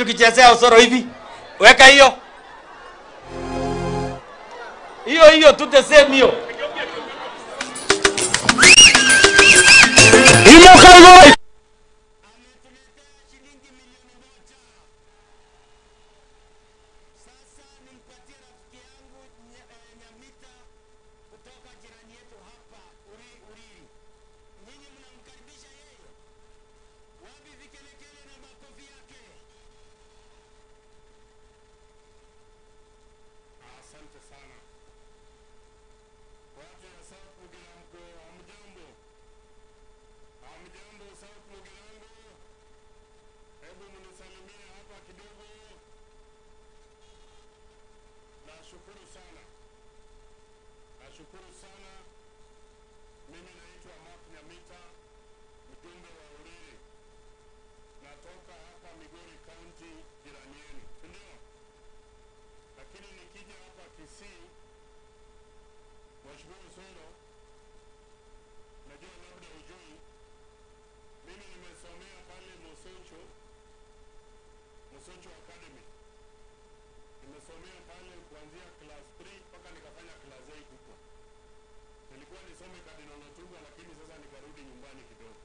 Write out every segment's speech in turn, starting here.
tukichezea Osoro hivi. Weka hiyo. Hiyo tute same hiyo. Hiyo kaigo. Nashukuru sana. Mimi naitwa Mark Nyamita, mjumbe wa Uriri. Natoka hapa Migori County, jirani yenu. Ndio. Lakini nikija hapa Kisii, Mheshimiwa Osoro, najua labda hujui, mimi nimesomea pale Mosocho Academy. Nimesomea pale kuanzia class 3 mpaka nikafanya class 8 huko. Nilikuwa nisome Cardinal Otunga, lakini sasa nikarudi nyumbani kidogo.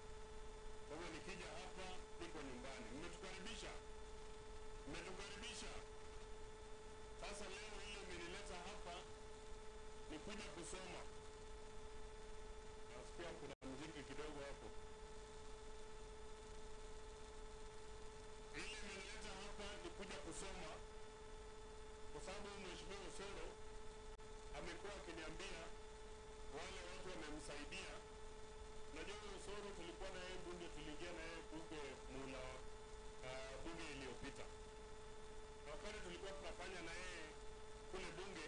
Kwa hivyo nikija hapa niko nyumbani. Mmetukaribisha. Sasa leo ile imenileta hapa ni kuja kusoma. Nasikia kuna muziki kidogo hapo. Ile imenileta hapa ni kuja kusoma. Kwa sababu Mheshimiwa Osoro amekuwa akiniambia wale watu wamemsaidia. Najua Osoro tulikuwa na yeye bunge, tuliingia na yeye bunge mula bunge iliyopita. Wakati tulikuwa tunafanya na yeye kule bunge,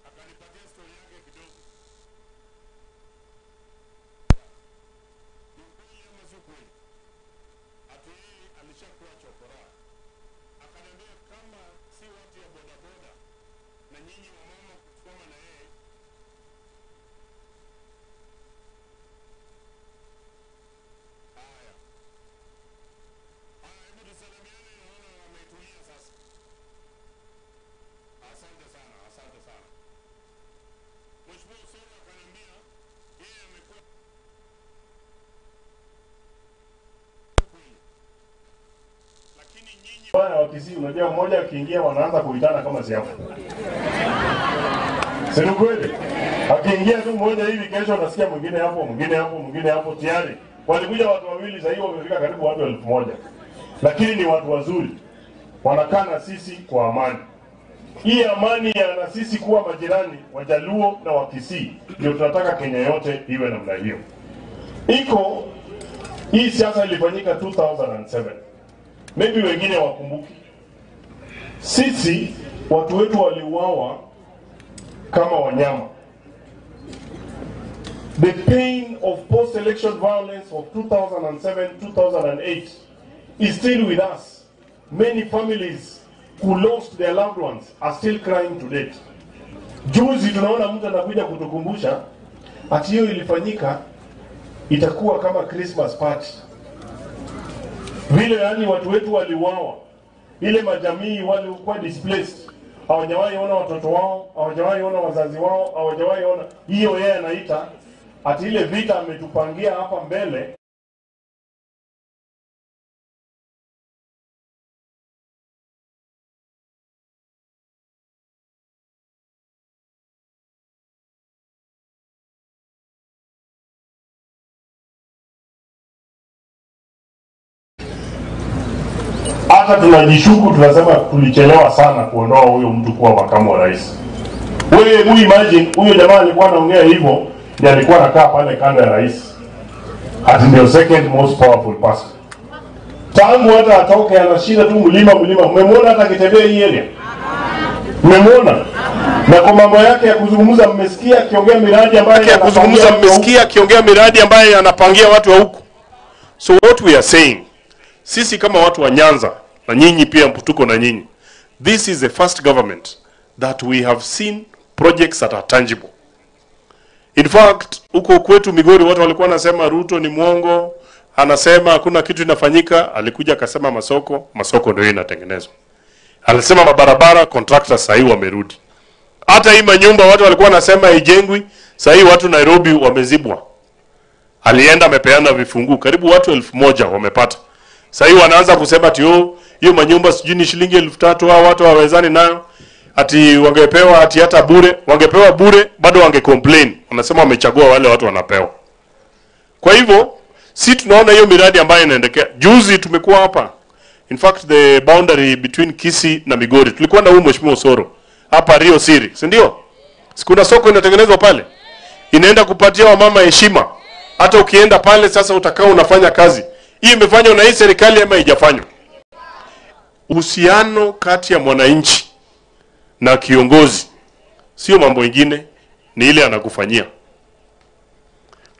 akanipatia story yake kidogo. Ni kweli ama si kweli? Ati yeye alishakuwa chokora. Akaniambia kama si watu ya bodaboda na nyinyi wamama kusoma na yeye, hebu tusalimiane. Naona wametulia sasa. Asante sana. Mheshimiwa Osoro akaniambia yeye amekuwa kweli, lakini nyinyi bwana wa Kisii, unajua mmoja akiingia wanaanza kuitana kama siafu. Sio kweli? Akiingia tu mmoja hivi, kesho unasikia mwingine hapo tayari. Walikuja watu wawili, sasa hiyo wamefika karibu watu 1000. Lakini ni watu wazuri. Wanakaa na sisi kwa amani. Hii amani ya na sisi kuwa majirani, Wajaluo na Wakisii, ndio tunataka Kenya yote iwe namna hiyo. Hii siasa ilifanyika 2007. Maybe wengine wakumbuki. Sisi watu wetu waliuawa kama wanyama. The pain of post-election violence of 2007-2008 is still with us. Many families who lost their loved ones are still crying to date. Juzi tunaona mtu anakuja kutukumbusha ati hiyo ilifanyika, itakuwa kama Christmas party. Vile yani watu wetu waliuawa, ile majamii walikuwa displaced, hawajawahi ona watoto wao, hawajawahi ona wazazi wao, hawajawahi ona. Hiyo yeye anaita ati ile vita ametupangia hapa mbele. Hata tunajishuku, tunasema tulichelewa sana kuondoa huyo mtu kuwa makamu wa rais. Wewe imagine huyo jamaa alikuwa anaongea hivyo, ndiye alikuwa anakaa pale kando ya rais. Ati ndio second most powerful person. Tangu hata atoke anashinda tu mlima. Mmemwona hata akitembea hii area? Mmemwona? Na kwa mambo yake ya kuzungumza mmesikia akiongea miradi ambayo anapangia watu wa huku. So what we are saying, sisi kama watu wa Nyanza na nyinyi pia tuko na nyinyi, this is the first government that we have seen projects that are tangible. In fact, huko kwetu Migori watu walikuwa nasema Ruto ni mwongo, anasema hakuna kitu inafanyika. Alikuja akasema masoko ndio inatengenezwa. Alisema mabarabara, contractors sasa hivi wamerudi. Hata hii manyumba watu walikuwa wanasema haijengwi, sasa hivi watu Nairobi wamezibwa. Alienda amepeana vifungu, karibu watu 1000 wamepata. Sasa hivi wanaanza kusema ati hiyo manyumba sijui ni shilingi 3000 hao watu hawawezani nayo. Ati wangepewa ati hata bure, wangepewa bure bado wangecomplain. Wanasema wamechagua wale watu wanapewa. Kwa hivyo si tunaona hiyo miradi ambayo inaendelea. Juzi tumekuwa hapa. In fact the boundary between Kisii na Migori. Tulikuwa na Mheshimiwa Osoro hapa Rio Siri, si ndio? Sikuna soko inatengenezwa pale. Inaenda kupatia wamama heshima. Hata ukienda pale sasa utakao unafanya kazi. Hii imefanywa na hii serikali ama haijafanywa? Uhusiano kati ya mwananchi na kiongozi sio mambo mengine, ni ile anakufanyia.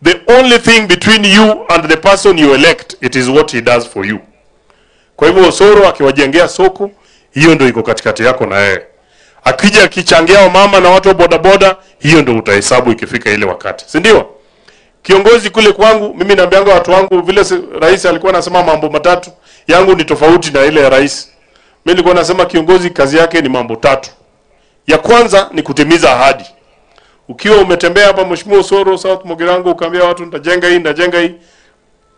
The only thing between you and the person you elect, it is what he does for you. Kwa hivyo Osoro akiwajengea soko, hiyo ndio iko katikati yako na yeye. Akija akichangia wamama na watu wa bodaboda, hiyo ndio utahesabu ikifika ile wakati. Si ndio? Kiongozi kule kwangu, mimi naambianga watu wangu vile rais alikuwa anasema mambo matatu, yangu ni tofauti na ile ya rais. Mimi nilikuwa nasema kiongozi kazi yake ni mambo 3. Ya kwanza ni kutimiza ahadi. Ukiwa umetembea hapa Mheshimiwa Osoro South Mugirango ukaambia watu nitajenga hii,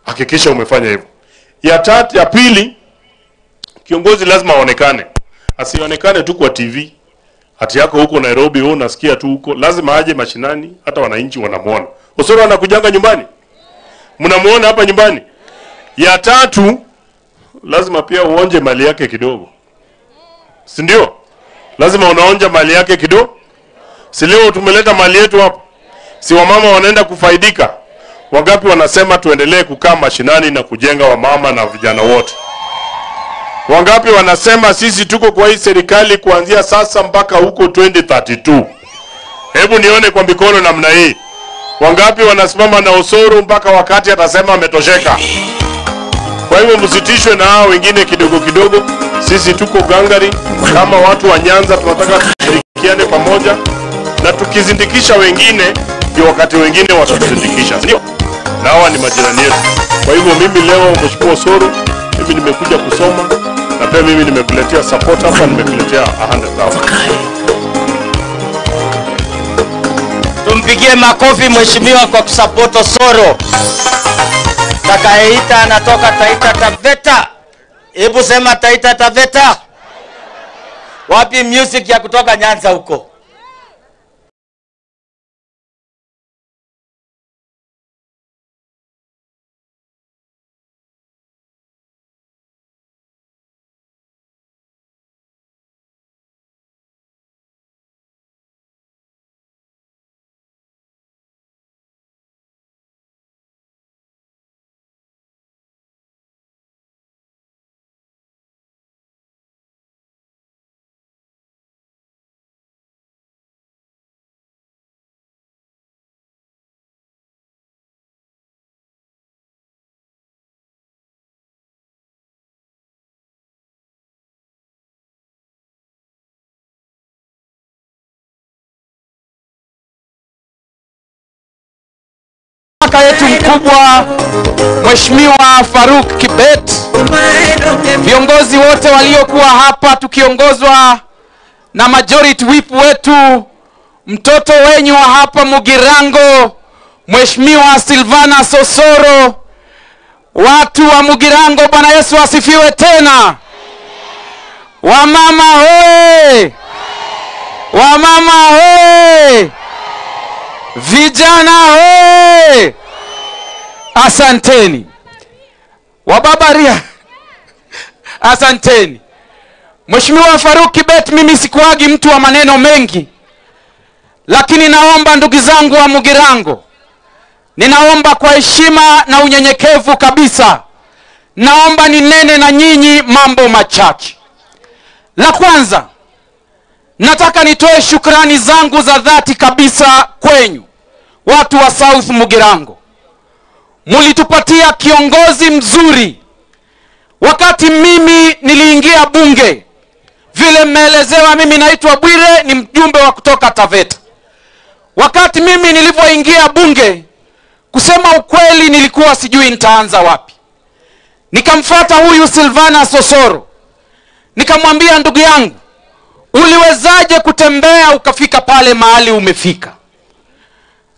hakikisha umefanya hivyo. Ya pili, kiongozi lazima aonekane. Asionekane tu kwa TV. Hati yako huko Nairobi wewe unasikia tu huko, lazima aje mashinani, hata wananchi wanamuona. Osoro anakujanga nyumbani? Mnamuona hapa nyumbani? Ya tatu, lazima pia uonje mali yake kidogo. Si ndio? Lazima unaonja mali yake kidogo. Si leo tumeleta mali yetu hapa. Si wamama wanaenda kufaidika. Wangapi wanasema tuendelee kukaa mashinani na kujenga wamama na vijana wote? Wangapi wanasema sisi tuko kwa hii serikali kuanzia sasa mpaka huko 2032? Hebu nione kwa mikono namna hii. Wangapi wanasimama na Osoro mpaka wakati atasema ametosheka? Kwa hivyo msitishwe na hao wengine kidogo kidogo. Sisi tuko gangari kama watu wa Nyanza, tunataka tushirikiane pamoja, na tukizindikisha wengine ndio wakati wengine watatuzindikisha. Ndio? Na hawa ni majirani yetu. Kwa hivyo mimi leo Mheshimiwa Osoro, mimi nimekuja kusoma na pia mimi nimekuletea support hapa, nimekuletea 100,000. Tumpigie makofi mheshimiwa kwa kusupport Osoro. Takayeita anatoka Taita Taveta. Hebu sema Taita Taveta. Wapi music ya kutoka Nyanza huko? Kaka yetu mkubwa Mheshimiwa Faruk Kibet, viongozi wote waliokuwa hapa tukiongozwa na majority whip wetu, mtoto wenyu wa hapa Mugirango Mheshimiwa Silvana Osoro, watu wa Mugirango, Bwana Yesu asifiwe tena. Wamama hoe! Wamama hoe! Vijana hoe! Asanteni. Wababaria. Asanteni. Mheshimiwa Faruk Kibet, mimi sikuagi mtu wa maneno mengi, lakini naomba ndugu zangu wa Mugirango, ninaomba kwa heshima na unyenyekevu kabisa, naomba ninene na nyinyi mambo machache. La kwanza, nataka nitoe shukrani zangu za dhati kabisa kwenyu watu wa South Mugirango. Mulitupatia kiongozi mzuri. Wakati mimi niliingia bunge, vile mmeelezewa, mimi naitwa Bwire, ni mjumbe wa kutoka Taveta. Wakati mimi nilipoingia bunge, kusema ukweli nilikuwa sijui nitaanza wapi. Nikamfuata huyu Silvanus Osoro, nikamwambia, ndugu yangu, uliwezaje kutembea ukafika pale mahali umefika?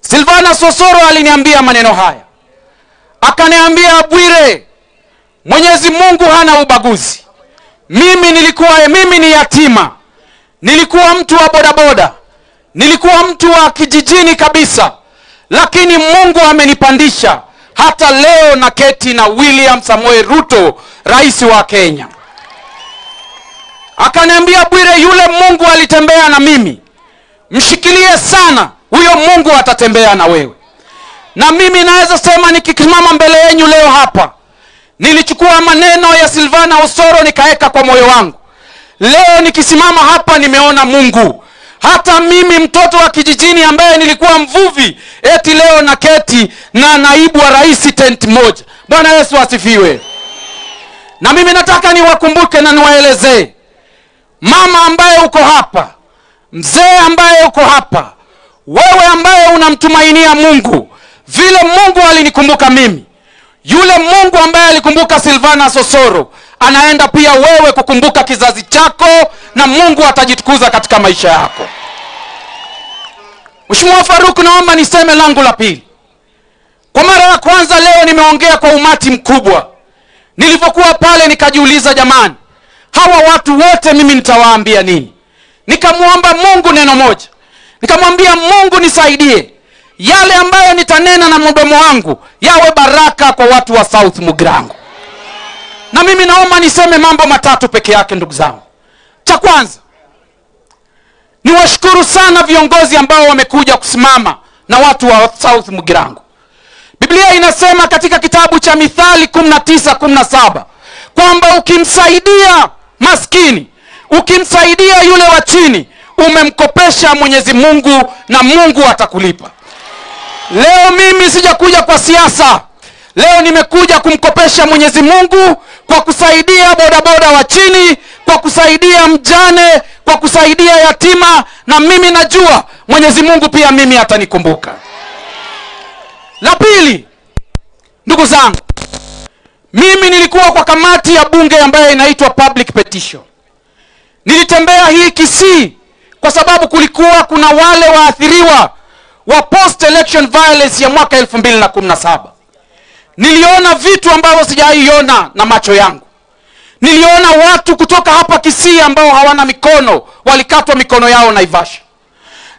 Silvanus Osoro aliniambia maneno haya, akaniambia, Bwire, Mwenyezi Mungu hana ubaguzi. Mimi ni yatima, nilikuwa mtu wa bodaboda, nilikuwa mtu wa kijijini kabisa, lakini Mungu amenipandisha hata leo na keti na William Samoei Ruto, rais wa Kenya. Akaniambia, Bwire, yule Mungu alitembea na mimi, mshikilie sana, huyo Mungu atatembea na wewe. Na mimi naweza sema nikisimama mbele yenu leo hapa, nilichukua maneno ya Silvanus Osoro nikaeka kwa moyo wangu. Leo nikisimama hapa nimeona Mungu. Hata mimi mtoto wa kijijini ambaye nilikuwa mvuvi, eti leo na keti na naibu wa rais tent moja. Bwana Yesu asifiwe. Na mimi nataka niwakumbuke na niwaelezee, mama ambaye uko hapa, mzee ambaye uko hapa, wewe ambaye unamtumainia Mungu, vile Mungu alinikumbuka mimi, yule Mungu ambaye alikumbuka Silvanus Osoro, anaenda pia wewe kukumbuka kizazi chako, na Mungu atajitukuza katika maisha yako. Mheshimiwa Faruk, naomba niseme langu la pili. Kwa mara ya kwanza leo nimeongea kwa umati mkubwa. Nilipokuwa pale nikajiuliza, jamani, hawa watu wote mimi nitawaambia nini? Nikamuomba Mungu neno moja. Nikamwambia Mungu, nisaidie yale ambayo nitanena na mdomo wangu yawe baraka kwa watu wa South Mugirango. Na mimi naomba niseme mambo matatu peke yake, ndugu zangu. Cha kwanza, niwashukuru sana viongozi ambao wamekuja kusimama na watu wa South Mugirango. Biblia inasema katika kitabu cha Mithali 19:17 kwamba ukimsaidia maskini, ukimsaidia yule wa chini, umemkopesha Mwenyezi Mungu na Mungu atakulipa. Leo mimi sijakuja kwa siasa. Leo nimekuja kumkopesha Mwenyezi Mungu kwa kusaidia bodaboda wa chini, kwa kusaidia mjane, kwa kusaidia yatima, na mimi najua Mwenyezi Mungu pia mimi atanikumbuka. La pili, ndugu zangu, mimi nilikuwa kwa kamati ya bunge ambayo inaitwa Public Petition. Nilitembea hii Kisii kwa sababu kulikuwa kuna wale waathiriwa wa post election violence ya mwaka 2017. Niliona vitu ambavyo sijaiona na macho yangu. Niliona watu kutoka hapa Kisii ambao hawana mikono, walikatwa mikono yao Naivasha.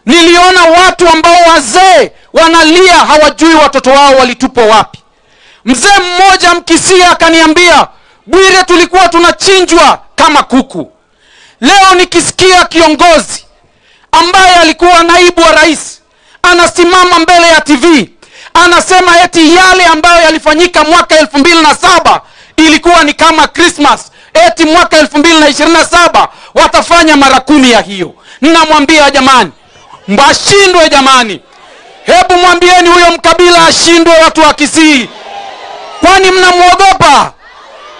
Niliona watu ambao wazee wanalia, hawajui watoto wao walitupwa wapi. Mzee mmoja Mkisii akaniambia, Bwire, tulikuwa tunachinjwa kama kuku. Leo nikisikia kiongozi ambaye alikuwa naibu wa rais anasimama mbele ya TV anasema eti yale ambayo yalifanyika mwaka 2007 ilikuwa ni kama Christmas, eti mwaka 2027 watafanya mara 10 ya hiyo. Ninamwambia, jamani, mbashindwe jamani. Hebu mwambieni huyo mkabila ashindwe, watu wa Kisii. Kwani mnamuogopa?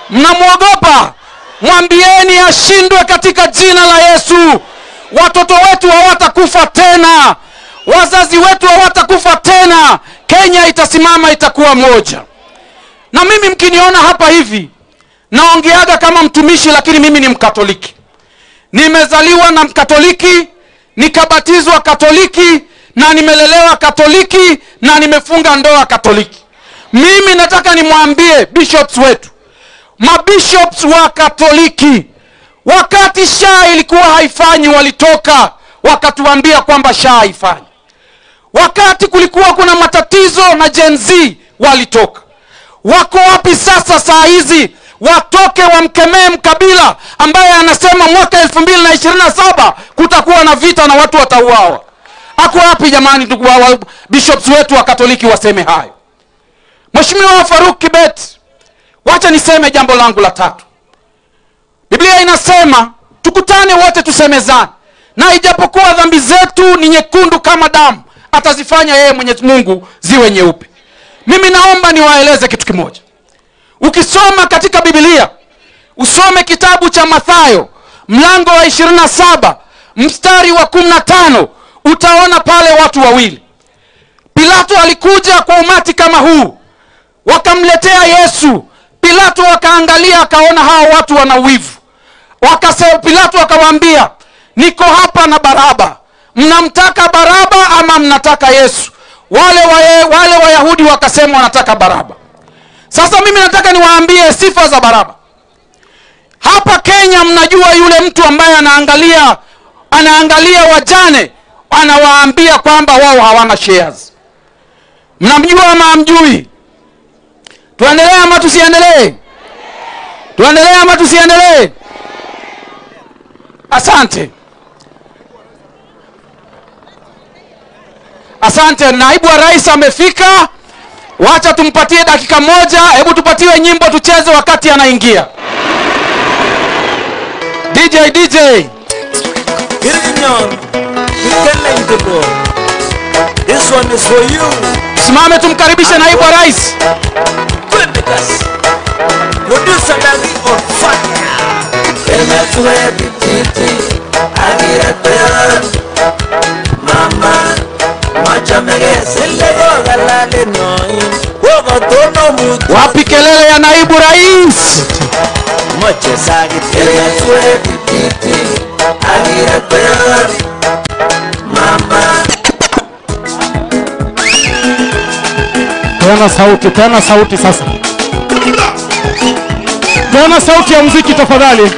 Mnamuogopa? Mwambieni ashindwe katika jina la Yesu. Watoto wetu hawatakufa tena, wazazi wetu hawatakufa tena. Kenya itasimama, itakuwa moja. Na mimi mkiniona hapa hivi naongeaga kama mtumishi, lakini mimi ni Mkatoliki. Nimezaliwa na Mkatoliki, nikabatizwa Katoliki, na nimelelewa Katoliki, na nimefunga ndoa Katoliki. Mimi nataka nimwambie bishops wetu, mabishops wa Katoliki, wakati SHA ilikuwa haifanyi walitoka wakatuambia kwamba SHA haifanyi. Wakati kulikuwa kuna matatizo na Gen Z walitoka. Wako wapi sasa saa hizi? Watoke wamkemee mkabila ambaye anasema mwaka 2027 kutakuwa na vita na watu watauawa. Ako wapi jamani, ndugu wa bishops wetu wa Katoliki waseme hayo? Mheshimiwa Faruk Kibet, wacha niseme jambo langu la tatu. Biblia inasema tukutane wote tusemezane, na ijapokuwa dhambi zetu ni nyekundu kama damu, atazifanya yeye Mwenyezi Mungu ziwe nyeupe. Mimi naomba niwaeleze kitu kimoja. Ukisoma katika Biblia, usome kitabu cha Mathayo mlango wa 27 mstari wa 15, utaona pale watu wawili. Pilato alikuja kwa umati kama huu, wakamletea Yesu. Pilato akaangalia akaona hao watu wana wivu. Pilato akawaambia, niko hapa na Baraba. Mnamtaka Baraba ama mnataka Yesu? Wale Wayahudi wakasema wanataka Baraba. Sasa mimi nataka niwaambie sifa za Baraba. Hapa Kenya mnajua yule mtu ambaye anaangalia wajane, anawaambia kwamba wao hawana shares. Mnamjua ama hamjui? Tuendelee ama tusiendelee? Tuendelee ama tusiendelee? Asante. Asante. Naibu wa rais amefika. Wacha tumpatie dakika moja. Hebu tupatiwe nyimbo tucheze wakati anaingia. DJ. This one is for you. Simame tumkaribishe naibu wa rais. Producer Dali on fire. Mama, wapi kelele ya naibu rais? Tena sauti sasa. Tena sauti ya muziki tafadhali.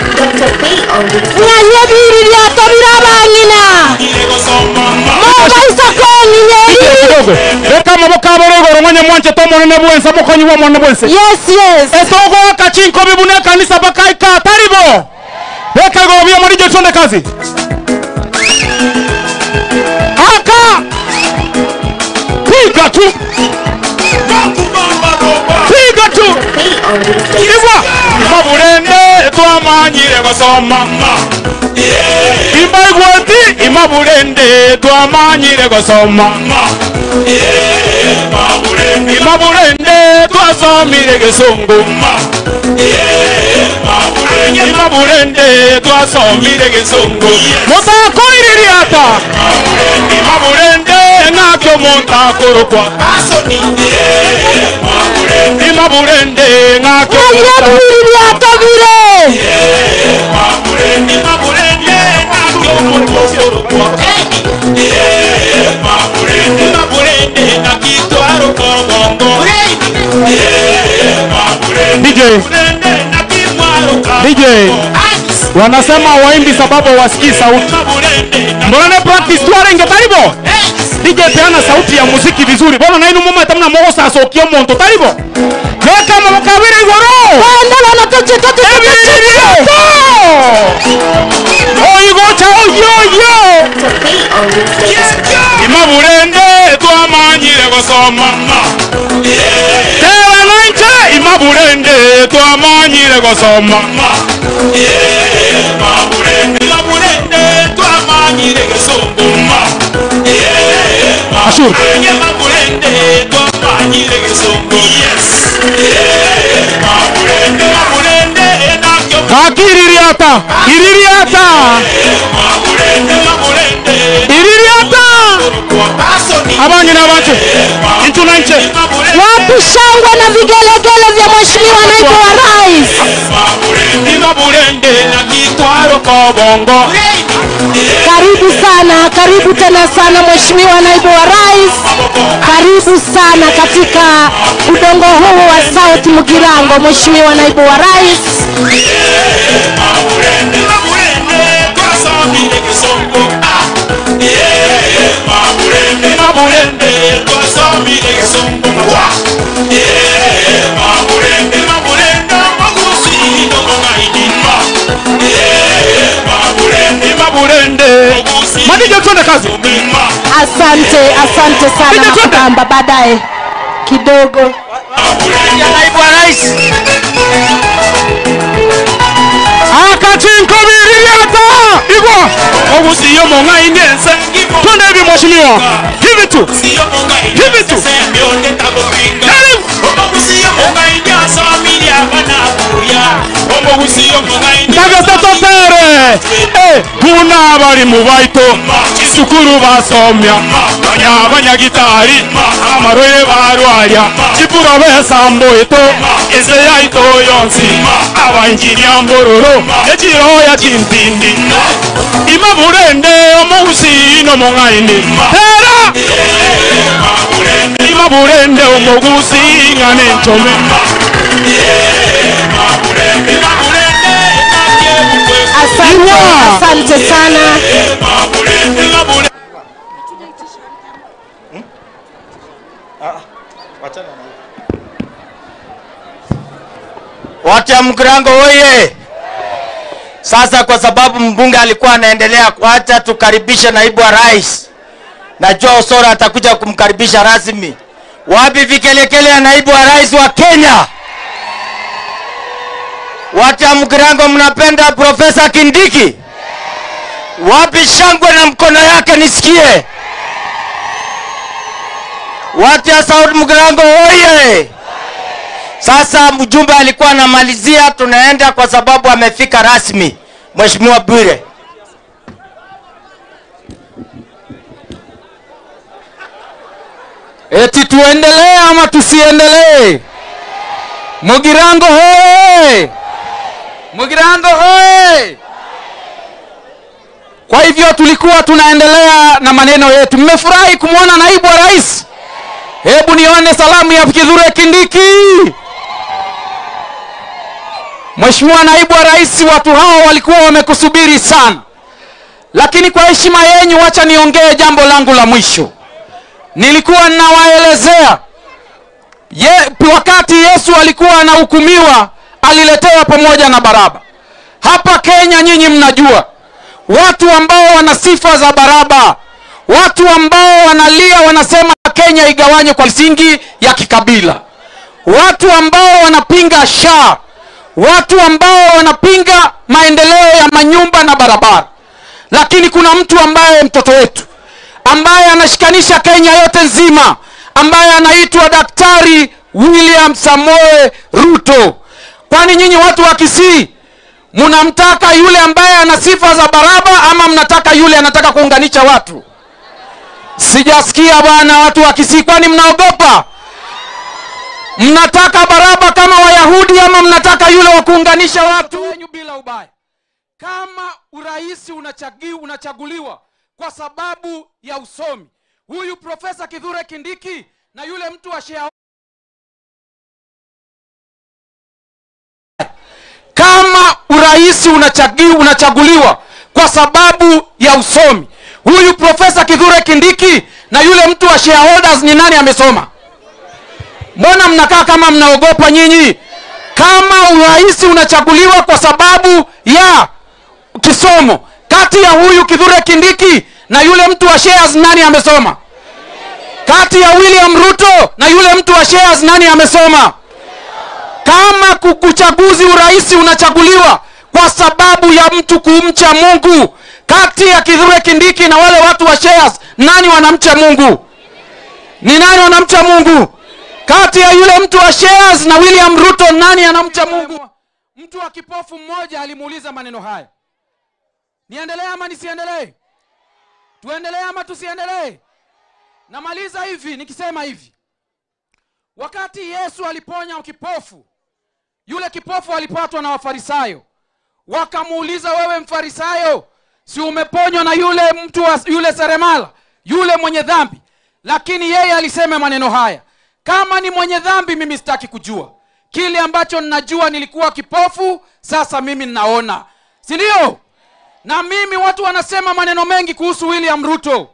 Yes. Etogo kachinko bibune kanisa bakaika taribo. Beka go bia marijo tonde kazi. Haka. Piga tu. Iwa imaburende twamanyire gosoma. Imaigwati imaburende twamanyire gosoma. Imaburende twasomire gesungu. Imaburende twasomire gesungu. Mutakoiririata. Imaburende nakyo montakorokwa. Imaburende nakyo montakorokwa. DJ wanasema waimbi sababu wasikii sauti. Mbona practice tuarenge taribo? DJ peana sauti ya muziki vizuri. Bona nainu mama tamna mogo sasa okio monto taribo. Weka mabakabiri ngoro. Bandala na toche. Oigo chao yo. Imaburende twamanyire gosoma. Tera nanche imaburende twamanyire gosoma. Imaburende twamanyire gosoma. Ashur. Imaburende twamanyire gosoma. Yes. Imaburende nakyo. Kakiririata. Iririata. Abanye na bache. Into nanche. Wapi shangwe na vigelegele vya mheshimiwa naibu wa rais? Imaburende na kitwaro kwa bongo. Karibu sana, karibu tena sana mheshimiwa naibu wa rais. Karibu sana katika udongo huu wa South Mugirango mheshimiwa naibu wa rais. Madija tuende kazi. Asante sana Makamba, baadaye kidogo. Naibu wa rais. Akachinko biririata. Igwa. Ogusiyo monga inyense. Twende hivi mheshimiwa. Hivi tu. Hivi tu. Tagata totere. Kuna bari mubaito. isukuru basomya abanyagitari amaroye barwarya kipura besamboito ese yaito yonsi abanjiriya mbororo ekiroya kintindi imaburende omugusi no mongaine tera imaburende omugusi ngane nchome Asante sana. Watu ya Mgirango oye! Sasa kwa sababu mbunge alikuwa anaendelea kuacha, tukaribishe naibu wa rais. Najua Osoro atakuja kumkaribisha rasmi. Wapi vikelekele ya naibu wa rais wa Kenya? Watu ya Mgirango mnapenda Profesa Kindiki? Wapi shangwe na mkono yake nisikie? Watu ya South Mgirango oye! Sasa mjumbe alikuwa anamalizia, tunaenda kwa sababu amefika rasmi. Mheshimiwa Bwire. Eti tuendelee ama tusiendelee? Mugirango hoye! Mugirango hoye! Kwa hivyo tulikuwa tunaendelea na maneno yetu. Mmefurahi kumwona naibu wa rais? Hebu nione salamu ya Kithure Kindiki. Mheshimiwa naibu wa rais, watu hao walikuwa wamekusubiri sana. Lakini kwa heshima yenu wacha niongee jambo langu la mwisho. Nilikuwa ninawaelezea wakati Yesu alikuwa anahukumiwa aliletewa pamoja na Baraba. Hapa Kenya nyinyi mnajua watu ambao wana sifa za Baraba, watu ambao wanalia wanasema Kenya igawanywe kwa misingi ya kikabila, watu ambao wanapinga SHA, watu ambao wanapinga maendeleo ya manyumba na barabara. Lakini kuna mtu ambaye mtoto wetu ambaye anashikanisha Kenya yote nzima, ambaye anaitwa Daktari William Samoei Ruto. Kwani nyinyi watu wa Kisii mnamtaka yule ambaye ana sifa za Baraba ama mnataka yule anataka kuunganisha watu? Sijasikia bwana watu wa Kisii, kwani mnaogopa? Mnataka Baraba kama Wayahudi ama mnataka yule wa kuunganisha watu? Bila ubaya. Kama urais unachaguliwa kwa sababu ya usomi, huyu Profesa Kithure Kindiki na yule mtu wa Shea, kama urais unachaguliwa kwa sababu ya usomi, huyu Profesa Kithure Kindiki na yule mtu wa shareholders ni nani amesoma? Mbona mnakaa kama mnaogopa nyinyi? Kama urais unachaguliwa kwa sababu ya kisomo, kati ya huyu Kithure Kindiki na yule mtu wa shares nani amesoma? Kati ya William Ruto na yule mtu wa shares nani amesoma? Kama uchaguzi urais unachaguliwa kwa sababu ya mtu kumcha Mungu, kati ya Kithure Kindiki na wale watu wa shares nani wanamcha Mungu? Ni nani wanamcha Mungu? Kati ya yule mtu wa shares na William Ruto nani anamcha Mungu? Mtu wa kipofu mmoja alimuuliza maneno haya. Niendelee ama nisiendelee? Tuendelee ama tusiendelee? Namaliza hivi nikisema hivi. Wakati Yesu aliponya kipofu, yule kipofu alipatwa na Wafarisayo. Wakamuuliza, wewe Mfarisayo, si umeponywa na yule mtu yule seremala, yule mwenye dhambi? Lakini yeye alisema maneno haya: kama ni mwenye dhambi mimi sitaki kujua. Kile ambacho ninajua, nilikuwa kipofu, sasa mimi ninaona. Si ndio? Na mimi watu wanasema maneno mengi kuhusu William Ruto.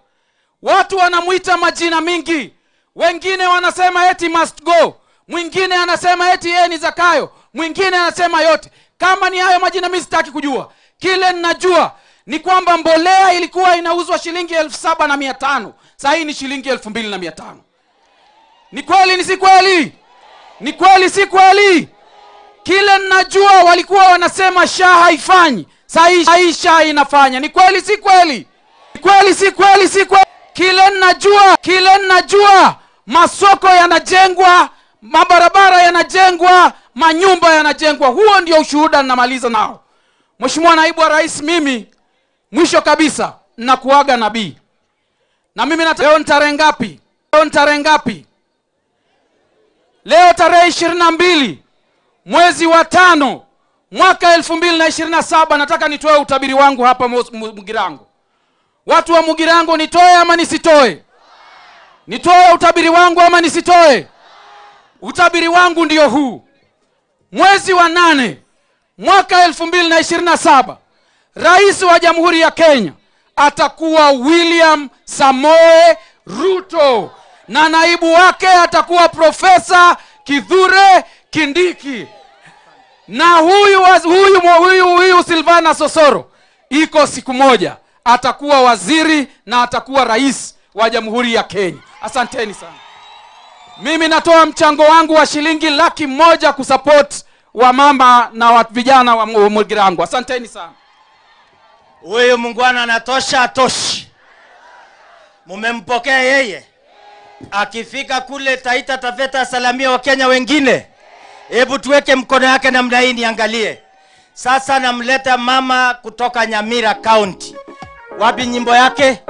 Watu wanamuita majina mingi. Wengine wanasema eti must go, mwingine anasema eti yeye ni Zakayo, mwingine anasema yote. Kama ni hayo majina mimi sitaki kujua. Kile ninajua ni kwamba mbolea ilikuwa inauzwa shilingi 7,500, sasa hii ni shilingi 2,500. Ni kweli ni si kweli? Ni kweli si kweli? Kile ninajua walikuwa wanasema SHA haifanyi, sasa hii SHA inafanya. Ni kweli si kweli? Ni kweli si kweli? Si kweli? Kile ninajua masoko yanajengwa, mabarabara yanajengwa, manyumba yanajengwa. Huo ndio ushuhuda ninamaliza nao. Mheshimiwa naibu wa rais, mimi mwisho kabisa nakuaga nabii. Na mimi leo ni tarehe ngapi? Leo ni tarehe ngapi? Leo tarehe 22 mwezi wa 5 mwaka 2027. Nataka nitoe utabiri wangu hapa Mugirango. Watu wa Mugirango, nitoe ama nisitoe? Nitoe utabiri wangu ama nisitoe? Utabiri wangu ndio huu. Mwezi wa 8 mwaka 2027, Rais wa Jamhuri ya Kenya atakuwa William Samoei Ruto na naibu wake atakuwa Profesa Kithure Kindiki. Na huyu Silvana Sosoro iko siku moja atakuwa waziri na atakuwa rais wa Jamhuri ya Kenya. Asanteni sana. Mimi natoa mchango wangu wa shilingi 100,000 kusupport wa mama na wa vijana wa Mugirango. Asanteni sana. Huyu mungwana anatosha atoshi. Mumempokea yeye. Akifika kule Taita Taveta salamia wa Kenya wengine. Hebu tuweke mkono yake namna hii niangalie. Sasa namleta mama kutoka Nyamira County. Wapi nyimbo yake?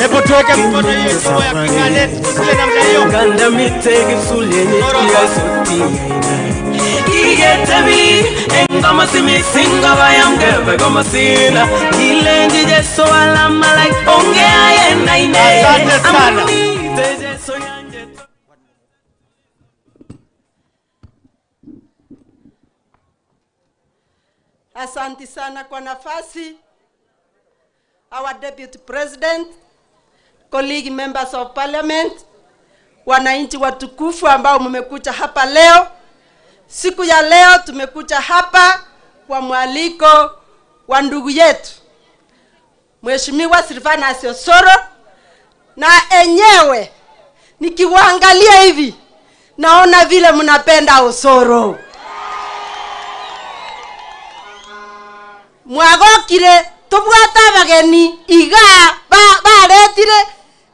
Hebu tuweke mkono hiyo nyimbo ya Kingalet kusile namna hiyo. Ganda mitege suleni tiasoti. Igetebi engama simisinga bayamgebe goma sina. Ilendi jeso alama like ongea yena ine. Asante sana. Asante sana kwa nafasi. Our Deputy President, colleague members of parliament, wananchi watukufu ambao mmekuja hapa leo. Siku ya leo tumekuja hapa kwa mwaliko wa ndugu yetu Mheshimiwa Silvana Sosoro, na enyewe nikiwaangalia hivi naona vile mnapenda Osoro. Mwagokire tubwata bageni iga baretire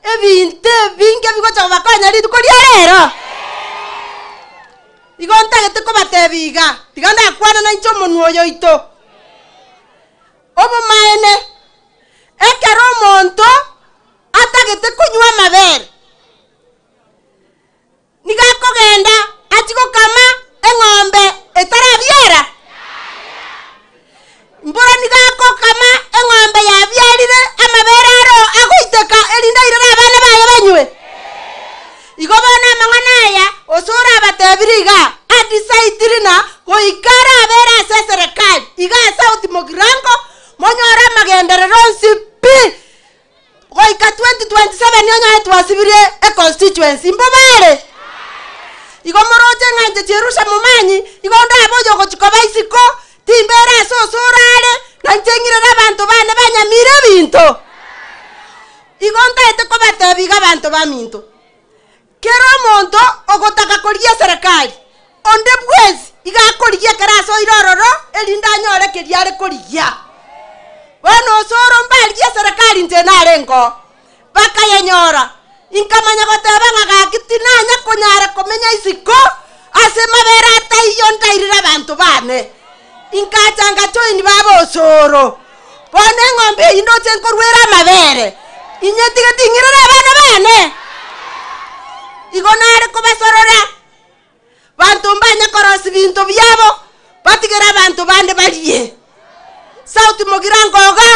ebinte binge bigocha bakonya ritu koria rero igonta gete ko batebiga tiganda kwana na icho munwoyo ito obo maene ekero monto atagete kunywa mabere nigakogenda atiko kama eng'ombe etarabiera mbora nigako kama eng'ombe ya byarire amabere aro agoiteka elinda irara abana baye banywe igobona mang'anaya Osoro batebiriga adisaidrina goikara abera ase serikali iga South Mugirango monyora magenderero nsipi goika 2027 nyonyo twasibirie e constituency mbobare igomoroje nganje cherusha mumanyi igonda abojo gochikoba isiko timbera sosorale na ntengire abantu bane banyamire bintu igonda ete ko batebiga abantu baminto kero monto ogotaka koria serikali onde bwezi igakoria karaso irororo elinda nyore keriare koria bano Osoro mbaliye serikali ntenare ngo baka yenyora inkamanya goteba ngagakitinanya konyara komenya isiko asema bera taiyo ndairira abantu bane inkatanga join babo Osoro bone ng'ombe inoche korwera mabere inyetige tingirira bana bane igonare ko basorora bantu mbanya korosi bintu byabo batigera abantu bande baliye South Mugirango ga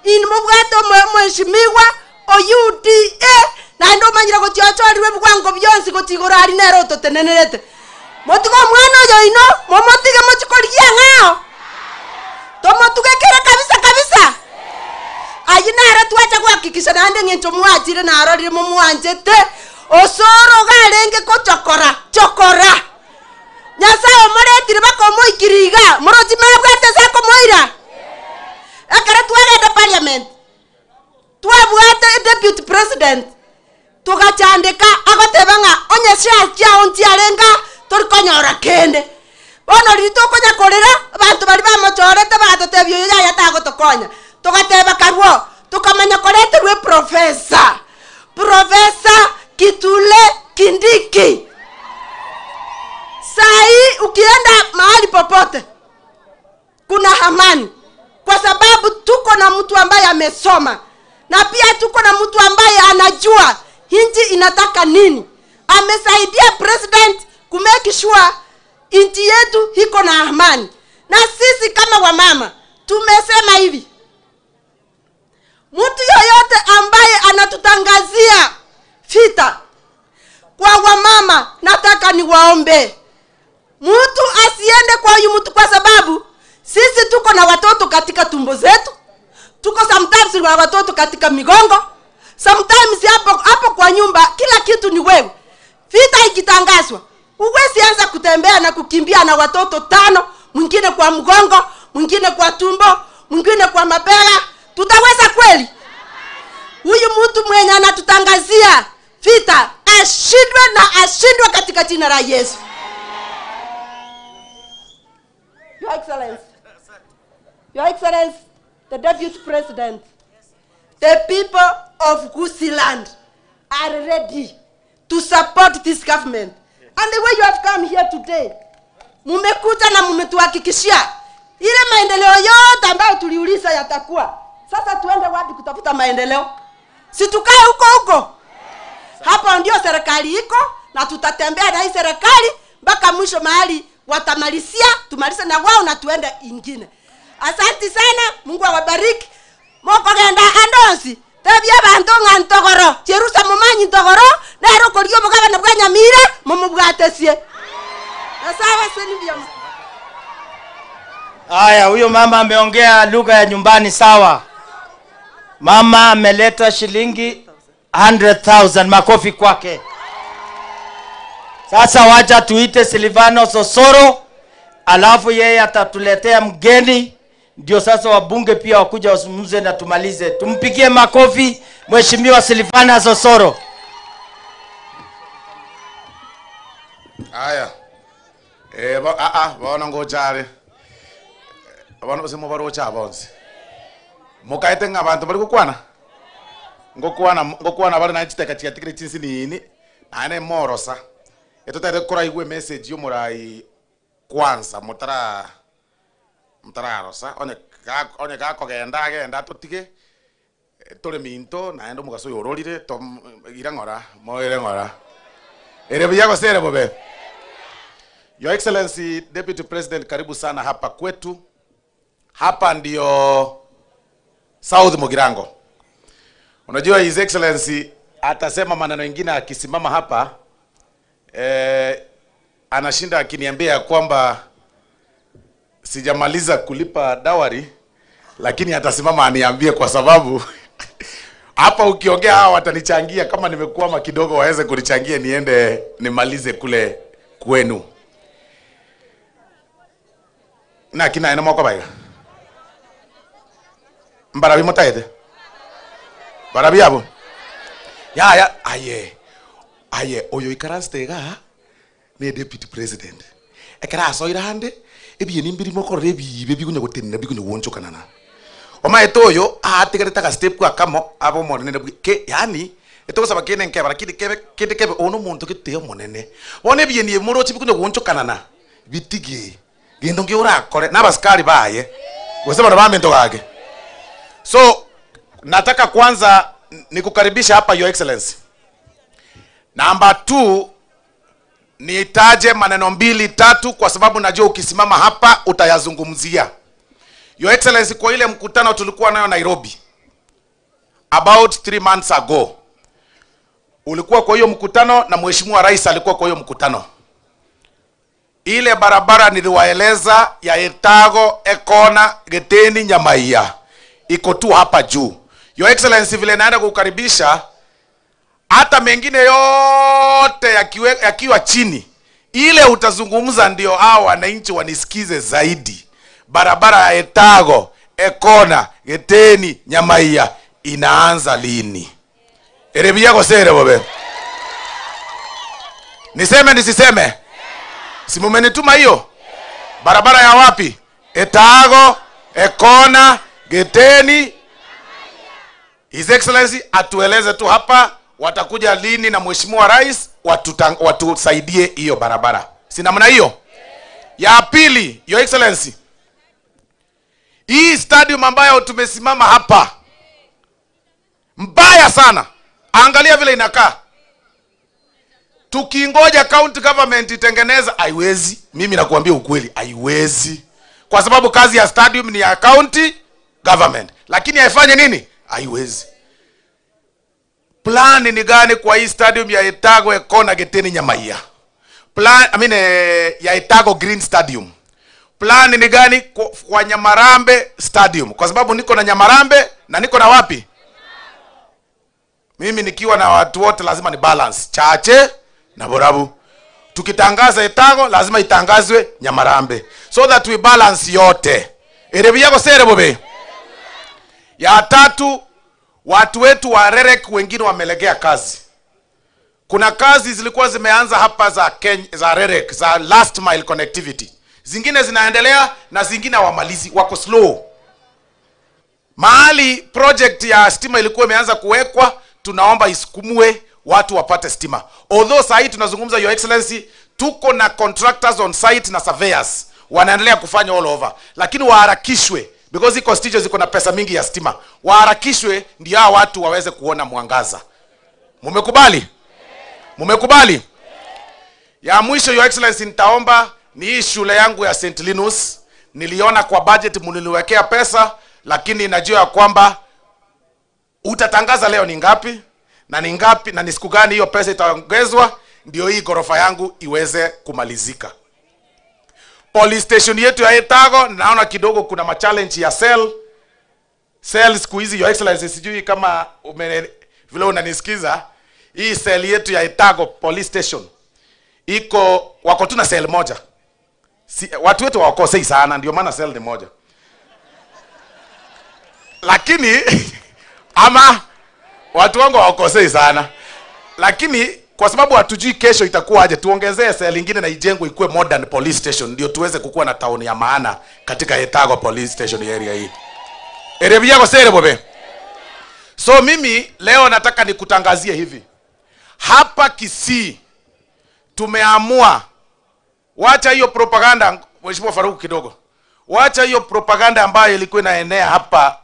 in mubwato mweshimiwa OUDA na ndo manyira ko tyochoriwe bwango byonsi ko tigorari nero totenenerete motigo mwana yo ino momotige mochikorigia ngao tomotugekera kabisa ayinara twacha kuhakikisha nande ngencho mwatire na arorire mumwanjete Osoro galenge ko chokora Nyasaye moretire bakomo ikiriga moroji mabwate sako moira akara twagenda parliament twabwate deputy president tugachandika agotebanga onyesha kya onti arenga turikonyora kende bono rito konya korera abantu bari bamochorete batotebyo yaya tagotokonya tugateba karwo tukamanya koreterwe professor Kitule Kindiki. Sai ukienda mahali popote kuna amani, kwa sababu tuko na mtu ambaye amesoma, na pia tuko na mtu ambaye anajua nchi inataka nini. Amesaidia president kumake sure nchi yetu iko na amani. Na sisi kama wamama tumesema hivi, mtu yoyote ambaye anatutangazia vita kwa wamama, nataka niwaombe mtu asiende kwa huyu mtu, kwa sababu sisi tuko na watoto katika tumbo zetu, tuko sometimes na watoto katika migongo, sometimes hapo kwa nyumba kila kitu ni wewe. Vita ikitangazwa uwezi anza kutembea na kukimbia na watoto 5, mwingine kwa mgongo, mwingine kwa tumbo, mwingine kwa mabega. Tutaweza kweli? Huyu mtu mwenye anatutangazia vita ashindwe katika jina la Yesu. Your Excellency, the Deputy President, the people of Gusiland are ready to support this government. And the way you have come here today, mumekuja na mumetuhakikishia ile maendeleo yote ambayo tuliuliza yatakuwa. Sasa tuende wapi kutafuta maendeleo? Si tukae huko. Hapo ndio serikali iko, na tutatembea na hii serikali mpaka mwisho mahali watamalizia, tumalize na wao na tuende ingine. Asante sana, Mungu awabariki. Moko genda andonsi tebya bantu ngantogoro cherusa mumanyi ntogoro nero koriyo mugaba na bwanya mire mumubwatesie. Sawa seni bya. Haya, huyo mama ameongea lugha ya nyumbani sawa. Mama ameleta shilingi 100,000, makofi kwake. Sasa wacha tuite Silvano Sosoro, alafu yeye atatuletea mgeni, ndio sasa wabunge pia wakuja wasumuze na tumalize. Tumpigie makofi Mheshimiwa Silvano Sosoro. Aya. Bona ngojare. Bona bose mubaro cha bonse. Mukaite ngabantu bari gukwana. Ngokwana bari na chiteka chigatikire chinsi nini. Ane morosa. Etotete kora igwe message yo murai kwanza mutara rosa one ka kogenda tutige tole minto na endo mugaso yororire to irangora moire ngora ere biyago sere bobe. Your Excellency Deputy President, karibu sana hapa kwetu. Hapa ndio South Mugirango. Unajua His Excellency atasema maneno mengine akisimama hapa, anashinda akiniambia kwamba sijamaliza kulipa dawari, lakini atasimama aniambie kwa sababu hapa ukiongea hawa watanichangia, kama nimekuama kidogo waweze kunichangia niende nimalize kule kwenu. Na kina ina mwako baiga mbarabi mutaede barabi abo ya aye oyo ikarastega ne Deputy President ekara soira hande ebiye nimbiri moko rebi bebigunya gotenna bigunya woncho kanana omaeto oyo atigareta ka step kwa kamo abo monene ke yani eto saba kene nke bara kide ono muntu kiteo monene one biye ni muro chibigunya woncho kanana bitigi gendo ngiura kore nabaskari baye gosema na bamento gage. So nataka kwanza nikukaribisha hapa Your Excellency. Number 2, nitaje maneno 2-3 kwa sababu najua ukisimama hapa utayazungumzia. Your Excellency, kwa ile mkutano tulikuwa nayo Nairobi about 3 months ago, ulikuwa kwa hiyo mkutano na Mheshimiwa Rais alikuwa kwa hiyo mkutano. Ile barabara niliwaeleza ya Etago, Ekona, Geteni, Nyamaia iko tu hapa juu. Your Excellency, vile naenda kukaribisha hata mengine yote yakiwa chini, ile utazungumza ndio hao wananchi wanisikize zaidi. Barabara ya Etago, Ekona, Geteni, Nyamaia inaanza lini? Erebi yako sere bobe. Niseme nisiseme? Si mumenituma hiyo? Barabara ya wapi? Etago, Ekona, Geteni. His Excellency atueleze tu hapa watakuja lini na Mheshimiwa Rais watusaidie hiyo barabara. Si namna hiyo? Ya pili, Your Excellency, hii stadium ambayo tumesimama hapa mbaya sana. Angalia vile inakaa. Tukingoja county government itengeneza, haiwezi. Mimi nakuambia ukweli, haiwezi. Kwa sababu kazi ya stadium ni ya county government. Lakini haifanye nini? Haiwezi. Plan ni gani kwa hii stadium ya Etago, Ekona, Geteni, Nyamaiya? Ya Etago Green Stadium. Plan ni gani kwa Nyamarambe Stadium? Kwa sababu niko na Nyamarambe na niko na wapi? Mimi nikiwa na watu wote lazima ni balance. Chache na Borabu. Tukitangaza Etago lazima itangazwe Nyamarambe. So that we balance yote. Erebiyago sere bobe. Ya tatu, watu wetu wa Rerek wengine wamelegea kazi. Kuna kazi zilikuwa zimeanza hapa za Rerek, za last mile connectivity. Zingine zinaendelea na zingine hawamalizi, wako slow. Mahali project ya stima ilikuwa imeanza kuwekwa, tunaomba isukumwe watu wapate stima. Although saa hii tunazungumza, Your Excellency, tuko na contractors on site na surveyors wanaendelea kufanya all over, lakini waharakishwe because hii constituency ziko na pesa mingi ya stima. Waharakishwe ndio hao watu waweze kuona mwangaza. Mumekubali? Mumekubali? Ya mwisho, Your Excellency, nitaomba ni hii shule yangu ya St. Linus. Niliona kwa budget mniliwekea pesa, lakini najua kwamba utatangaza leo ni ngapi na ni ngapi na ni siku gani hiyo pesa itaongezwa ndio hii gorofa yangu iweze kumalizika. Police station yetu ya Etago naona kidogo kuna challenge ya cell siku hizi. Your Excellency, sijui kama vile unanisikiza, hii cell yetu ya Etago police station wako tu na cell moja. Watu wetu hawakosei sana, ndio maana cell ni moja. Lakini ama watu wangu hawakosei sana. Lakini kwa sababu hatujui kesho itakuwa aje, tuongezee cell nyingine na ijengwe ikuwe modern police station ndio tuweze kukua na town ya maana katika Etago police station area hii. Erebiyago sere bobe. So mimi leo nataka nikutangazie hivi. Hapa Kisii tumeamua, wacha hiyo propaganda, Mheshimiwa Faruku kidogo. Wacha hiyo propaganda ambayo ilikuwa inaenea hapa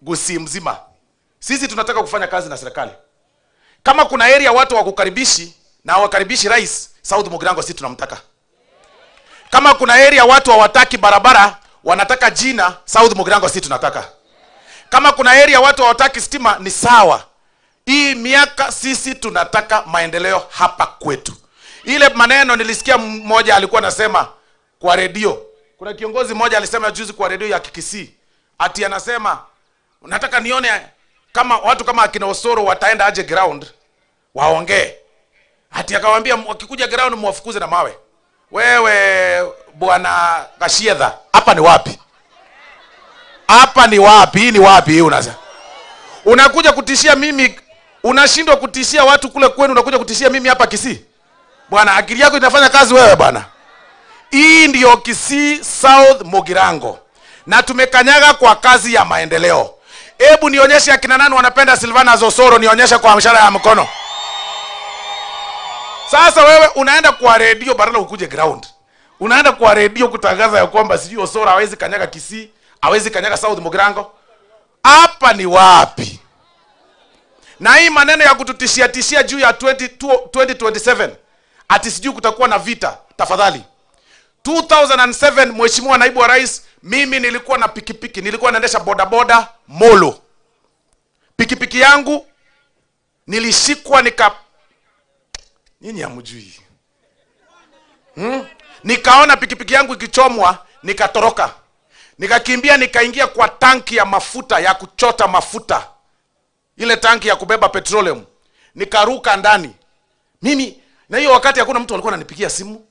Gusii mzima. Sisi tunataka kufanya kazi na serikali. Kama kuna area watu wakukaribishi na wakaribishi rais, South Mugirango sisi tunamtaka. Kama kuna area watu hawataki barabara, wanataka jina, South Mugirango sisi tunataka. Kama kuna area watu hawataki stima, ni sawa. Hii miaka sisi tunataka maendeleo hapa kwetu. Ile maneno nilisikia mmoja alikuwa anasema kwa redio. Kuna kiongozi mmoja alisema juzi kwa redio ya Kisii, ati anasema nataka nione kama watu kama akina Osoro wataenda aje ground waongee. Ati akawaambia wakikuja ground muwafukuze na mawe. Wewe bwana Gashiedha, hapa ni wapi? Hapa ni wapi? Hii ni wapi hii unasema? Unakuja kutishia mimi, unashindwa kutishia watu kule kwenu, unakuja kutishia mimi hapa Kisii? Bwana, akili yako inafanya kazi wewe bwana? Hii ndio Kisii South Mugirango. Na tumekanyaga kwa kazi ya maendeleo. Hebu nionyeshe akina nani wanapenda Silvana Osoro, nionyeshe kwa mshara ya mkono. Sasa wewe unaenda kwa radio badala ukuje ground. Unaenda kwa radio kutangaza ya kwamba sijui Osoro hawezi kanyaga Kisii, hawezi kanyaga South Mugirango. Hapa ni wapi? Na hii maneno ya kututishia juu ya 2027 ati sijui kutakuwa na vita, tafadhali. 2007 Mheshimiwa Naibu wa Rais, mimi nilikuwa na pikipiki, nilikuwa naendesha bodaboda Molo. Pikipiki yangu nilishikwa nyinyi hamjui. Nikaona pikipiki yangu ikichomwa, nikatoroka. Nikakimbia nikaingia kwa tanki ya mafuta ya kuchota mafuta. Ile tanki ya kubeba petroleum. Nikaruka ndani. Mimi na hiyo wakati hakuna mtu alikuwa ananipigia simu.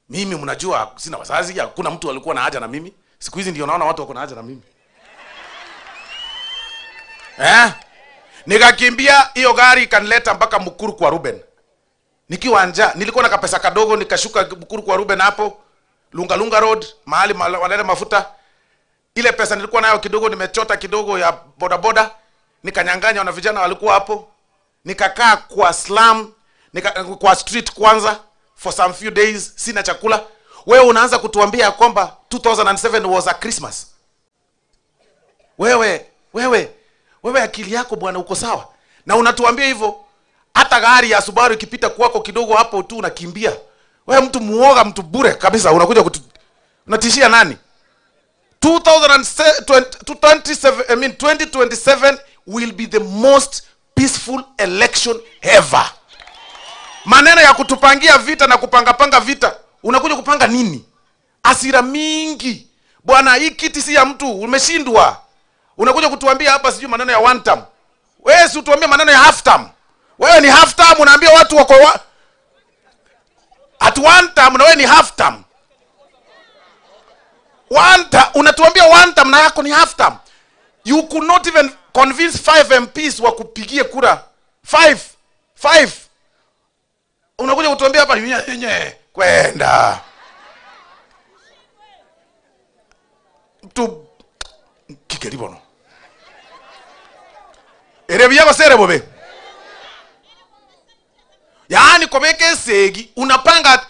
Mimi mnajua sina wazazi, hakuna mtu alikuwa na haja na mimi. Siku hizi ndio naona watu wako na haja na mimi. Nikakimbia, hiyo gari ikanileta mpaka Mukuru kwa Ruben. Nikiwa njaa, nilikuwa na kapesa kadogo, nikashuka Bukuru kwa Ruben hapo Lunga Road, mahali wanaleta mafuta. Ile pesa nilikuwa nayo kidogo, nimechota kidogo ya bodaboda, nikanyang'anya na vijana walikuwa hapo. Nikakaa kwa slum, kwa street kwanza for some few days, sina chakula. Wewe unaanza kutuambia kwamba 2007 was a Christmas. Wewe akili yako bwana uko sawa? Na unatuambia hivyo, hata gari ya Subaru ikipita kwako kidogo hapo tu unakimbia. Wewe mtu muoga, mtu bure kabisa, unakuja unatishia nani? 2027 will be the most peaceful election ever. Maneno ya kutupangia vita na kupanga vita, unakuja kupanga nini? Asira mingi. Bwana, hii kiti si ya mtu, umeshindwa. Unakuja kutuambia hapa sijui maneno ya one term. Wewe si utuambie maneno ya half term. Wewe ni half term, unaambia watu wako at one term na wewe ni half term. Unatuambia one term na yako ni half term. You could not even convince 5 MPs wa kupigie kura. 5. Unakuja kutuambia hapa yenye kwenda. Tu kikelibono. Erebia kwa sere bobe. Yaani komeke segi unapanga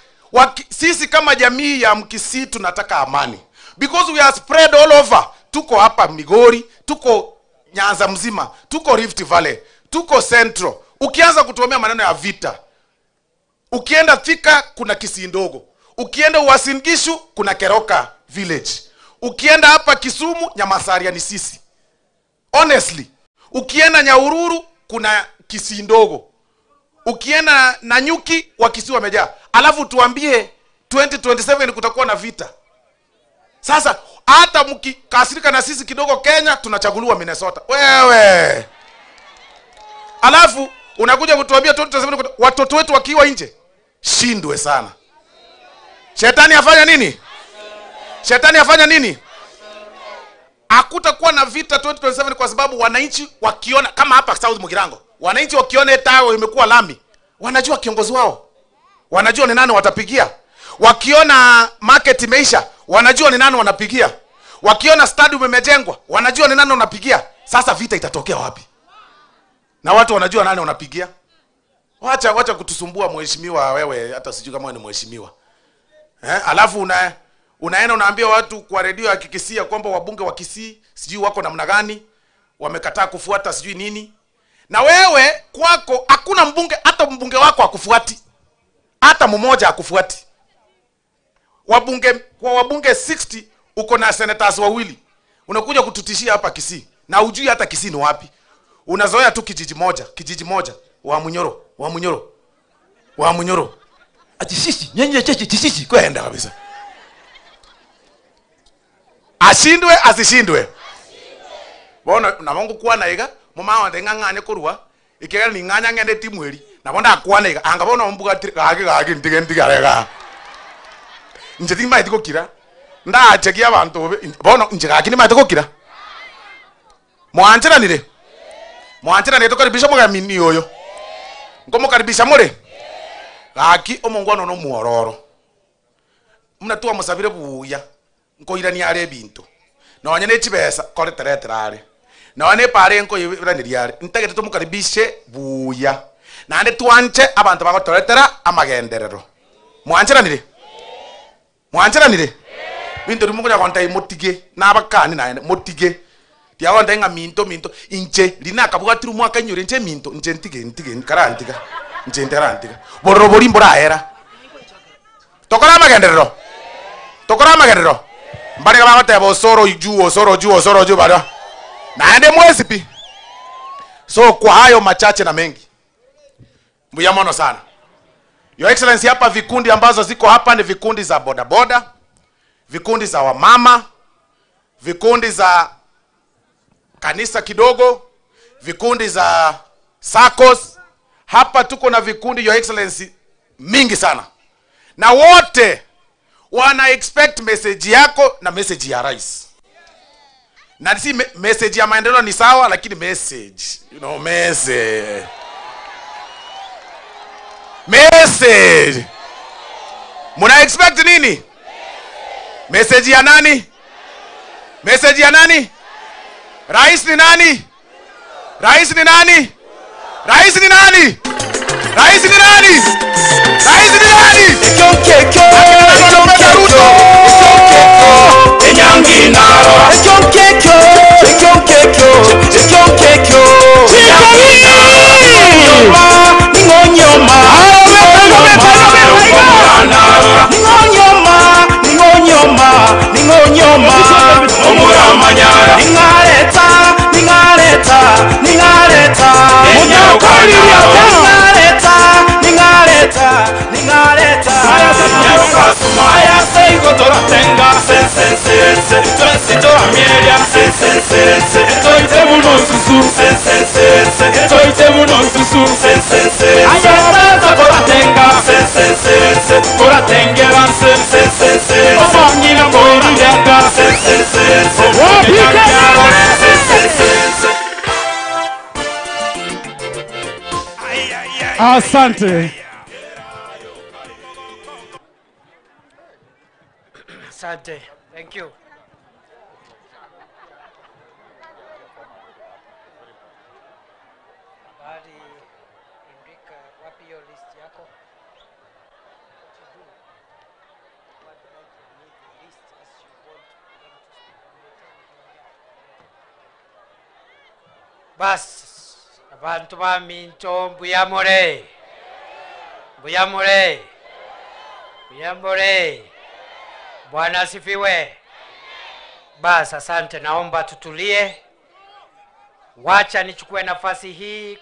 sisi kama jamii ya Mkisii tunataka amani. Because we are spread all over. Tuko hapa Migori, tuko Nyanza mzima, tuko Rift Valley, tuko Central. Ukianza kutuomea maneno ya vita, ukienda Thika kuna Kisii ndogo, ukienda Uasin Gishu kuna Keroka village, ukienda hapa Kisumu Nyamasaria ni sisi. Honestly, ukienda Nyahururu kuna Kisii ndogo, ukienda Nanyuki wa Kisii wamejaa. Alafu tuambie 2027 kutakuwa na vita. Sasa hata mkikasirika na sisi kidogo Kenya tunachaguliwa Minnesota. Wewe. Alafu unakuja kutuambia 2027 watoto wetu wakiwa nje. Shindwe sana. Shetani afanya nini? Shetani afanya nini? Hakutakuwa na vita 2027 kwa sababu wananchi wakiona kama hapa South Mugirango. Wananchi wakiona tao imekuwa lami, wanajua kiongozi wao. Wanajua ni nani watapigia. Wakiona market imeisha, wanajua ni nani wanapigia. Wakiona stadium imejengwa, wanajua ni nani wanapigia. Sasa vita itatokea wapi? Na watu wanajua nani wanapigia. Wacha kutusumbua mheshimiwa wewe, hata sijui kama ni mheshimiwa. Alafu unaenda unaambia watu kwa redio ya Kikisia kwamba wabunge wa Kisii sijui wako namna gani, wamekataa kufuata sijui nini. Na wewe kwako hakuna mbunge, hata mbunge wako hakufuati. Hata mmoja hakufuati. Wabunge 60 uko na senators wawili. Unakuja kututishia hapa Kisii. Na ujui hata Kisii ni wapi. Unazoea tu kijiji moja. Wa Munyoro. Ati sisi, nyenye chechi sisi kwenda kabisa. Ashindwe asishindwe. Bona na Mungu kwa naiga, mama wa ngangane kurwa, ikega ni nganya ngende timweri. Na bonda kwa naiga, anga bona ombuga gage ndigarega. Njeti maiti kokira. Nda chekia abantu bona njega kini maiti kokira. Mwanjira nire tokaribisha mugamini oyo. Ngomo karibisha more. Gaki omongwano no muororo. Mnatuwa musabire buya. Nkoira ni are bintu. Na wanyene chibesa kore tereterare. Na wane pare nko yiraniriare. Ntegete tumukaribishe buya. Na ande tuanche abantu bagotoretera amagenderero. Mwanjira nire. Bintu rimuko yakonta motige nabakani na motige. Tiawa ndenga minto inche lina kabugatira umwaka nyure nche minto nche ntige karantiga. Nche nterantiga. Borobori mbora era. Tokora amagenderero. Mbari kama wate osoro juu bado. Na ende mwezi pi. So kwa hayo machache na mengi. Mbuyamono sana. Your Excellency, hapa vikundi ambazo ziko hapa ni vikundi za bodaboda, vikundi za wamama, vikundi za kanisa kidogo, vikundi za SACCOS. Hapa tuko na vikundi, Your Excellency, mingi sana. Na wote wana expect message yako na message ya rais. Na si message ya maendeleo ni sawa, lakini message, message. Message. Muna expect nini? Message ya nani? Message ya nani? Rais ni nani? Rais ni nani? Rais ni nani? Rais ni nani? Rais ni nani? Asante. Asante. Thank you. Bali Enrique, wapi hiyo list yako? Bas, abantu baminto mbuyamore. Mbuyamore. Mbuyamore. Bwana asifiwe. Bas, asante, naomba tutulie. Wacha nichukue nafasi hii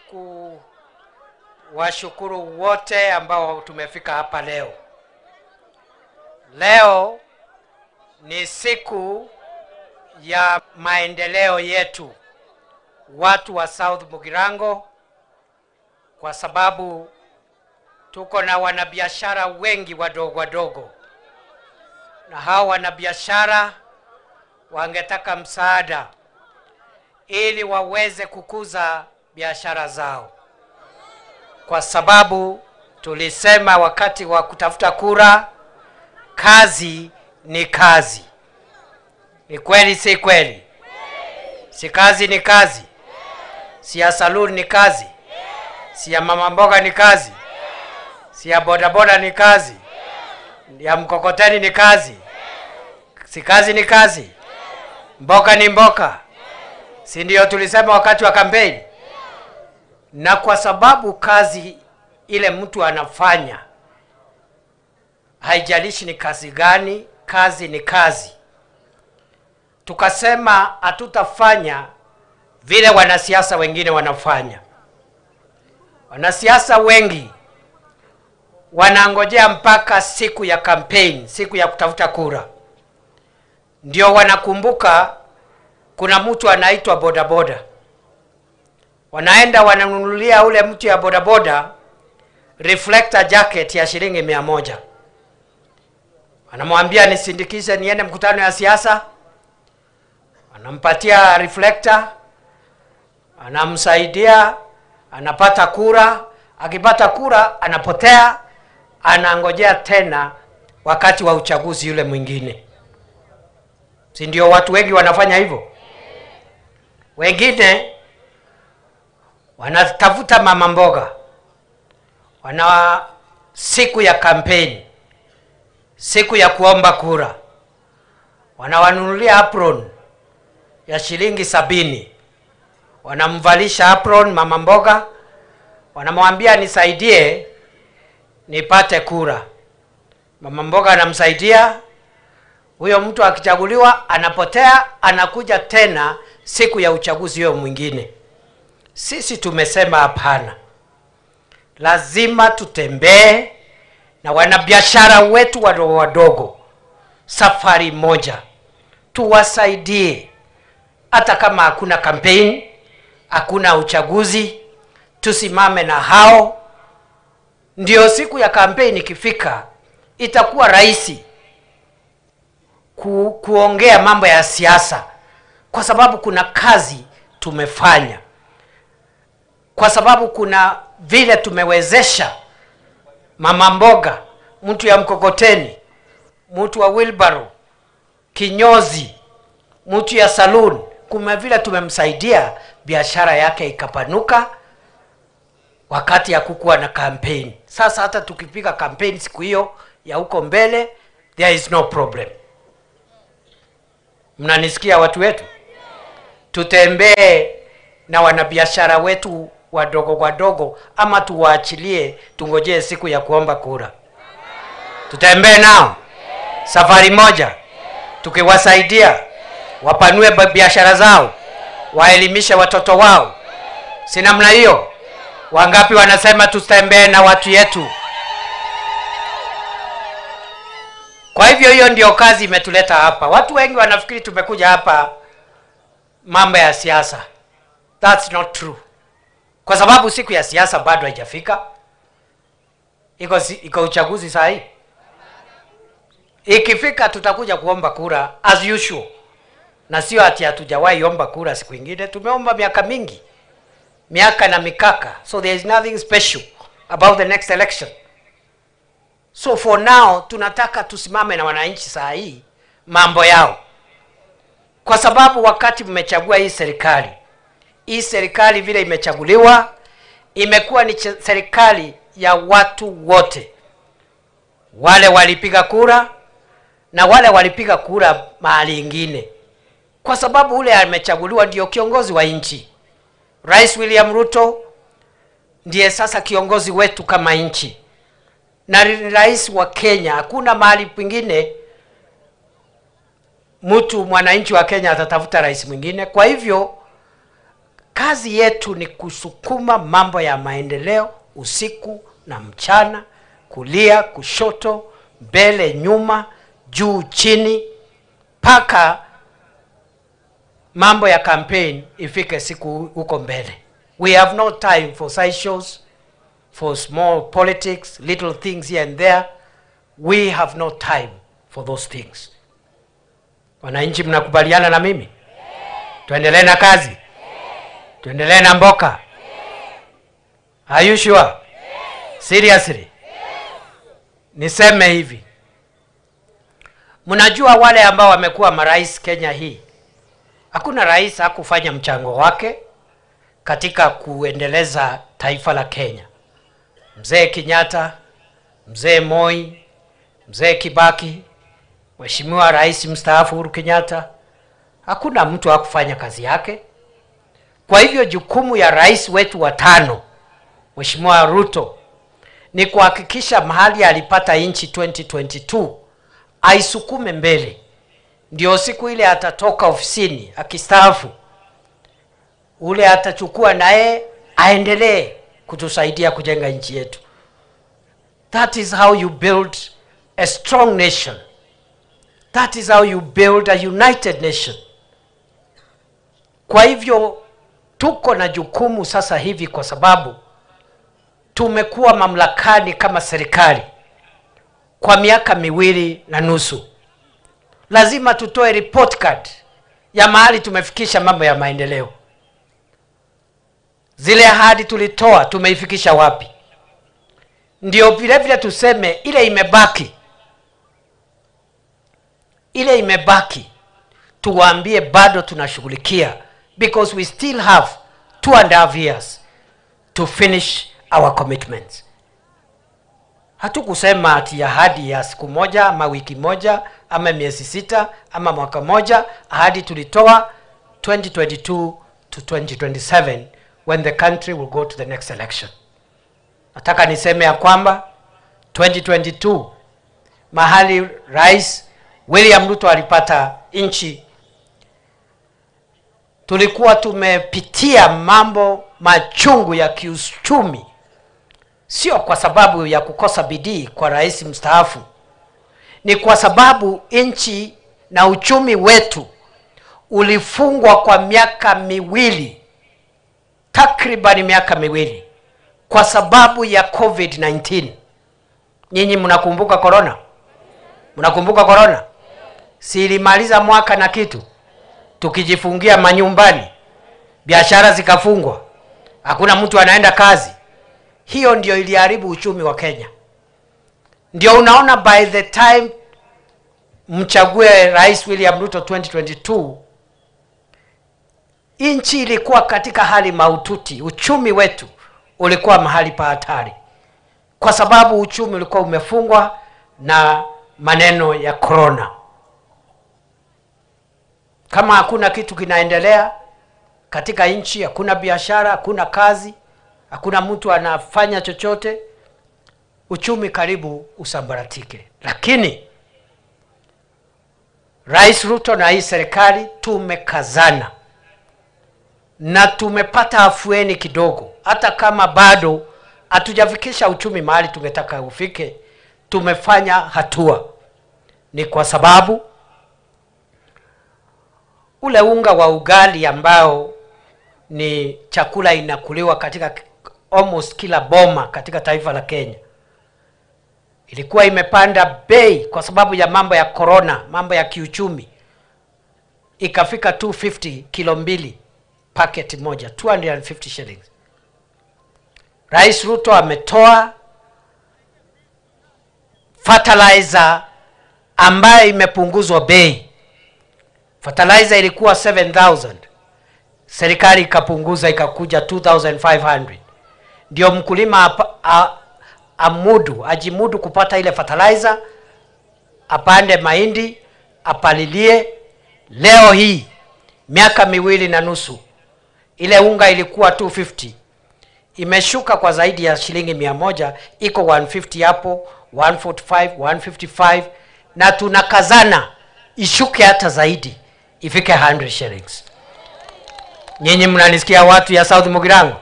kuwashukuru wote ambao tumefika hapa leo. Leo ni siku ya maendeleo yetu, watu wa South Mugirango, kwa sababu tuko na wanabiashara wengi wadogo wadogo, na hao wanabiashara wangetaka msaada ili waweze kukuza biashara zao, kwa sababu tulisema wakati wa kutafuta kura, kazi ni kazi. Ni kweli si kweli? Si kazi ni kazi? Si ya saluni ni kazi? Si ya mama mboga ni kazi? Si ya bodaboda ni kazi? Ya mkokoteni ni kazi? Si kazi ni kazi? Mboka ni mboka? Si ndio tulisema wakati wa kampeni? Na kwa sababu kazi ile mtu anafanya, haijalishi ni kazi gani, kazi ni kazi. Tukasema hatutafanya vile wanasiasa wengine wanafanya. Wanasiasa wengi wanangojea mpaka siku ya kampeni, siku ya kutafuta kura, ndio wanakumbuka kuna mtu anaitwa bodaboda. Wanaenda wananunulia ule mtu ya bodaboda reflector jacket ya shilingi 100. Anamwambia nisindikishe niende mkutano ya siasa. Anampatia reflector, anamsaidia, anapata kura. Akipata kura anapotea, anangojea tena wakati wa uchaguzi yule mwingine. Si ndio watu wengi wanafanya hivyo? Wengine wanatafuta mama mboga, wana siku ya kampeni, siku ya kuomba kura, wanawanunulia apron ya shilingi 70. Wanamvalisha apron mama mboga, wanamwambia nisaidie nipate kura. Mama mboga anamsaidia. Huyo mtu akichaguliwa anapotea, anakuja tena siku ya uchaguzi huyo mwingine. Sisi tumesema hapana. Lazima tutembee na wanabiashara wetu wadogo wadogo safari moja. Tuwasaidie. Hata kama hakuna kampeni, hakuna uchaguzi, tusimame na hao. Ndio siku ya kampeni ikifika, itakuwa rahisi kuongea mambo ya siasa, kwa sababu kuna kazi tumefanya, kwa sababu kuna vile tumewezesha mama mboga, mtu ya mkokoteni, mtu wa wheelbarrow, kinyozi, mtu ya saloon. Kuma vile tumemsaidia biashara yake ikapanuka wakati ya kukuwa na campaign. Sasa hata tukipiga campaign siku hiyo ya huko mbele, there is no problem. Mnanisikia watu wetu? Tutembee na wanabiashara wetu wadogo ama tuwaachilie tungojee siku ya kuomba kura? Tutembee nao safari moja, tukiwasaidia wapanue biashara zao, waelimishe watoto wao. Si namna hiyo? Wangapi wanasema tutembee na watu yetu? Kwa hivyo hiyo ndio kazi imetuleta hapa. Watu wengi wanafikiri tumekuja hapa mambo ya siasa. That's not true. Kwa sababu siku ya siasa bado haijafika. Iko uchaguzi saa hii. Ikifika tutakuja kuomba kura as usual. Na sio ati hatujawahi omba kura siku nyingine. Tumeomba miaka mingi. Miaka na mikaka. So there is nothing special about the next election. So for now tunataka tusimame na wananchi saa hii mambo yao. Kwa sababu wakati mmechagua hii serikali vile imechaguliwa imekuwa ni serikali ya watu wote. Wale walipiga kura na wale walipiga kura mahali ingine. Kwa sababu ule amechaguliwa ndio kiongozi wa nchi. Rais William Ruto ndiye sasa kiongozi wetu kama nchi. Na rais wa Kenya, hakuna mahali pengine mwananchi wa Kenya atatafuta rais mwingine. Kwa hivyo kazi yetu ni kusukuma mambo ya maendeleo usiku na mchana, kulia, kushoto, mbele, nyuma, juu, chini, paka mambo ya campaign ifike siku huko mbele. We have no time for side shows, for small politics, little things here and there. We have no time for those things. Wananchi mnakubaliana na mimi? Tuendelee na kazi? Tuendelee na mboka? Are you sure? Seriously? Niseme hivi. Mnajua wale ambao wamekuwa marais Kenya hii, hakuna rais hakufanya mchango wake katika kuendeleza taifa la Kenya. Mzee Kenyatta, Mzee Moi, Mzee Kibaki, Mheshimiwa Rais mstaafu Uhuru Kenyatta, hakuna mtu hakufanya kazi yake. Kwa hivyo jukumu ya rais wetu wa 5, Mheshimiwa Ruto, ni kuhakikisha mahali alipata inchi 2022 aisukume mbele. Ndio siku ile atatoka ofisini akistaafu, ule atachukua naye aendelee kutusaidia kujenga nchi yetu. That is how you build a strong nation. That is how you build a united nation. Kwa hivyo tuko na jukumu sasa hivi, kwa sababu tumekuwa mamlakani kama serikali kwa miaka 2.5. Lazima tutoe report card ya mahali tumefikisha mambo ya maendeleo. Zile ahadi tulitoa tumeifikisha wapi? Ndio vile vile tuseme ile imebaki tuwaambie bado tunashughulikia, because we still have 2.5 years to finish our commitments. Hatukusema ati ahadi ya siku moja ama wiki moja ama miezi 6 ama mwaka moja. Ahadi tulitoa 2022 to 2027 when the country will go to the next election. Nataka niseme ya kwamba 2022 mahali Rais William Ruto alipata nchi, tulikuwa tumepitia mambo machungu ya kiuchumi. Sio kwa sababu ya kukosa bidii kwa rais mstaafu, ni kwa sababu nchi na uchumi wetu ulifungwa kwa miaka 2, takriban miaka 2, kwa sababu ya COVID-19. Nyinyi mnakumbuka corona? Mnakumbuka corona? Si ilimaliza mwaka na kitu tukijifungia manyumbani, biashara zikafungwa, hakuna mtu anaenda kazi. Hiyo ndio iliharibu uchumi wa Kenya. Ndio unaona by the time mchague Rais William Ruto 2022, nchi ilikuwa katika hali mahututi. Uchumi wetu ulikuwa mahali pa hatari, kwa sababu uchumi ulikuwa umefungwa na maneno ya corona. Kama hakuna kitu kinaendelea katika nchi, hakuna biashara, hakuna kazi, hakuna mtu anafanya chochote, uchumi karibu usambaratike. Lakini Rais Ruto na hii serikali tumekazana na tumepata afueni kidogo. Hata kama bado hatujafikisha uchumi mahali tungetaka ufike, tumefanya hatua. Ni kwa sababu ule unga wa ugali ambao ni chakula inakuliwa katika almost kila boma katika taifa la Kenya, ilikuwa imepanda bei kwa sababu ya mambo ya corona, mambo ya kiuchumi. Ikafika 250 kilo mbili packet moja, 250 shillings. Rais Ruto ametoa fertilizer ambayo imepunguzwa bei. Fertilizer ilikuwa 7,000. Serikali ikapunguza ikakuja 2,500. Ndio mkulima ajimudu kupata ile fertilizer, apande mahindi, apalilie. Leo hii miaka 2.5, ile unga ilikuwa 250, imeshuka kwa zaidi ya shilingi 100, iko 150 hapo, 145, 155, na tunakazana ishuke hata zaidi, ifike 100 shillings. Nyinyi mnanisikia watu ya South Mugirango?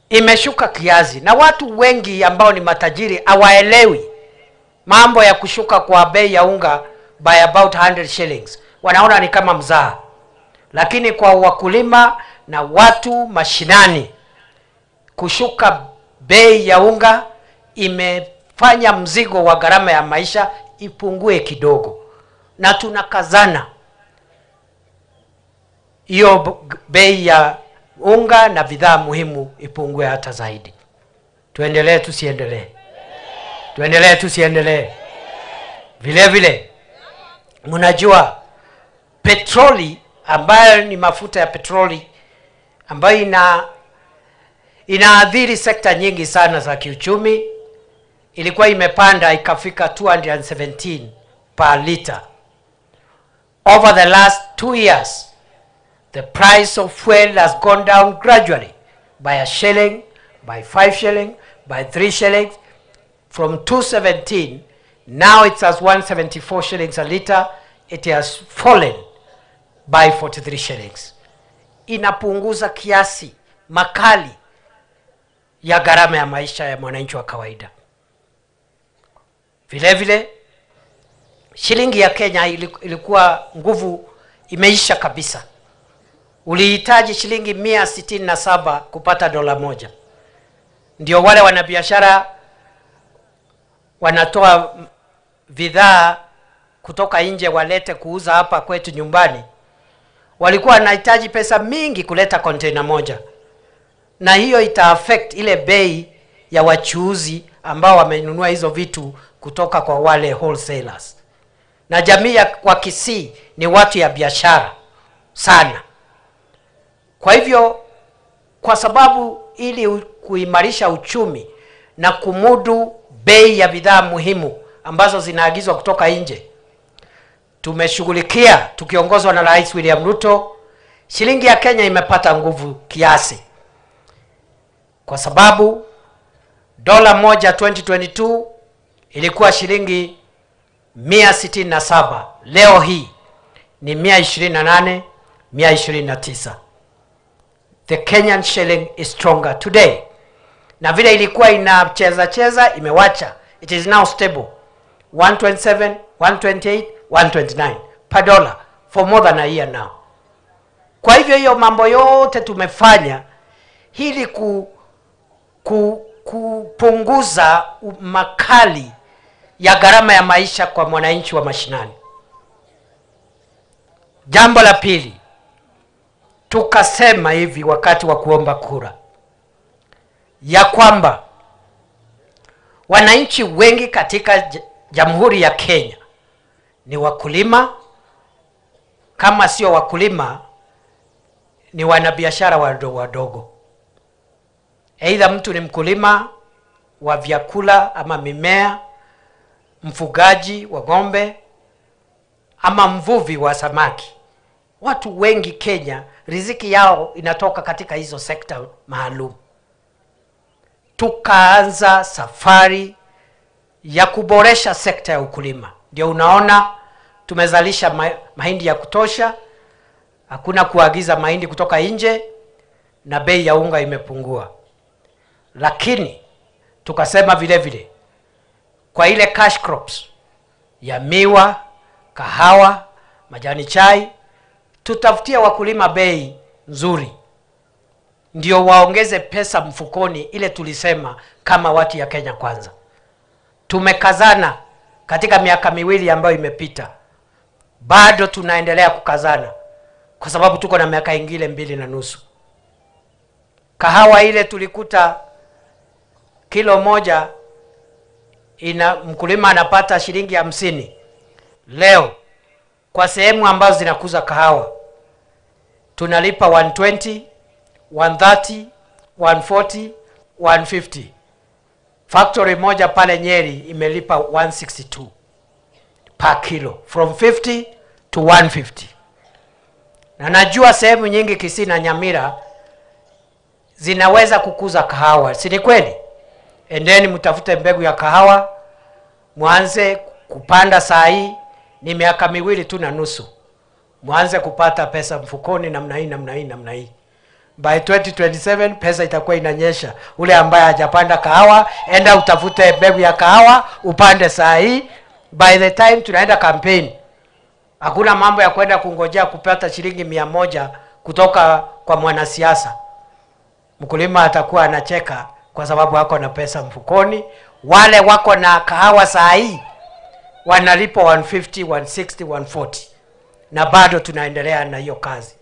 Imeshuka kiasi, na watu wengi ambao ni matajiri hawaelewi mambo ya kushuka kwa bei ya unga by about 100 shillings. Wanaona ni kama mzaha. Lakini kwa wakulima na watu mashinani, kushuka bei ya unga imefanya mzigo wa gharama ya maisha ipungue kidogo, na tunakazana hiyo bei ya unga na bidhaa muhimu ipungue hata zaidi. Tuendelee tusiendelee? Tuendelee tusiendelee? Vile vile mnajua petroli, ambayo ni mafuta ya petroli ambayo inaadhiri sekta nyingi sana za kiuchumi, ilikuwa imepanda ikafika 217 per liter. Over the last 2 years, the price of fuel has gone down gradually by a shilling, by 5 shillings, by 3 shillings, from 217. Now it's as 174 shillings a liter. It has fallen by 43 shillings. Inapunguza kiasi makali ya gharama ya maisha ya mwananchi wa kawaida. Vile vile shilingi ya Kenya ilikuwa nguvu imeisha kabisa. Ulihitaji shilingi 167 kupata dola moja. Ndio wale wanabiashara wanatoa bidhaa kutoka nje walete kuuza hapa kwetu nyumbani, walikuwa wanahitaji pesa mingi kuleta container moja, na hiyo ita affect ile bei ya wachuuzi ambao wamenunua hizo vitu kutoka kwa wale wholesalers. Na jamii wa Kisii ni watu ya biashara sana. Kwa hivyo, kwa sababu ili kuimarisha uchumi na kumudu bei ya bidhaa muhimu ambazo zinaagizwa kutoka nje, tumeshughulikia tukiongozwa na Rais William Ruto, shilingi ya Kenya imepata nguvu kiasi. Kwa sababu dola moja 2022 ilikuwa shilingi 167, leo hii ni 128, 129. The Kenyan shilling is stronger today. Na vile ilikuwa inacheza imewacha, it is now stable, 127, 128, 129 per dollar for more than a year now. Kwa hivyo hiyo mambo yote tumefanya ili kupunguza makali ya gharama ya maisha kwa mwananchi wa mashinani. Jambo la pili, tukasema hivi wakati wa kuomba kura, ya kwamba Wananchi wengi katika Jamhuri ya Kenya ni wakulima, kama sio wakulima ni wanabiashara wadogo wadogo. Aidha mtu ni mkulima wa vyakula ama mimea, mfugaji wa ng'ombe ama mvuvi wa samaki. Watu wengi Kenya riziki yao inatoka katika hizo sekta maalum. Tukaanza safari ya kuboresha sekta ya ukulima. Ndio unaona tumezalisha mahindi ya kutosha, hakuna kuagiza mahindi kutoka nje na bei ya unga imepungua. Lakini tukasema vile vile kwa ile cash crops ya miwa, kahawa, majani chai, tutafutia wakulima bei nzuri ndio waongeze pesa mfukoni, ile tulisema kama watu ya Kenya Kwanza. Tumekazana katika miaka miwili ambayo imepita, bado tunaendelea kukazana kwa sababu tuko na miaka ingine 2.5. Kahawa ile tulikuta kilo moja mkulima anapata shilingi 50. Leo kwa sehemu ambazo zinakuza kahawa tunalipa 120, 130, 140, 150. Factory moja pale Nyeri imelipa 162 per kilo, from 50 to 150. Na najua sehemu nyingi Kisii na Nyamira zinaweza kukuza kahawa, si ni kweli? Endeni mtafute mbegu ya kahawa, mwanze kupanda saa hii, ni miaka 2.5. Mwanze kupata pesa mfukoni namna hii. By 2027 pesa itakuwa inanyesha. Ule ambaye hajapanda kahawa, enda utafute mbegu ya kahawa, upande saa hii. By the time tunaenda campaign, hakuna mambo ya kwenda kungojea kupata shilingi 100 kutoka kwa mwanasiasa. Mkulima atakuwa anacheka kwa sababu wako na pesa mfukoni. Wale wako na kahawa saa hii wanalipa 150, 160, 140. Na bado tunaendelea na hiyo kazi.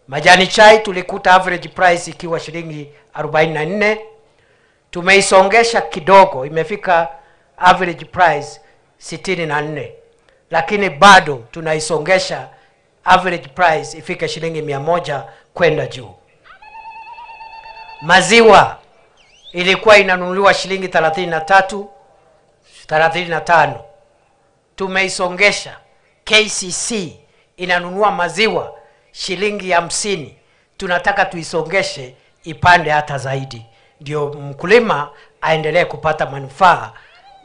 Majani chai tulikuta average price ikiwa shilingi 44. Tumeisongesha kidogo, imefika average price 64. Lakini bado tunaisongesha average price ifike shilingi 100 kwenda juu. Maziwa ilikuwa inanunuliwa shilingi 33, 35. Tumeisongesha. KCC inanunua maziwa shilingi 50. Tunataka tuisongeshe ipande hata zaidi, ndio mkulima aendelee kupata manufaa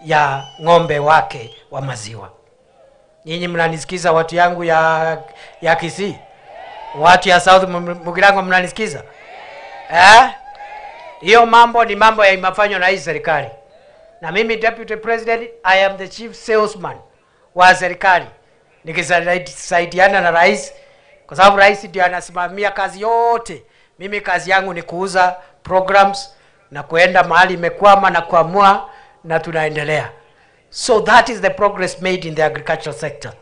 ya ng'ombe wake wa maziwa. Nyinyi mnanisikiza watu yangu ya Kisii? Watu ya South Mugirango mnanisikiza? Hiyo mambo ni mambo ya imafanywa na hii serikali. Na mimi Deputy President, I am the chief salesman wa serikali. Nikisaidiana na rais, kwa sababu rais ndiye anasimamia kazi yote. Mimi kazi yangu ni kuuza programs na kuenda mahali imekwama na kuamua, na tunaendelea. So that is the progress made in the agricultural sector,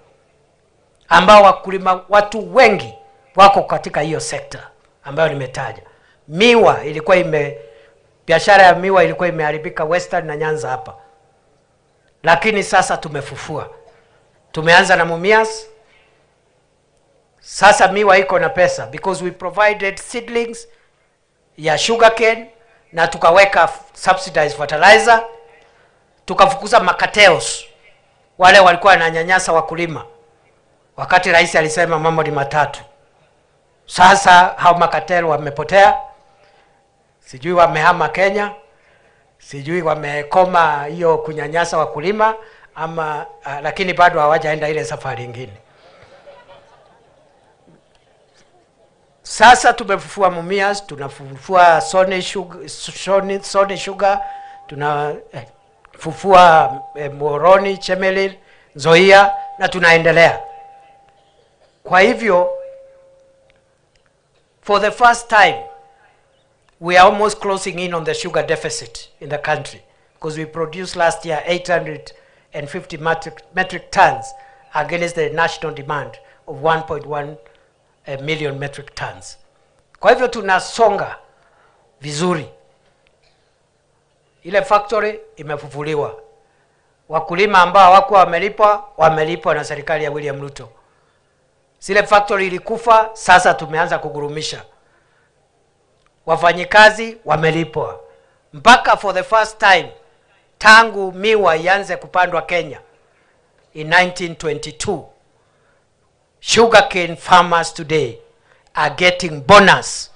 ambao wakulima watu wengi wako katika hiyo sector ambayo nimetaja. Miwa ilikuwa biashara ya miwa ilikuwa imeharibika Western na Nyanza hapa, lakini sasa tumefufua. Tumeanza na Mumias. Sasa miwa iko na pesa because we provided seedlings ya sugarcane na tukaweka subsidized fertilizer. Tukafukuza makatelos, wale walikuwa wananyanyasa wakulima, wakati rais alisema mambo ni matatu. Sasa hao makatelo wamepotea, sijui wamehama Kenya, sijui wamekoma hiyo kunyanyasa wakulima ama lakini bado hawajaenda ile safari nyingine. Sasa tumefufua Mumias, tunafufua Sony Sugar, tunafufua Moroni, Chemelil, Nzoia, na tunaendelea. Kwa hivyo for the first time we are almost closing in on the sugar deficit in the country, because we produced last year 850 metric tons against the national demand of 1.1 million metric tons. Kwa hivyo tunasonga vizuri. ile factory imefufuliwa. Wakulima ambao hawakuwa wamelipwa na serikali ya William Ruto. Zile factory ilikufa, sasa tumeanza kugurumisha. Wafanyikazi wamelipwa. Mpaka for the first time tangu miwa ianze kupandwa Kenya in 1922, sugarcane farmers today are getting bonus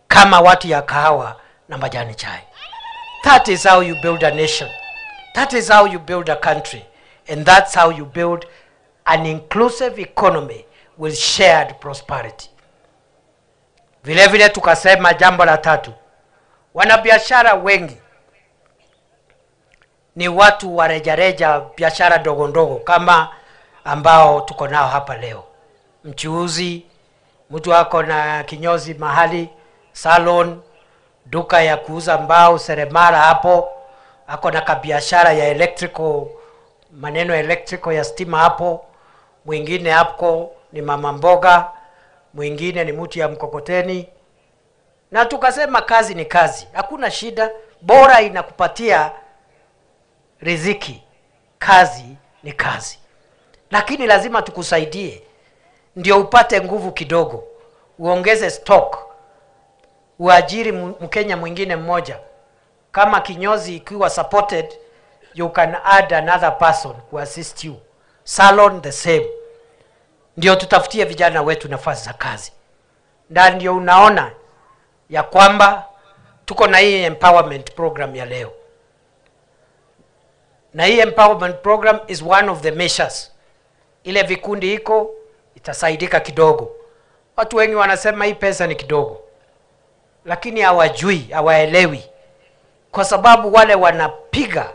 kama watu ya kahawa na majani chai. That is how you build a nation. That is how you build a country. And that's how you build an inclusive economy with shared prosperity. Vile vile tukasema jambo la tatu. Wanabiashara wengi ni watu wa rejareja, biashara ndogo ndogo kama ambao tuko nao hapa leo. Mchuuzi, mtu wako na kinyozi mahali, salon, duka ya kuuza mbao, seremala hapo, ako na kabiashara ya electrical, maneno electrical ya stima hapo, mwingine hapo ni mama mboga, mwingine ni mtu ya mkokoteni. Na tukasema kazi ni kazi, hakuna shida, bora inakupatia riziki. Kazi ni kazi. Lakini lazima tukusaidie ndio upate nguvu kidogo, uongeze stock, uajiri Mkenya mwingine mmoja. Kama kinyozi ikiwa supported, you can add another person who assist you. Salon the same. Ndio tutafutie vijana wetu nafasi za kazi. Na ndio unaona ya kwamba tuko na hii empowerment program ya leo. Na hii empowerment program is one of the measures. Ile vikundi iko itasaidika kidogo. Watu wengi wanasema hii pesa ni kidogo, lakini hawajui, hawaelewi, kwa sababu wale wanapiga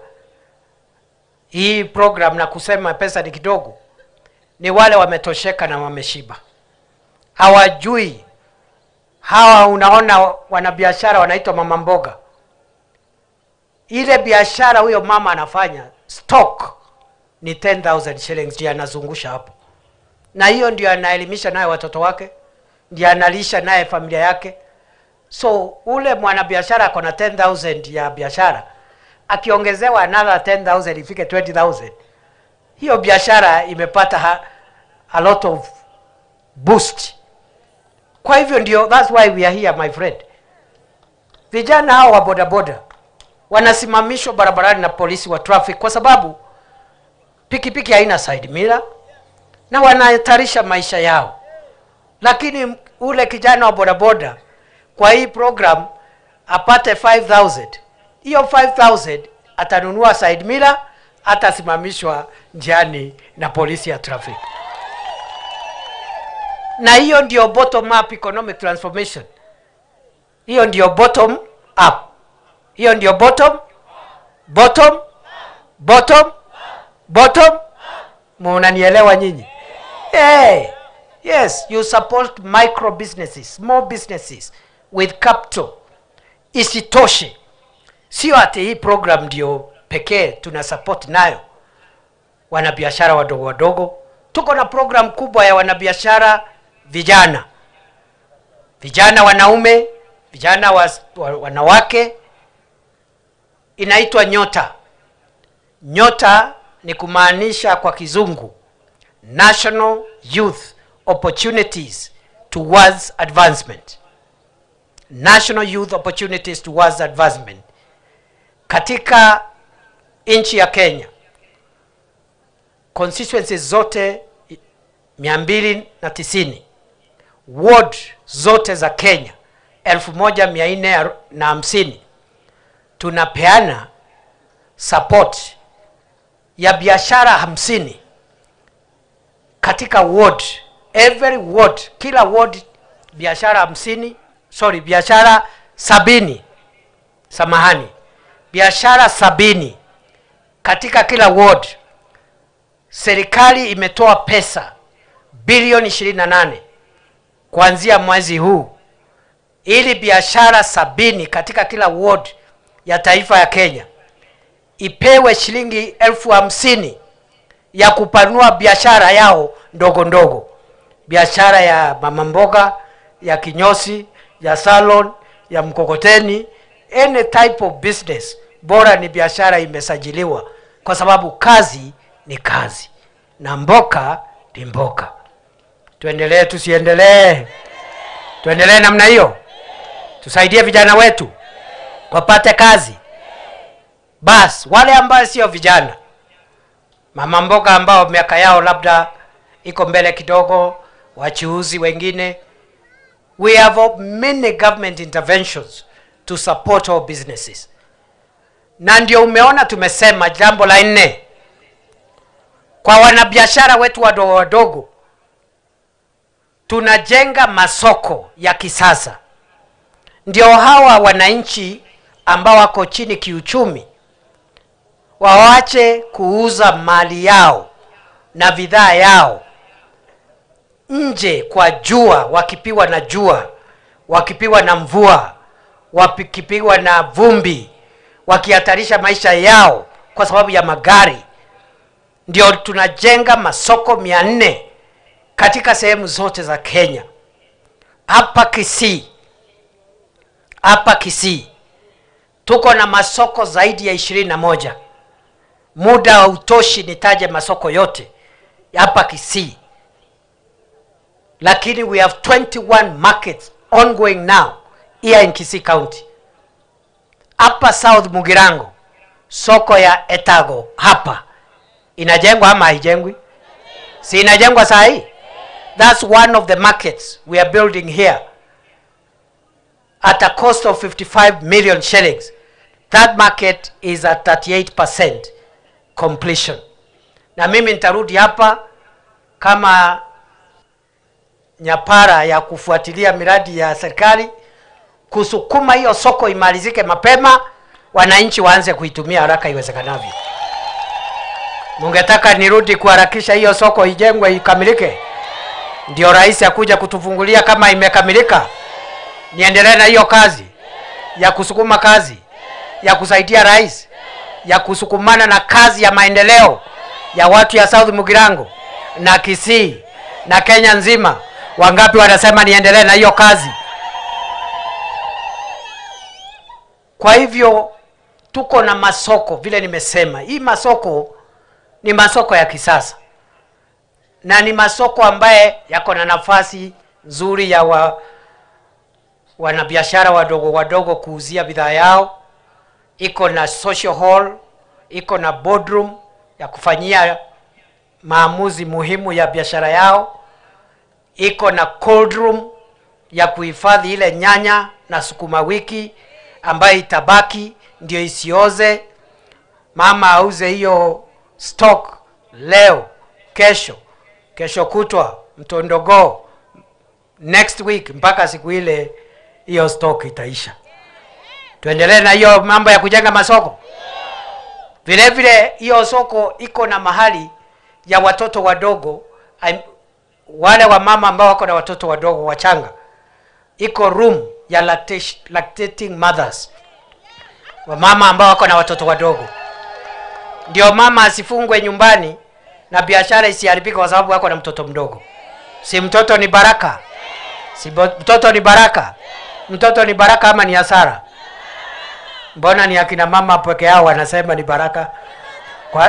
hii program na kusema pesa ni kidogo ni wale wametosheka na wameshiba. Hawajui. Hawa unaona wanabiashara wanaitwa mama mboga. Ile biashara huyo mama anafanya, stock ni 10,000 shillings ndio anazungusha hapo. Na hiyo ndio anaelimisha naye watoto wake, ndio analisha naye familia yake. So ule mwanabiashara ako na 10,000 ya biashara, akiongezewa another 10,000 ifike 20,000, hiyo biashara imepata a lot of boost. Kwa hivyo ndio, that's why we are here my friend. Vijana hao wa bodaboda wanasimamishwa barabarani na polisi wa traffic kwa sababu pikipiki haina side mirror na wanahatarisha maisha yao. Lakini ule kijana wa bodaboda kwa hii program apate 5,000. Hiyo 5,000 atanunua side mirror, atasimamishwa njiani na polisi ya traffic. Na hiyo ndio bottom up economic transformation. Hiyo ndio bottom up. Hiyo ndio bottom. Mnanielewa nyinyi? Hey, yes, you support micro businesses, small businesses with capital. Isitoshe, sio ati hii program ndio pekee tuna support nayo wanabiashara wadogo wadogo. Tuko na program kubwa ya wanabiashara vijana. Vijana wanaume, vijana wanawake, inaitwa Nyota. Nyota ni kumaanisha kwa kizungu National Youth Opportunities Towards Advancement. National Youth Opportunities Towards Advancement. Katika nchi ya Kenya, constituencies zote 290, ward zote za Kenya 1450, tunapeana support ya biashara 50 katika ward. Every ward, kila ward biashara 50, biashara 70. Samahani. Biashara 70 katika kila ward. Serikali imetoa pesa bilioni 28 kuanzia mwezi huu ili biashara 70 katika kila ward ya taifa ya Kenya ipewe shilingi 50,000 ya kupanua biashara yao ndogo ndogo. Biashara ya mama mboga, ya kinyosi, ya salon, ya mkokoteni, any type of business bora ni biashara imesajiliwa, kwa sababu kazi ni kazi na mboka ni mboka. Tuendelee tusiendelee? Tuendelee namna hiyo, tusaidie vijana wetu wapate kazi. Bas, wale ambao sio vijana, mama mboga ambao miaka yao labda iko mbele kidogo, wachuuzi wengine, we have many government interventions to support our businesses. Na ndio umeona tumesema jambo la 4, kwa wanabiashara wetu wadogo wadogo tunajenga masoko ya kisasa. Ndio hawa wananchi ambao wako chini kiuchumi waache kuuza mali yao na bidhaa yao nje kwa jua, wakipiwa na jua, wakipiwa na mvua, wakipiwa na vumbi, wakihatarisha maisha yao kwa sababu ya magari. Ndio tunajenga masoko 400 katika sehemu zote za Kenya. Hapa Kisii tuko na masoko zaidi ya 21. Muda hautoshi nitaje masoko yote hapa Kisii, lakini we have 21 markets ongoing now here in Kisii County. Hapa South Mugirango, soko ya Etago hapa inajengwa ama haijengwi? Si inajengwa saa hii? That's one of the markets we are building here at a cost of 55 million shillings. That market is at 38% completion. Na mimi nitarudi hapa kama nyapara ya kufuatilia miradi ya serikali kusukuma hiyo soko imalizike mapema, wananchi waanze kuitumia haraka iwezekanavyo. Mungetaka nirudi kuharakisha hiyo soko ijengwe ikamilike, ndio rais akuja kutufungulia kama imekamilika? Niendelee na hiyo kazi ya kusukuma, kazi ya kusaidia rais, ya kusukumana na kazi ya maendeleo ya watu ya South Mugirango na Kisii na Kenya nzima? Wangapi wanasema niendelee na hiyo kazi? Kwa hivyo tuko na masoko, vile nimesema, hii masoko ni masoko ya kisasa na ni masoko ambaye yako na nafasi nzuri ya wanabiashara wadogo wadogo kuuzia bidhaa yao. Iko na social hall, iko na boardroom ya kufanyia maamuzi muhimu ya biashara yao, iko na cold room ya kuhifadhi ile nyanya na sukuma wiki ambayo itabaki ndio isioze. Mama auze hiyo stock leo, kesho kutwa, mtondogo, next week, mpaka siku ile hiyo stock itaisha. Tuendelee na hiyo mambo ya kujenga masoko. Vile vile hiyo soko iko na mahali ya watoto wadogo, wale wa mama ambao wako na watoto wadogo wachanga. Iko room ya lactating mothers, wa mama ambao wako na watoto wadogo. Ndio mama asifungwe nyumbani na biashara isiharibike kwa sababu wako na mtoto mdogo. Si mtoto ni baraka? Si mtoto ni baraka? Mtoto ni baraka ama ni hasara? Mbona ni akina mama peke yao wanasema ni baraka?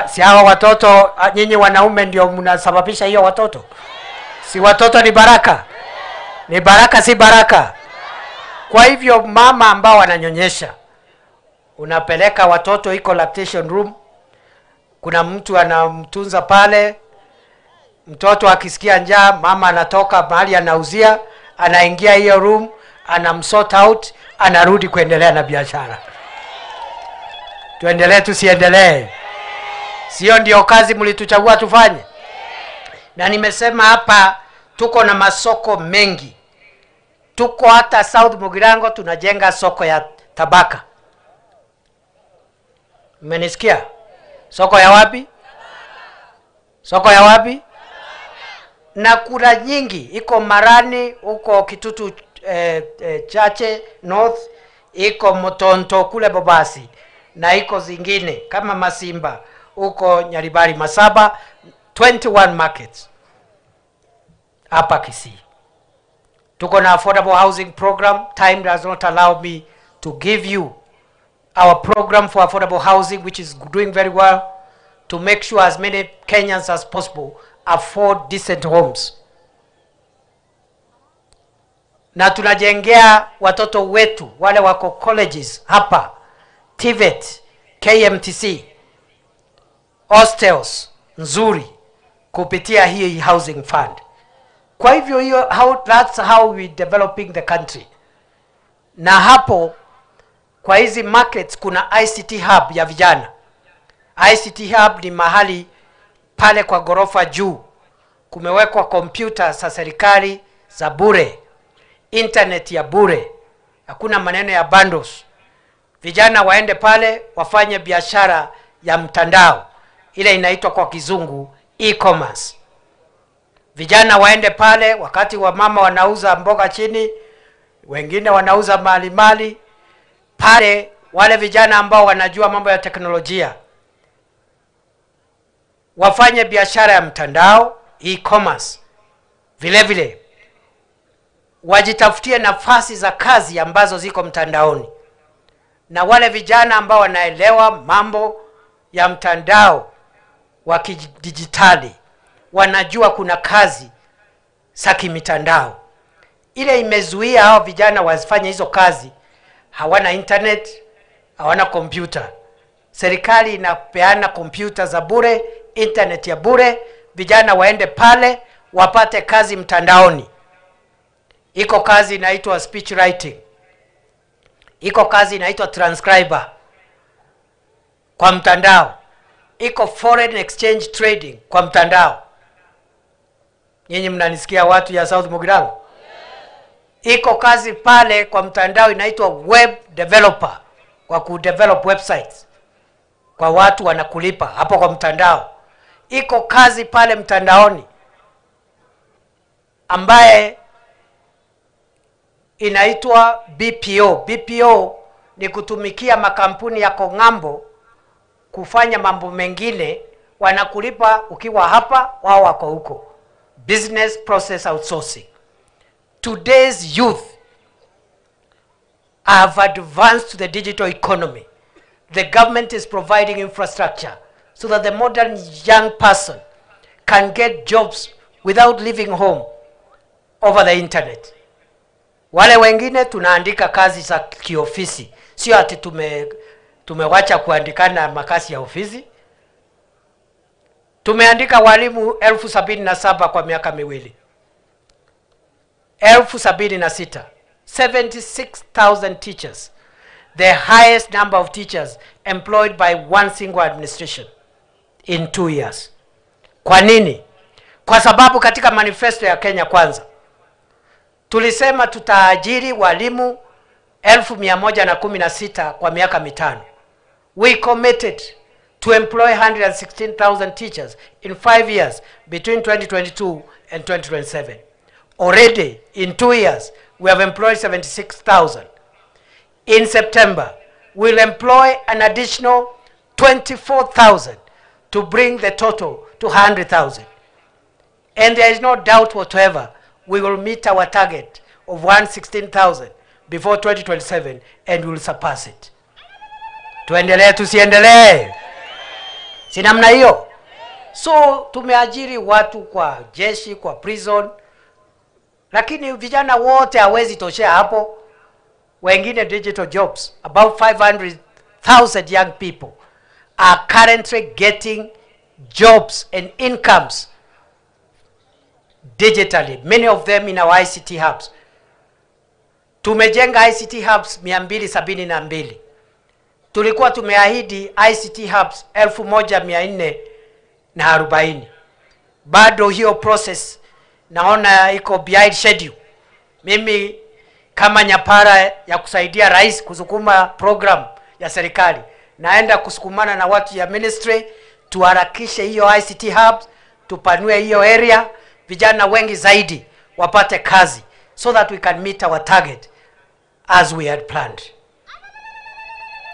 Si hawa watoto, nyinyi wanaume ndio mnasababisha hiyo watoto? Si watoto ni baraka? Ni baraka si baraka? Kwa hivyo mama ambao wananyonyesha, unapeleka watoto, iko lactation room, kuna mtu anamtunza pale. Mtoto akisikia njaa, mama anatoka mahali anauzia, anaingia hiyo room, anamsort out, anarudi kuendelea na biashara. Tuendelee tusiendelee? Sio ndio kazi mlituchagua tufanye? Na nimesema hapa tuko na masoko mengi. Tuko hata South Mugirango tunajenga soko ya tabaka. Mmenisikia? Soko ya wapi? Soko ya wapi? Na kura nyingi, iko Marani, uko Kitutu Chache North, iko Motonto kule Bobasi, na iko zingine kama Masimba, uko Nyaribari, Masaba, 21 markets hapa Kisii. Tuko na affordable housing program. Time does not allow me to give you our program for affordable housing, which is doing very well, to make sure as many Kenyans as possible afford decent homes. Na tunajengea watoto wetu wale wako colleges hapa, TVET, KMTC, hostels nzuri kupitia hii housing fund. Kwa hivyo that's how we developing the country. Na hapo kwa hizi markets kuna ICT hub ya vijana. ICT hub ni mahali pale kwa gorofa juu kumewekwa kompyuta za serikali za bure, internet ya bure, hakuna maneno ya bundles. Vijana waende pale wafanye biashara ya mtandao, ile inaitwa kwa kizungu e-commerce. Vijana waende pale, wakati wa mama wanauza mboga chini, wengine wanauza mali pale, wale vijana ambao wanajua mambo ya teknolojia wafanye biashara ya mtandao, e-commerce. Vile vile wajitafutie nafasi za kazi ambazo ziko mtandaoni. Na wale vijana ambao wanaelewa mambo ya mtandao wa kidijitali wanajua kuna kazi za kimitandao. Ile imezuia hao vijana wasifanye hizo kazi, hawana internet, hawana kompyuta. Serikali inapeana kompyuta za bure, internet ya bure, vijana waende pale wapate kazi mtandaoni. Iko kazi inaitwa speech writing, iko kazi inaitwa transcriber kwa mtandao, iko foreign exchange trading kwa mtandao. Nyinyi mnanisikia watu ya South Mugirango? Iko kazi pale kwa mtandao inaitwa web developer, kwa kudevelop websites kwa watu wanakulipa hapo kwa mtandao. Iko kazi pale mtandaoni ambaye inaitwa BPO. BPO ni kutumikia makampuni yako ng'ambo kufanya mambo mengine, wanakulipa ukiwa hapa, wao wako huko. Business process outsourcing. Today's youth have advanced to the digital economy. The government is providing infrastructure so that the modern young person can get jobs without leaving home over the internet. Wale wengine tunaandika kazi za kiofisi, sio ati tumewacha kuandikana makazi ya ofisi. Tumeandika walimu 77,000 kwa miaka miwili. 76,000. 76,000 teachers. The highest number of teachers employed by one single administration in 2 years. Kwa nini? Kwa sababu katika manifesto ya Kenya Kwanza tulisema tutaajiri walimu 116,000 kwa miaka 5. We committed to employ 116,000 teachers in 5 years between 2022 and 2027. Already in 2 years, we have employed 76,000. In September, we'll employ an additional 24,000 to bring the total to 100,000. And there is no doubt whatsoever we will meet our target of 116,000 before 2027 and we will surpass it. Tuendelee tusiendelee? Si namna hiyo? So tumeajiri watu kwa jeshi, kwa prison, lakini vijana wote hawezi toshea hapo. Wengine digital jobs. About 500,000 young people are currently getting jobs and incomes digitally, many of them in our ICT hubs. Tumejenga ICT hubs 272. Tulikuwa tumeahidi ICT hubs 1440. Bado hiyo process naona iko behind schedule. Mimi kama nyapara ya kusaidia rais kusukuma program ya serikali, naenda kusukumana na watu ya ministry tuharakishe hiyo ICT hubs, tupanue hiyo area, vijana wengi zaidi wapate kazi, so that we can meet our target as we had planned.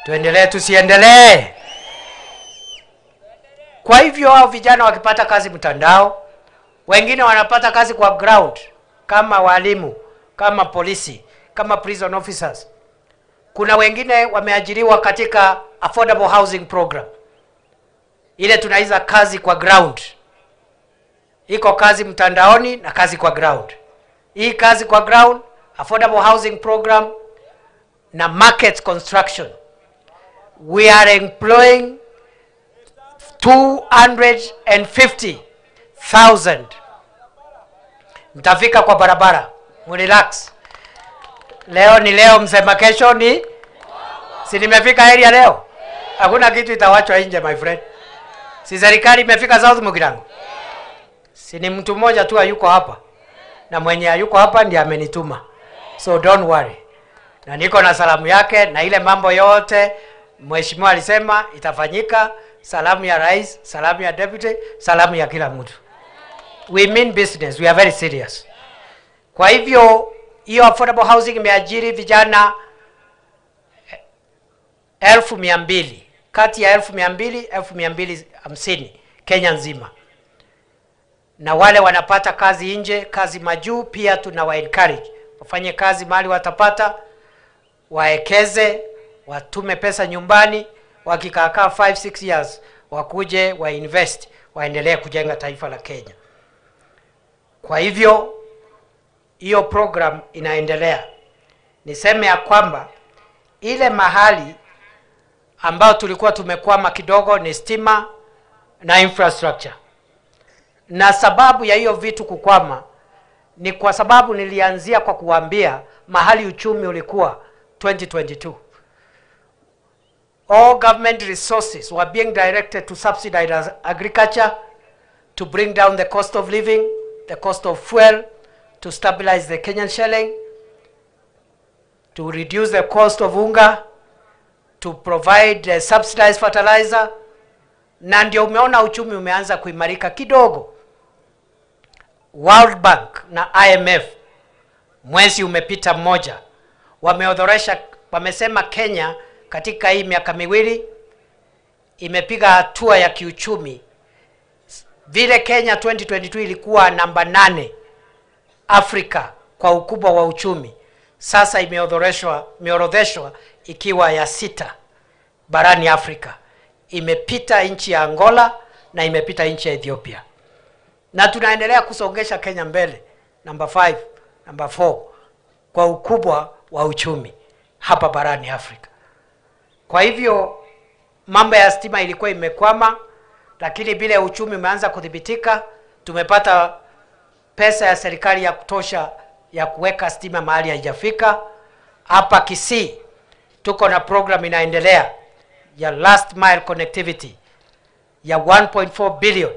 Tuendelee tusiendelee? Kwa hivyo hao vijana wakipata kazi mtandao, wengine wanapata kazi kwa ground kama walimu, kama polisi, kama prison officers. Kuna wengine wameajiriwa katika affordable housing program, ile tunaiza kazi kwa ground. Iko kazi mtandaoni na kazi kwa ground. Hii kazi kwa ground, affordable housing program na market construction, we are employing 250,000. Mtafika kwa barabara, mrelax. Leo ni leo, msema kesho ni si nimefika area leo. Hakuna kitu itawachwa nje, my friend. Si serikali imefika South Mugirango. Si ni mtu mmoja tu yuko hapa, na mwenye yuko hapa ndiye amenituma, so don't worry. Na niko na salamu yake, na ile mambo yote mheshimiwa alisema itafanyika. Salamu ya rais, salamu ya deputy, salamu ya kila mtu. We mean business, we are very serious. Kwa hivyo hiyo affordable housing imeajiri vijana 200,000, kati ya 200,000 250 Kenya nzima. Na wale wanapata kazi nje, kazi majuu, pia tunawa encourage wafanye kazi mahali watapata, waekeze, watume pesa nyumbani, wakikaa 5-6 years wakuje wa invest, waendelee kujenga taifa la Kenya. Kwa hivyo hiyo program inaendelea. Niseme ya kwamba ile mahali ambao tulikuwa tumekwama kidogo ni stima na infrastructure. Na sababu ya hiyo vitu kukwama ni kwa sababu nilianzia kwa kuambia mahali uchumi ulikuwa 2022. All government resources were being directed to subsidize agriculture, to bring down the cost of living, the cost of fuel, to stabilize the Kenyan shilling, to reduce the cost of unga, to provide subsidized fertilizer. Na ndio umeona uchumi umeanza kuimarika kidogo. World Bank na IMF mwezi umepita mmoja wameodhoresha, wamesema Kenya katika hii miaka miwili imepiga hatua ya kiuchumi. Vile Kenya 2022 ilikuwa namba 8 Afrika kwa ukubwa wa uchumi, sasa imeorodheshwa ikiwa ya 6 barani Afrika. Imepita nchi ya Angola na imepita nchi ya Ethiopia. Na tunaendelea kusongesha Kenya mbele, number 5, number 4 kwa ukubwa wa uchumi hapa barani Afrika. Kwa hivyo mambo ya stima ilikuwa imekwama, lakini bila uchumi umeanza kudhibitika, tumepata pesa ya serikali ya kutosha ya kuweka stima mahali haijafika. Hapa Kisii tuko na program inaendelea ya last mile connectivity ya 1.4 billion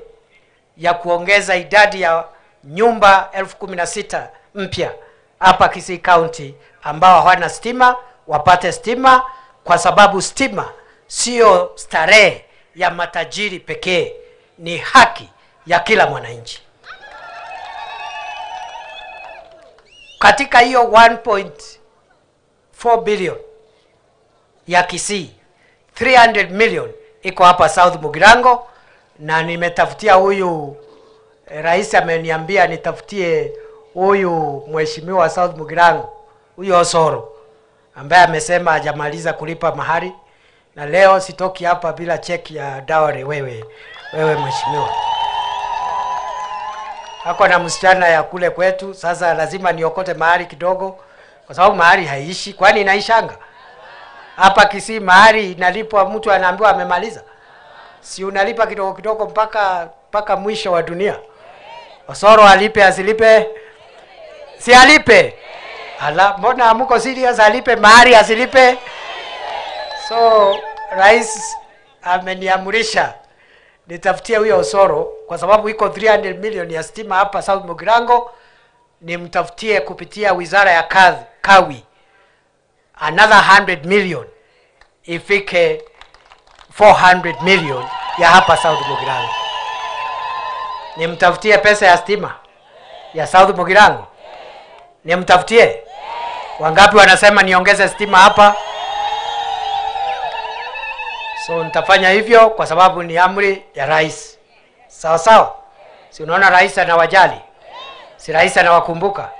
ya kuongeza idadi ya nyumba 16,000 mpya hapa Kisii County ambao hawana stima wapate stima, kwa sababu stima sio starehe ya matajiri pekee, ni haki ya kila mwananchi. Katika hiyo 1.4 billion ya Kisii, 300 million iko hapa South Mugirango, na nimetafutia huyu rais ameniambia nitafutie huyu mheshimiwa wa South Mugirango, huyu Osoro, ambaye amesema hajamaliza kulipa mahari, na leo sitoki hapa bila cheki ya dowry. Wewe mheshimiwa, hako na msichana ya kule kwetu, sasa lazima niokote mahari kidogo, kwa sababu mahari haiishi. Kwani inaishanga? Hapa Kisii mahari inalipwa, mtu anaambiwa amemaliza. Si unalipa kidogo kidogo mpaka mwisho wa dunia. Osoro alipe asilipe? Si alipe? Ala, mbona hamuko serious? Alipe mahari asilipe? So rais ameniamurisha nitafutie huyo Osoro, kwa sababu iko 300 million ya stima hapa South Mugirango, nimtafutie kupitia wizara ya kawi another 100 million ifike 400 million ya hapa South Mugirango. Nimtafutie pesa ya stima ya South Mugirango? Nimtafutie? Wangapi wanasema niongeze stima hapa? So nitafanya hivyo kwa sababu ni amri ya rais. Sawa sawa? Si unaona rais anawajali? Si rais anawakumbuka?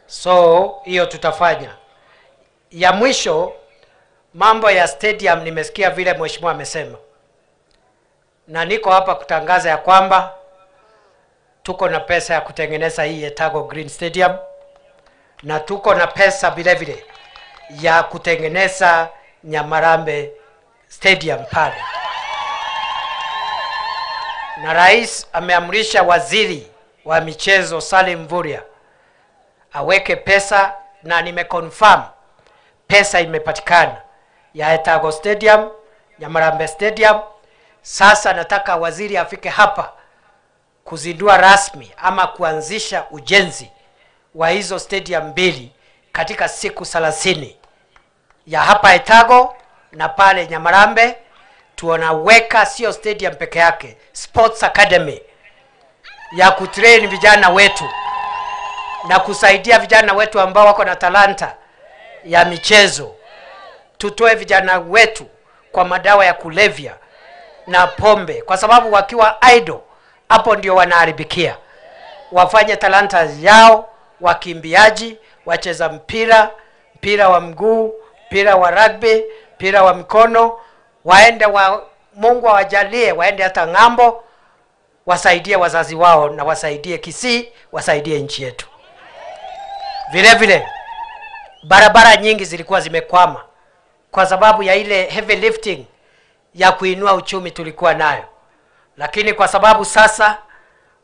So hiyo tutafanya. Ya mwisho mambo ya stadium nimesikia vile mheshimiwa amesema, na niko hapa kutangaza ya kwamba tuko na pesa ya kutengeneza hii Etago Green Stadium, na tuko na pesa vile vile ya kutengeneza Nyamarambe Stadium pale. Na rais ameamrisha waziri wa michezo Salim Mvurya aweke pesa, na nimeconfirm pesa imepatikana ya Etago Stadium, Nyamarambe Stadium. Sasa nataka waziri afike hapa kuzindua rasmi ama kuanzisha ujenzi wa hizo stadium mbili katika siku 30 ya hapa Etago na pale Nyamarambe. Tunaweka sio stadium peke yake, sports academy ya kutrain vijana wetu na kusaidia vijana wetu ambao wako na talanta ya michezo. Tutoe vijana wetu kwa madawa ya kulevya na pombe, kwa sababu wakiwa idle hapo ndio wanaharibikia. Wafanye talanta yao, wakimbiaji, wacheza mpira, mpira wa mguu, mpira wa rugby, mpira wa mkono, waende Mungu awajalie waende hata ng'ambo, wasaidie wazazi wao na wasaidie Kisii, wasaidie nchi yetu. Vile vile barabara nyingi zilikuwa zimekwama kwa sababu ya ile heavy lifting ya kuinua uchumi tulikuwa nayo, lakini kwa sababu sasa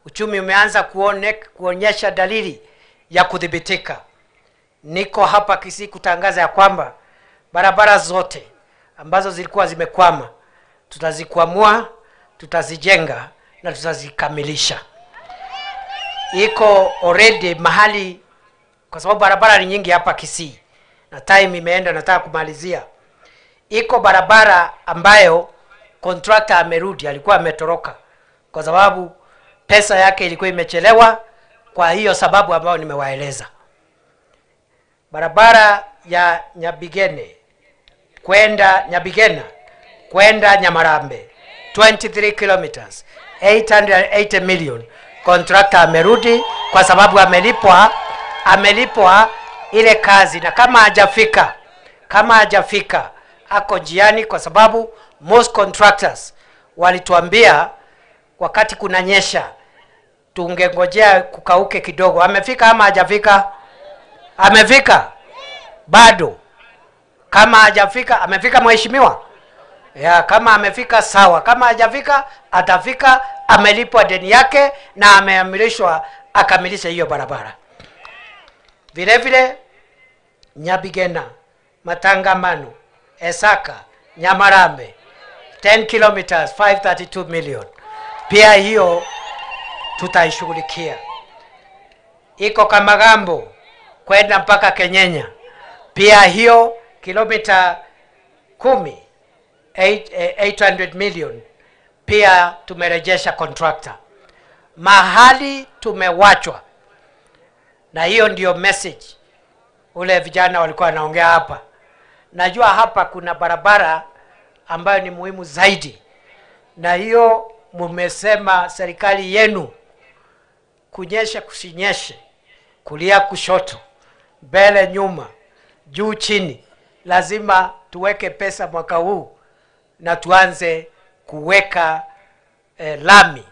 uchumi umeanza kuonyesha dalili ya kudhibitika, niko hapa Kisii kutangaza ya kwamba barabara zote ambazo zilikuwa zimekwama tutazikwamua, tutazijenga na tutazikamilisha. Iko already mahali, kwa sababu barabara ni nyingi hapa Kisii na time imeenda, nataka kumalizia. Iko barabara ambayo contractor amerudi, alikuwa ametoroka kwa sababu pesa yake ilikuwa imechelewa, kwa hiyo sababu ambayo nimewaeleza. Barabara ya Nyabigene kwenda Nyamarambe 23 kilometers 880 million. Contractor amerudi kwa sababu amelipwa ile kazi, na kama hajafika ako njiani, kwa sababu most contractors walituambia wakati kunanyesha tungengojea kukauke kidogo. Amefika ama hajafika? Amefika bado? Kama hajafika, amefika mheshimiwa? Ya, kama amefika sawa, kama hajafika atafika. Amelipwa deni yake na ameamrishwa akamilishe hiyo barabara. Vile vile Nyabigena, Matangamano, Esaka, Nyamarambe 10 kilometers 532 million. Pia hiyo tutaishughulikia. Iko Kamagambo kwenda mpaka Kenyenya, pia hiyo kilomita 10 800 million. Pia tumerejesha contractor. Mahali tumewachwa, na hiyo ndio message ule vijana walikuwa wanaongea hapa. Najua hapa kuna barabara ambayo ni muhimu zaidi, na hiyo mumesema serikali yenu kunyesha kusinyeshe, kulia kushoto, mbele nyuma, juu chini, lazima tuweke pesa mwaka huu na tuanze kuweka lami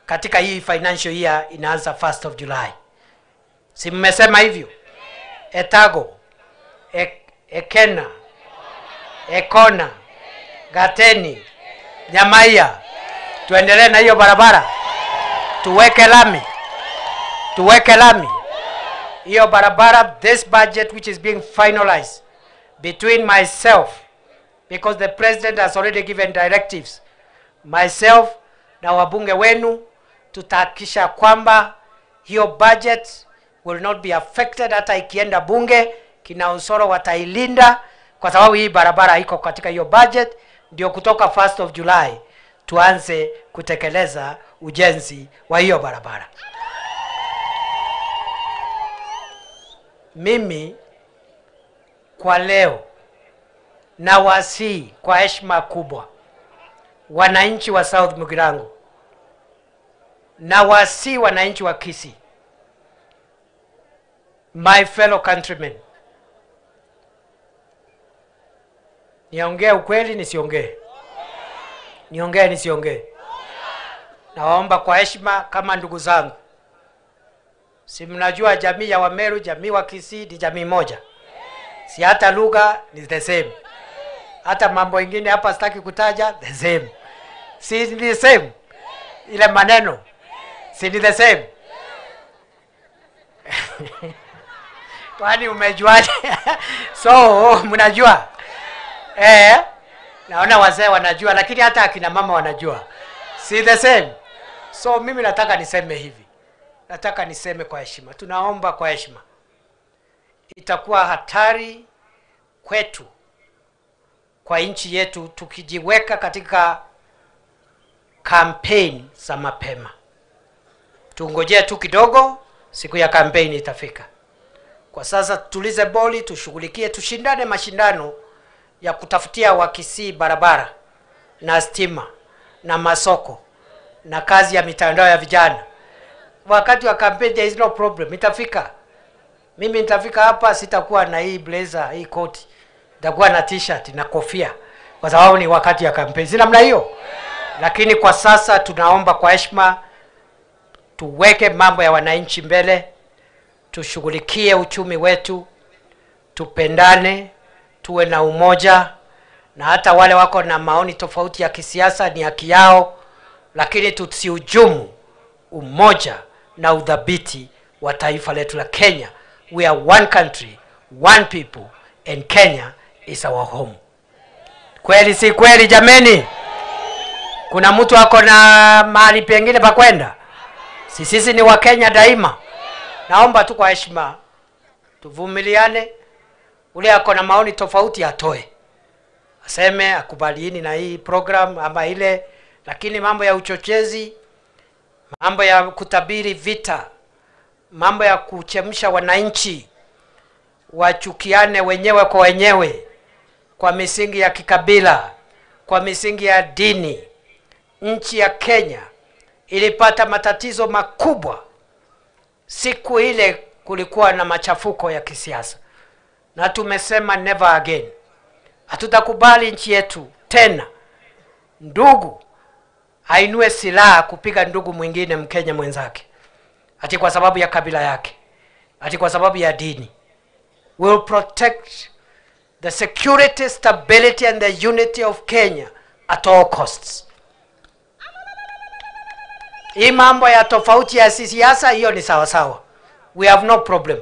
katika hii financial year inaanza 1st of July. Si mmesema hivyo? Etago, Ekena, Ekona, Gateni, Nyamaiya, tuendelee na hiyo barabara, tuweke lami hiyo barabara. This budget which is being finalized between myself, because the president has already given directives, myself na wabunge wenu, tutahakikisha kwamba hiyo budget will not be affected. Hata ikienda bunge, kina Usoro watailinda, kwa sababu hii barabara iko katika hiyo budget. Ndio kutoka 1st of July tuanze kutekeleza ujenzi wa hiyo barabara. Mimi kwa leo na wasi kwa heshima kubwa wananchi wa South Mugirango na wasi wananchi wa Kisii, my fellow countrymen, Niongee ukweli nisiongee? Niongee nisiongee? Naomba kwa heshima kama ndugu zangu. Si mnajua jamii ya Wameru, jamii wa Kisii ni jamii moja. Si hata lugha ni the same. Hata mambo ingine hapa sitaki kutaja, the same. Si ni the same? Ile maneno si ni the same? Kwani umejuaje? So mnajua naona wazee wanajua, lakini hata akina mama wanajua, si the same? So mimi nataka niseme hivi, nataka niseme kwa heshima, tunaomba kwa heshima. Itakuwa hatari kwetu, kwa nchi yetu, tukijiweka katika kampeni za mapema. Tungojee tu kidogo, siku ya kampeni itafika. Kwa sasa tulize boli, tushughulikie, tushindane mashindano ya kutafutia Wakisii barabara na stima na masoko na kazi ya mitandao ya vijana. Wakati wa kampeni there is no problem, itafika. Mimi nitafika hapa, sitakuwa na hii blazer, hii koti. Nitakuwa na t-shirt na kofia kwa sababu ni wakati ya kampeni. Si namna hiyo? Lakini kwa sasa tunaomba kwa heshima tuweke mambo ya wananchi mbele, tushughulikie uchumi wetu, tupendane, tuwe na umoja, na hata wale wako na maoni tofauti ya kisiasa ni haki yao, lakini tusihujumu umoja na udhabiti wa taifa letu la Kenya. We are one country, one people, and Kenya is our home. Kweli si kweli jameni? Kuna mtu ako na mahali pengine pa kwenda? Sisi ni wa Kenya daima. Naomba tu kwa heshima tuvumiliane. Ule ako na maoni tofauti atoe, aseme akubaliini na hii program ama ile, lakini mambo ya uchochezi, mambo ya kutabiri vita, mambo ya kuchemsha wananchi wachukiane wenyewe kwa wenyewe kwa misingi ya kikabila, kwa misingi ya dini. Nchi ya Kenya ilipata matatizo makubwa siku ile kulikuwa na machafuko ya kisiasa, na tumesema never again. Hatutakubali nchi yetu tena ndugu ainue silaha kupiga ndugu mwingine Mkenya mwenzake ati kwa sababu ya kabila yake, ati kwa sababu ya dini. We will protect the security, stability and the unity of Kenya at all costs. Hii mambo ya tofauti ya siasa hiyo ni sawa sawa. We have no problem.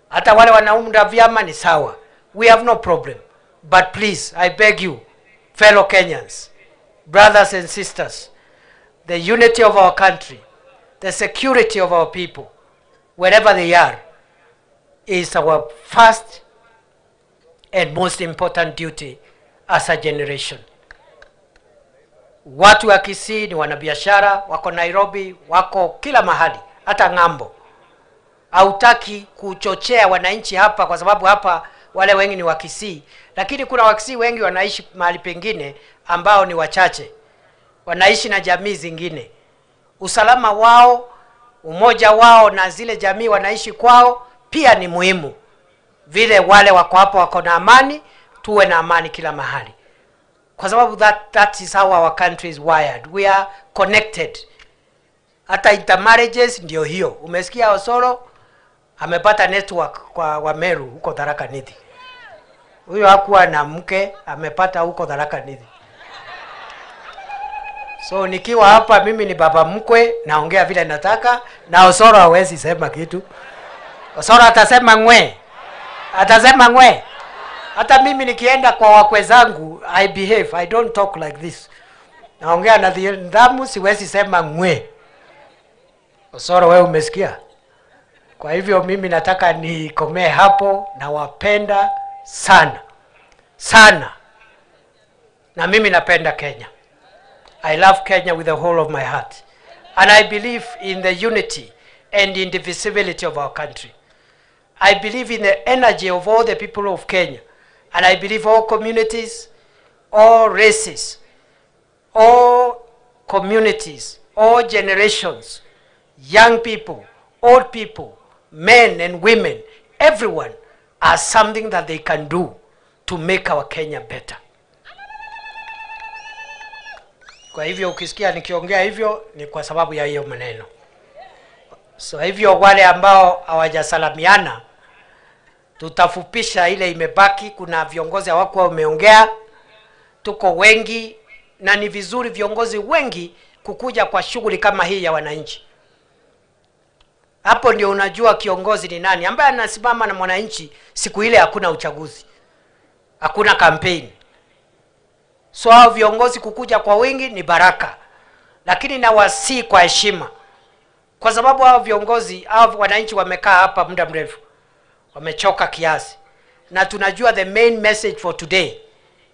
Hata wale wanaunda vyama ni sawa. We have no problem. But please, I beg you, fellow Kenyans, brothers and sisters, the unity of our country, the security of our people, wherever they are, is our first and most important duty as a generation. Watu wa Kisii ni wanabiashara, wako Nairobi, wako kila mahali, hata ng'ambo. Hautaki kuchochea wananchi hapa kwa sababu hapa wale wengi ni wa Kisii, lakini kuna Wakisii wengi wanaishi mahali pengine ambao ni wachache. Wanaishi na jamii zingine. Usalama wao, umoja wao na zile jamii wanaishi kwao pia ni muhimu. Vile wale wako hapo wako na amani, tuwe na amani kila mahali. Kwa sababu that is how our country is wired. We are connected. Hata intermarriages ndio hiyo. Umesikia Osoro amepata network kwa Wameru huko Tharaka Nithi. Huyo hakuwa na mke, amepata huko Tharaka Nithi. So nikiwa hapa mimi ni baba mkwe, naongea vile nataka, na Osoro hawezi sema kitu. Osoro atasema ngwe. Atasema ngwe. Hata mimi nikienda kwa wakwe zangu, I behave, I don't talk like this. Naongea na nidhamu, siwezi sema ngwe. Osoro wewe umesikia? Kwa hivyo mimi nataka nikomee hapo, na wapenda sana. Sana. Na mimi napenda Kenya. I love Kenya with the whole of my heart. And I believe in the unity and indivisibility of our country. I believe in the energy of all the people of Kenya. And I believe all communities, all races, all communities, all generations, young people, old people, men and women, everyone has something that they can do to make our Kenya better. Kwa hivyo ukisikia nikiongea hivyo ni kwa sababu ya hiyo maneno. So hivyo wale ambao hawajasalamiana tutafupisha ile imebaki. Kuna viongozi hawakuwa wameongea, tuko wengi na ni vizuri viongozi wengi kukuja kwa shughuli kama hii ya wananchi. Hapo ndio unajua kiongozi ni nani, ambaye anasimama na mwananchi siku ile hakuna uchaguzi, hakuna kampeni. So hao viongozi kukuja kwa wingi ni baraka, lakini na wasi kwa heshima, kwa sababu hao viongozi, hao wananchi wamekaa hapa muda mrefu, wamechoka kiasi, na tunajua the main message for today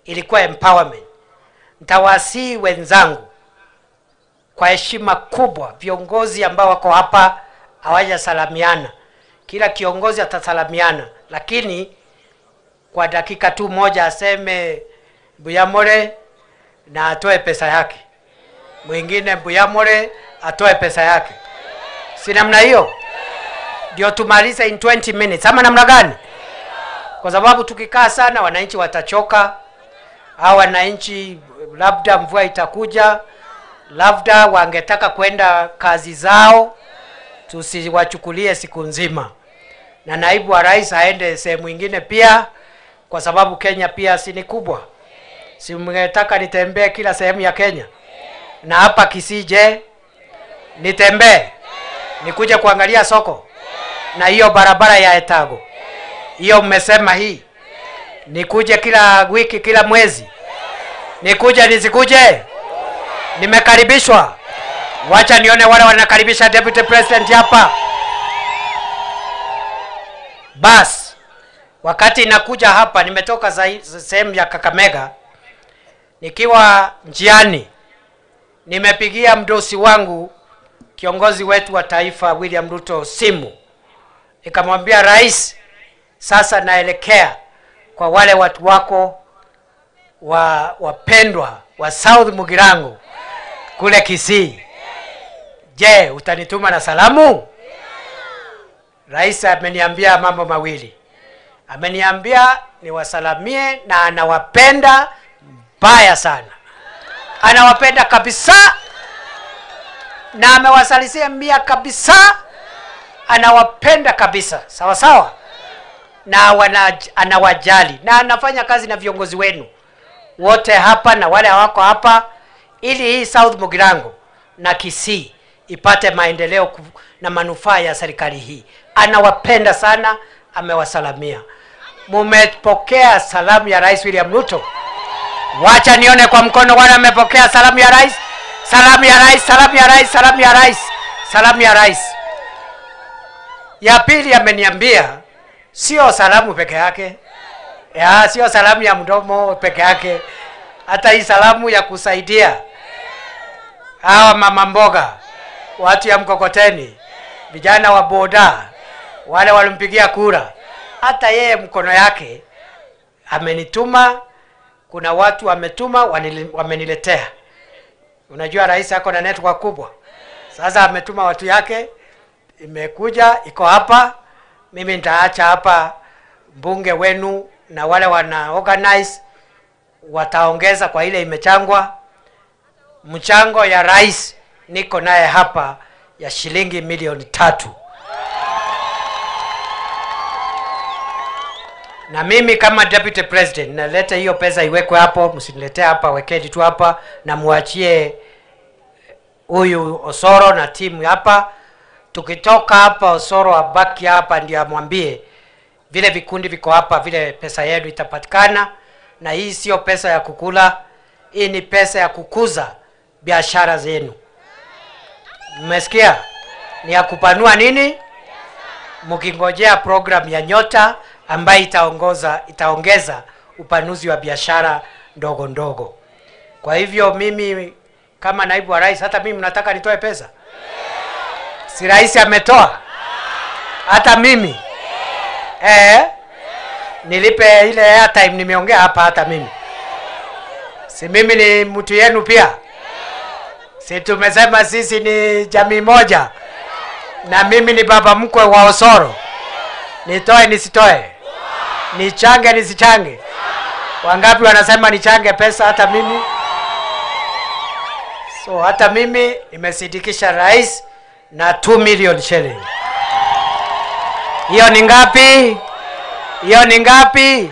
ilikuwa empowerment. Nitawasi wenzangu kwa heshima kubwa, viongozi ambao wako hapa hawajasalamiana, kila kiongozi atasalamiana, lakini kwa dakika tu moja aseme Mbuyamore na atoe pesa yake, mwingine Mbuyamore atoe pesa yake. Si namna hiyo ndio tumalize in 20 minutes ama namna gani? Kwa sababu tukikaa sana wananchi watachoka, au wananchi labda mvua itakuja, labda wangetaka kwenda kazi zao, tusiwachukulie siku nzima. Na naibu wa rais aende sehemu nyingine pia, kwa sababu Kenya pia si ni kubwa. Si mngetaka nitembee kila sehemu ya Kenya? Na hapa Kisije nitembee, nikuje kuangalia soko na hiyo barabara ya Etago. Hiyo mmesema hii nikuje kila wiki, kila mwezi? Nikuje nisikuje? Nimekaribishwa. Wacha nione wale wanakaribisha Deputy President hapa. Bas, wakati nakuja hapa, nimetoka sehemu ya Kakamega, nikiwa njiani nimepigia mdosi wangu, kiongozi wetu wa taifa William Ruto, simu. Nikamwambia, rais, sasa naelekea kwa wale watu wako wapendwa wa South Mugirango kule Kisii. Je, utanituma na salamu? Rais ameniambia mambo mawili. Ameniambia niwasalamie na anawapenda mbaya sana. Anawapenda kabisa, na amewasalisia mia kabisa. Anawapenda kabisa, sawa sawa, na anawajali, na anafanya kazi na viongozi wenu wote hapa na wale hawako hapa, ili hii South Mugirango na Kisii ipate maendeleo na manufaa ya serikali hii. Anawapenda sana, amewasalamia. Mumepokea salamu ya Rais William Ruto? Wacha nione kwa mkono wale wamepokea salamu ya rais. Salamu ya rais, salamu ya rais, salamu ya rais, salamu ya rais. Ya pili ameniambia sio salamu peke yake. Sio salamu ya mdomo peke yake. Hata hii salamu ya kusaidia hawa mama mboga, watu ya mkokoteni, vijana wa boda, wale walimpigia kura. Hata yeye mkono yake amenituma. Kuna watu wametuma, wameniletea. Unajua rais yako na network kubwa. Sasa ametuma watu yake, imekuja, iko hapa. Mimi nitaacha hapa, mbunge wenu na wale wana organize wataongeza kwa ile imechangwa. Mchango ya rais niko naye hapa ya shilingi milioni 3. Na mimi kama Deputy President naleta hiyo pesa iwekwe hapo, msiniletee hapa, wekeni tu hapa na muachie huyu Osoro na timu hapa. Tukitoka hapa Osoro abaki hapa ndio amwambie vile vikundi viko hapa, vile pesa yenu itapatikana. Na hii sio pesa ya kukula, hii ni pesa ya kukuza biashara zenu. Mmesikia? Ni ya kupanua nini? Mkingojea program ya Nyota ambayo itaongeza upanuzi wa biashara ndogo ndogo. Kwa hivyo mimi kama naibu wa rais, hata mimi nataka nitoe pesa. Si rais ametoa? Hata mimi nilipe ile airtime nimeongea hapa. Hata mimi si mimi ni mtu yenu pia? Si tumesema sisi ni jamii moja? Na mimi ni baba mkwe wa Osoro. Nitoe nisitoe? Nichange nisichange? Wangapi wanasema nichange pesa? Hata mimi So hata mimi nimesindikisha rais na 2 million shilling. Hiyo ni ngapi? Hiyo ni ngapi?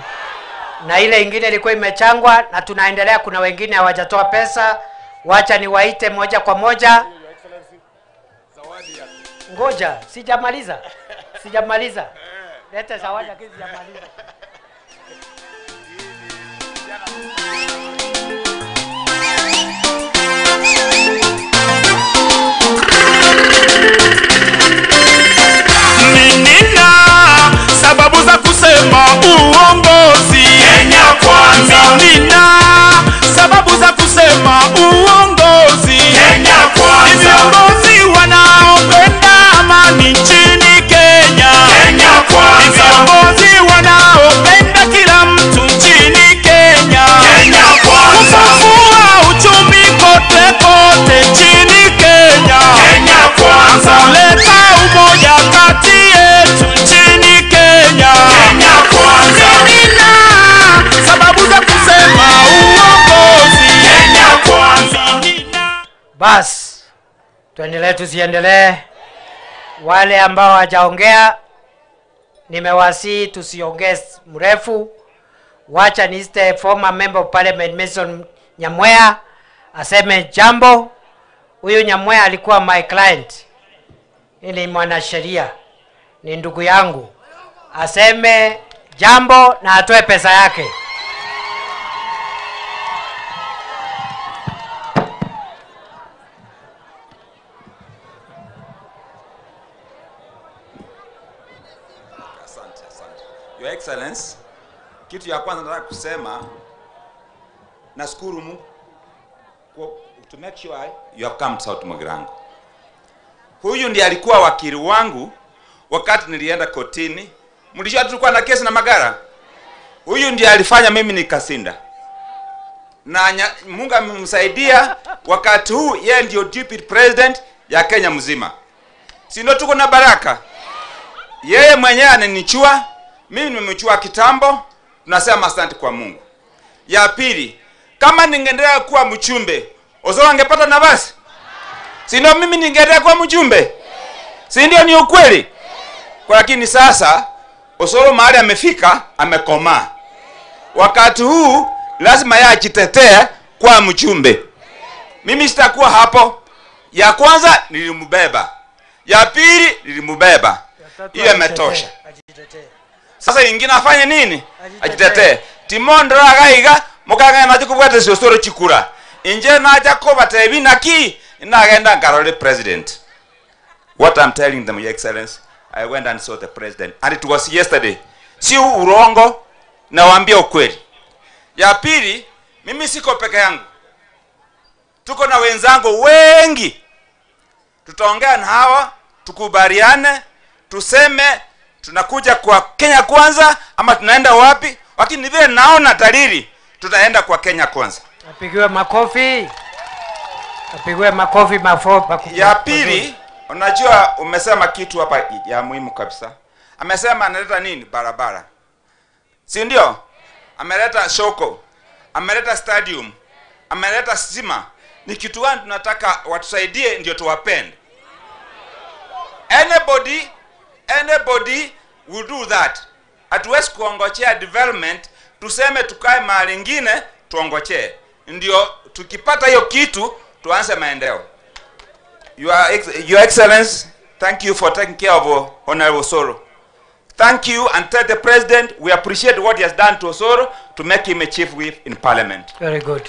Na ile ingine ilikuwa imechangwa na tunaendelea, kuna wengine hawajatoa pesa. Wacha niwaite moja kwa moja. Ngoja, sijamaliza. Sijamaliza. Leta zawadi lakini sijamaliza. Nina sababu za kusema uongozi Kenya kwanza. Nina sababu za kusema uongozi Kenya kwanza. Viongozi wanaopenda amani nchini Kenya Kenya kwanza. Viongozi wanaopenda kila mtu nchini Kenya Kenya kwanza. Kufufua uchumi kote kote nchini Kenya Kenya kwanza. Kuleta umoja kati yetu nchini Kenya Kenya kwanza. Nina sababu za kusema uongozi Kenya kwanza. Bas, tuendelee tusiendelee? Wale ambao hawajaongea nimewasihi tusiongee mrefu. Wacha niiste former member of parliament Mason Nyamwea aseme jambo. Huyu Nyamwea alikuwa my client. Ni mwanasheria, ni ndugu yangu. Aseme jambo na atoe pesa yake. Asante. Your Excellency, kitu ya kwanza nataka kusema nashukuru Mungu to make sure you have come to South Mugirango. Huyu ndiye alikuwa wakili wangu wakati nilienda kotini. Mlijua tulikuwa na kesi na Magara. Huyu ndiye alifanya mimi nikasinda. Na Mungu amemsaidia wakati huu yeye ndio deputy president ya Kenya mzima. Si ndio tuko na baraka? Yeye mwenyewe ananichua, mimi nimemchua kitambo, tunasema asante kwa Mungu. Ya pili, kama ningeendelea kuwa mchumbe, Osoro angepata nafasi? Si ndio mimi ningeendelea kuwa mjumbe? Si ndio ni ukweli? Kwa lakini sasa Osoro mahali amefika, amekomaa. Wakati huu lazima yeye ajitetee kwa mjumbe. Mimi sitakuwa hapo. Ya kwanza nilimbeba. Ya pili nilimbeba. Hiyo imetosha. Sasa ingine afanye nini? Ajitetee. Timondo agaiga mukanga naje kubwata Osoro chikura. Inje naje ko batebi naki inagenda ngarole president. What I'm telling them, Your Excellency, I went and saw the president and it was yesterday. Si urongo, nawaambia ukweli. Ya pili, mimi siko peke yangu. Tuko na wenzangu wengi. Tutaongea na hawa, tukubaliane, tuseme tunakuja kwa Kenya kwanza ama tunaenda wapi? Lakini vile naona dalili tutaenda kwa Kenya kwanza. Apigiwe makofi. Apigiwe makofi makofi. Ya pili, unajua umesema kitu hapa ya muhimu kabisa. Amesema analeta nini? Barabara. Si ndio? Ameleta soko. Ameleta stadium. Ameleta stima. Ni kitu gani tunataka watusaidie ndio tuwapende? Anybody will do that. Hatuwezi kuongojea development tuseme tukae mahali ingine tuongojee. Ndio tukipata hiyo kitu tuanze maendeleo. Your Excellency, thank you for taking care of Honorable Osoro. Thank you and tell the President we appreciate what he has done to Osoro to make him a chief whip in Parliament. Very good.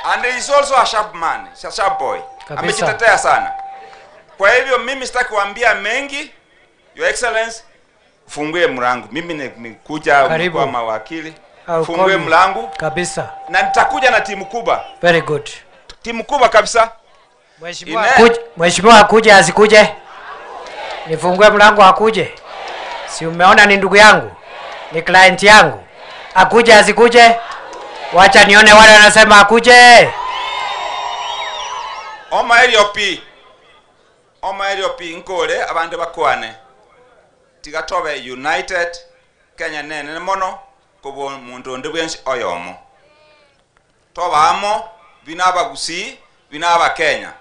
And he is also a sharp man, a sharp boy. Amejitetea sana. Kwa hivyo mimi sitaki kuambia mengi. Your Excellency, fungue mlango. Mimi nimekuja kwa mawakili. Fungue mlango kabisa. Na nitakuja na timu kubwa. Very good. Timu kubwa kabisa. Mheshimiwa akuje asikuje? Nifungue mlango akuje. Si umeona ni ndugu yangu? Ni client yangu. Akuje asikuje? Wacha nione wale wanasema akuje. Oma LP nkole abande bakwane. Tigatobe United Kenya nene mono kubo muntu ndi bwenshi oyomo. Tobamo vinaba Gusii, vinaba Kenya.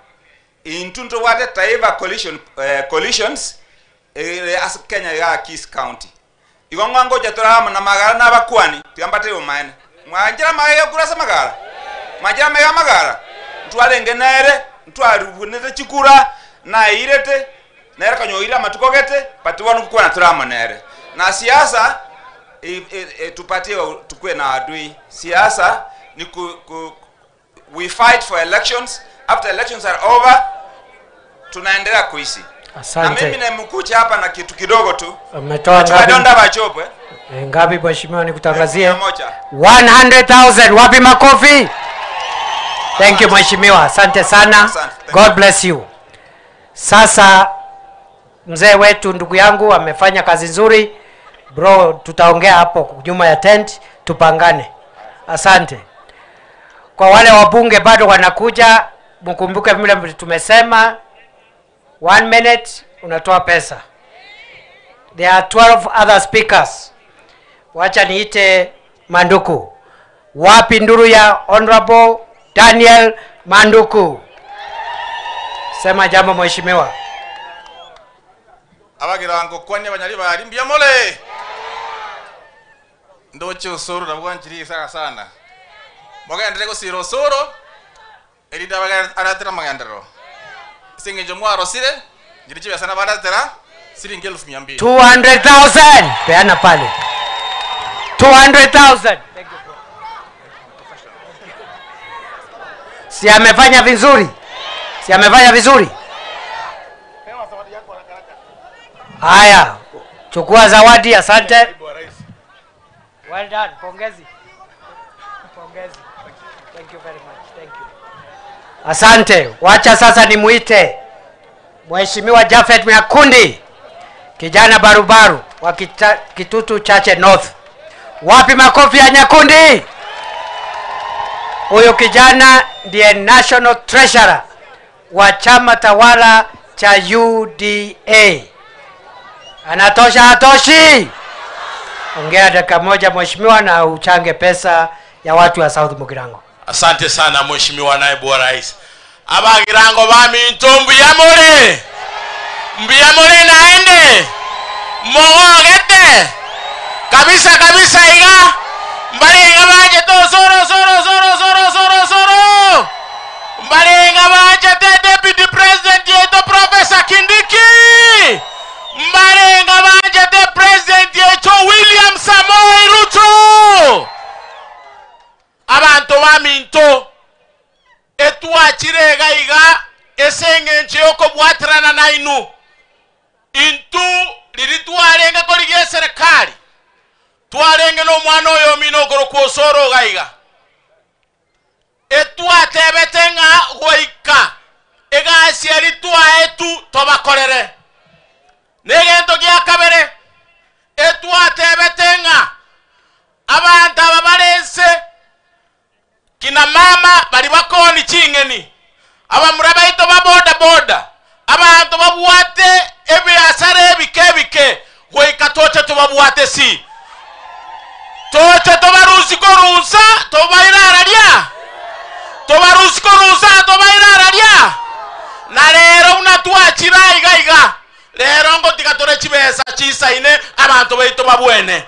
Intunto wate taiva collisions as Kenya ya Kis County. Igongo jatora na magara na bakwani tiambate umaene. Mwanjira magara kurasa magara. Majira mega magara. Ntwale ngenere, ntwarubunete chikura na irete nere kanyoira matukogete patiwanu kwa na trama nere. Na siasa tupatie tukue na adui. Siasa ni we fight for elections. After elections are over, tunaendelea kuishi. Asante. Na mimi nimekuja hapa na kitu kidogo tu. Umetoa ngapi? Donda bachopo Ngapi mheshimiwa nikutangazie? 100,000. Wapi makofi? Thank you mheshimiwa. Asante sana. God bless you. Sasa mzee wetu ndugu yangu amefanya kazi nzuri. Bro, tutaongea hapo nyuma ya tent tupangane. Asante. Kwa wale wabunge bado wanakuja, mkumbuke vile tumesema 1 minute unatoa pesa. There are 12 other speakers. Wacha niite Manduku. Wapi nduru ya Honorable Daniel Manduku? Sema jambo mheshimiwa. Abagirango kwanya banyali bari mbia mole. Ndoche usoro na bwanjiri sana. Mogandere ko siro soro. Elida baga aratera magandero. Singe jomwaro sire. Jirichi sana baratera. Siringi 200,000. 200,000. Peana pale. 200,000. Si amefanya vizuri? Si amefanya vizuri? Haya, chukua zawadi. Asante. Well done. Pongezi. Pongezi. Thank you very much. Thank you. Asante. Wacha sasa nimuite Mheshimiwa Jafet Nyakundi, kijana barubaru wa Kitutu Chache North. Wapi makofi ya Nyakundi? Huyo kijana ndiye National Treasurer wa chama tawala cha UDA. Anatosha hatoshi? Ongea dakika moja mheshimiwa na uchange pesa ya watu wa South Mugirango. Asante sana mheshimiwa naibu wa rais. Abagirango bami ntombu ya mole. Mbia mole naende. Mogogete. Kabisa iga. Mbali iga baje to soro. Mbali iga baje te deputy president yeto Professor Kindiki. Mbali iga baje te president yeto William Samoei Ruto. Abantu baminto etwa chirega iga esenge nchiyoko bwatrana nainu intu liritwarenga koligie serikali twarenge no mwana oyo minogoro kwosoro gaiga etwa tebetenga goika ega siari twa etu tobakorere negento gya kabere etwa tebetenga abantu ababalense kina mama bali bakoni chingeni aba murabaito boda abantu babuate ebyasare bikebike goika toche tubabuate si toche tobarusi korunsa tobairararia na lero unatuachira iga lero ngo tikatore chibesa chisaine abantu baito babwene.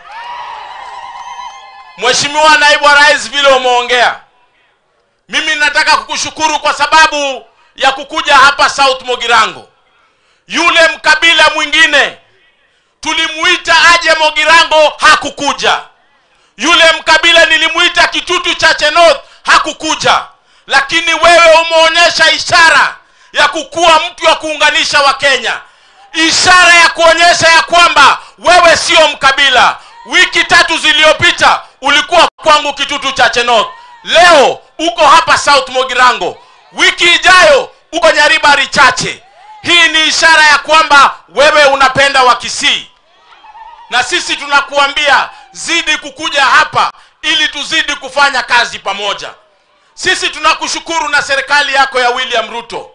Mheshimiwa naibu wa rais vile umeongea, mimi nataka kukushukuru kwa sababu ya kukuja hapa South Mugirango. Yule mkabila mwingine tulimuita aje Mugirango hakukuja. Yule mkabila nilimuita Kitutu Chache North hakukuja. Lakini wewe umeonyesha ishara ya kukuwa mtu wa kuunganisha wa Kenya. Ishara ya kuonyesha ya kwamba wewe sio mkabila. Wiki 3 zilizopita ulikuwa kwangu Kitutu Chache North. Leo uko hapa South Mugirango. Wiki ijayo uko Nyaribari Chache. Hii ni ishara ya kwamba wewe unapenda Wakisii. Na sisi tunakuambia zidi kukuja hapa ili tuzidi kufanya kazi pamoja. Sisi tunakushukuru na serikali yako ya William Ruto.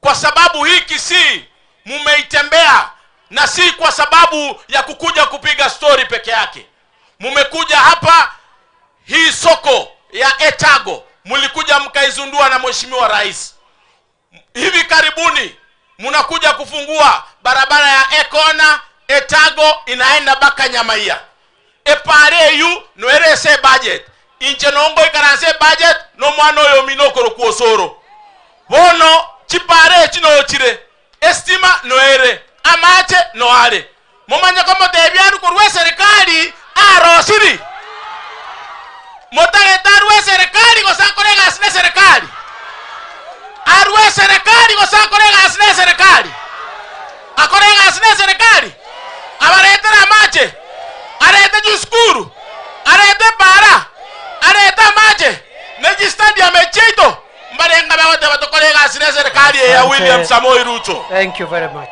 Kwa sababu hii Kisii mumeitembea na si kwa sababu ya kukuja kupiga story peke yake. Mumekuja hapa hii soko ya Etago mlikuja mkaizundua na mheshimiwa rais. Hivi karibuni mnakuja kufungua barabara ya Ekona Etago inaenda baka Nyamaia. Epare yu noerese budget. Inche nongo ikaranse budget no mwana oyo minokoro kuosoro. Bono chipare chino chire. Estima noere. Amache noare. Momanya kama debiaru kurwe serikali arosiri. Motagetarwe serikali kosakorega asine serikali. Arwe serikali kosakorega asine serikali. Akorega asine serikali. Abarete amache. Arete juskuru. Arete para. Arete amache. Neji stadium echeito. Mbarenga bawote batokorega asine serikali ya William Samoei Ruto. Thank you very much.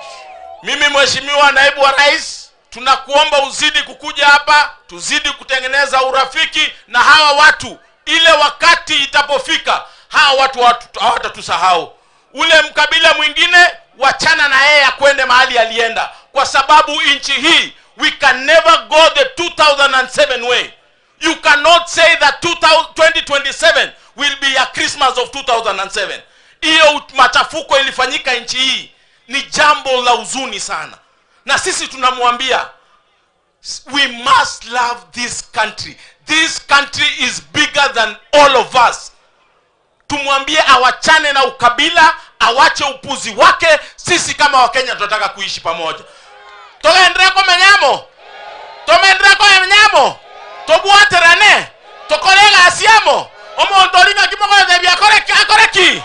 Mimi mheshimiwa naibu wa rais, tunakuomba uzidi kukuja hapa, tuzidi kutengeneza urafiki na hawa watu. Ile wakati itapofika, hawa watu hawatatusahau. Ule mkabila mwingine wachana na yeye akwende mahali alienda, kwa sababu nchi hii we can never go the 2007 way. You cannot say that 2027 will be a Christmas of 2007. Hiyo machafuko ilifanyika nchi hii ni jambo la huzuni sana. Na sisi tunamwambia we must love this country. This country is bigger than all of us. Tumwambie awachane na ukabila, awache upuzi wake. Sisi kama Wakenya tunataka kuishi pamoja. Togendra ko menyamo. Tomendra ko menyamo. Tobuaterane. Tokorega asiamo. Omondori ngakimoko debi akoreki.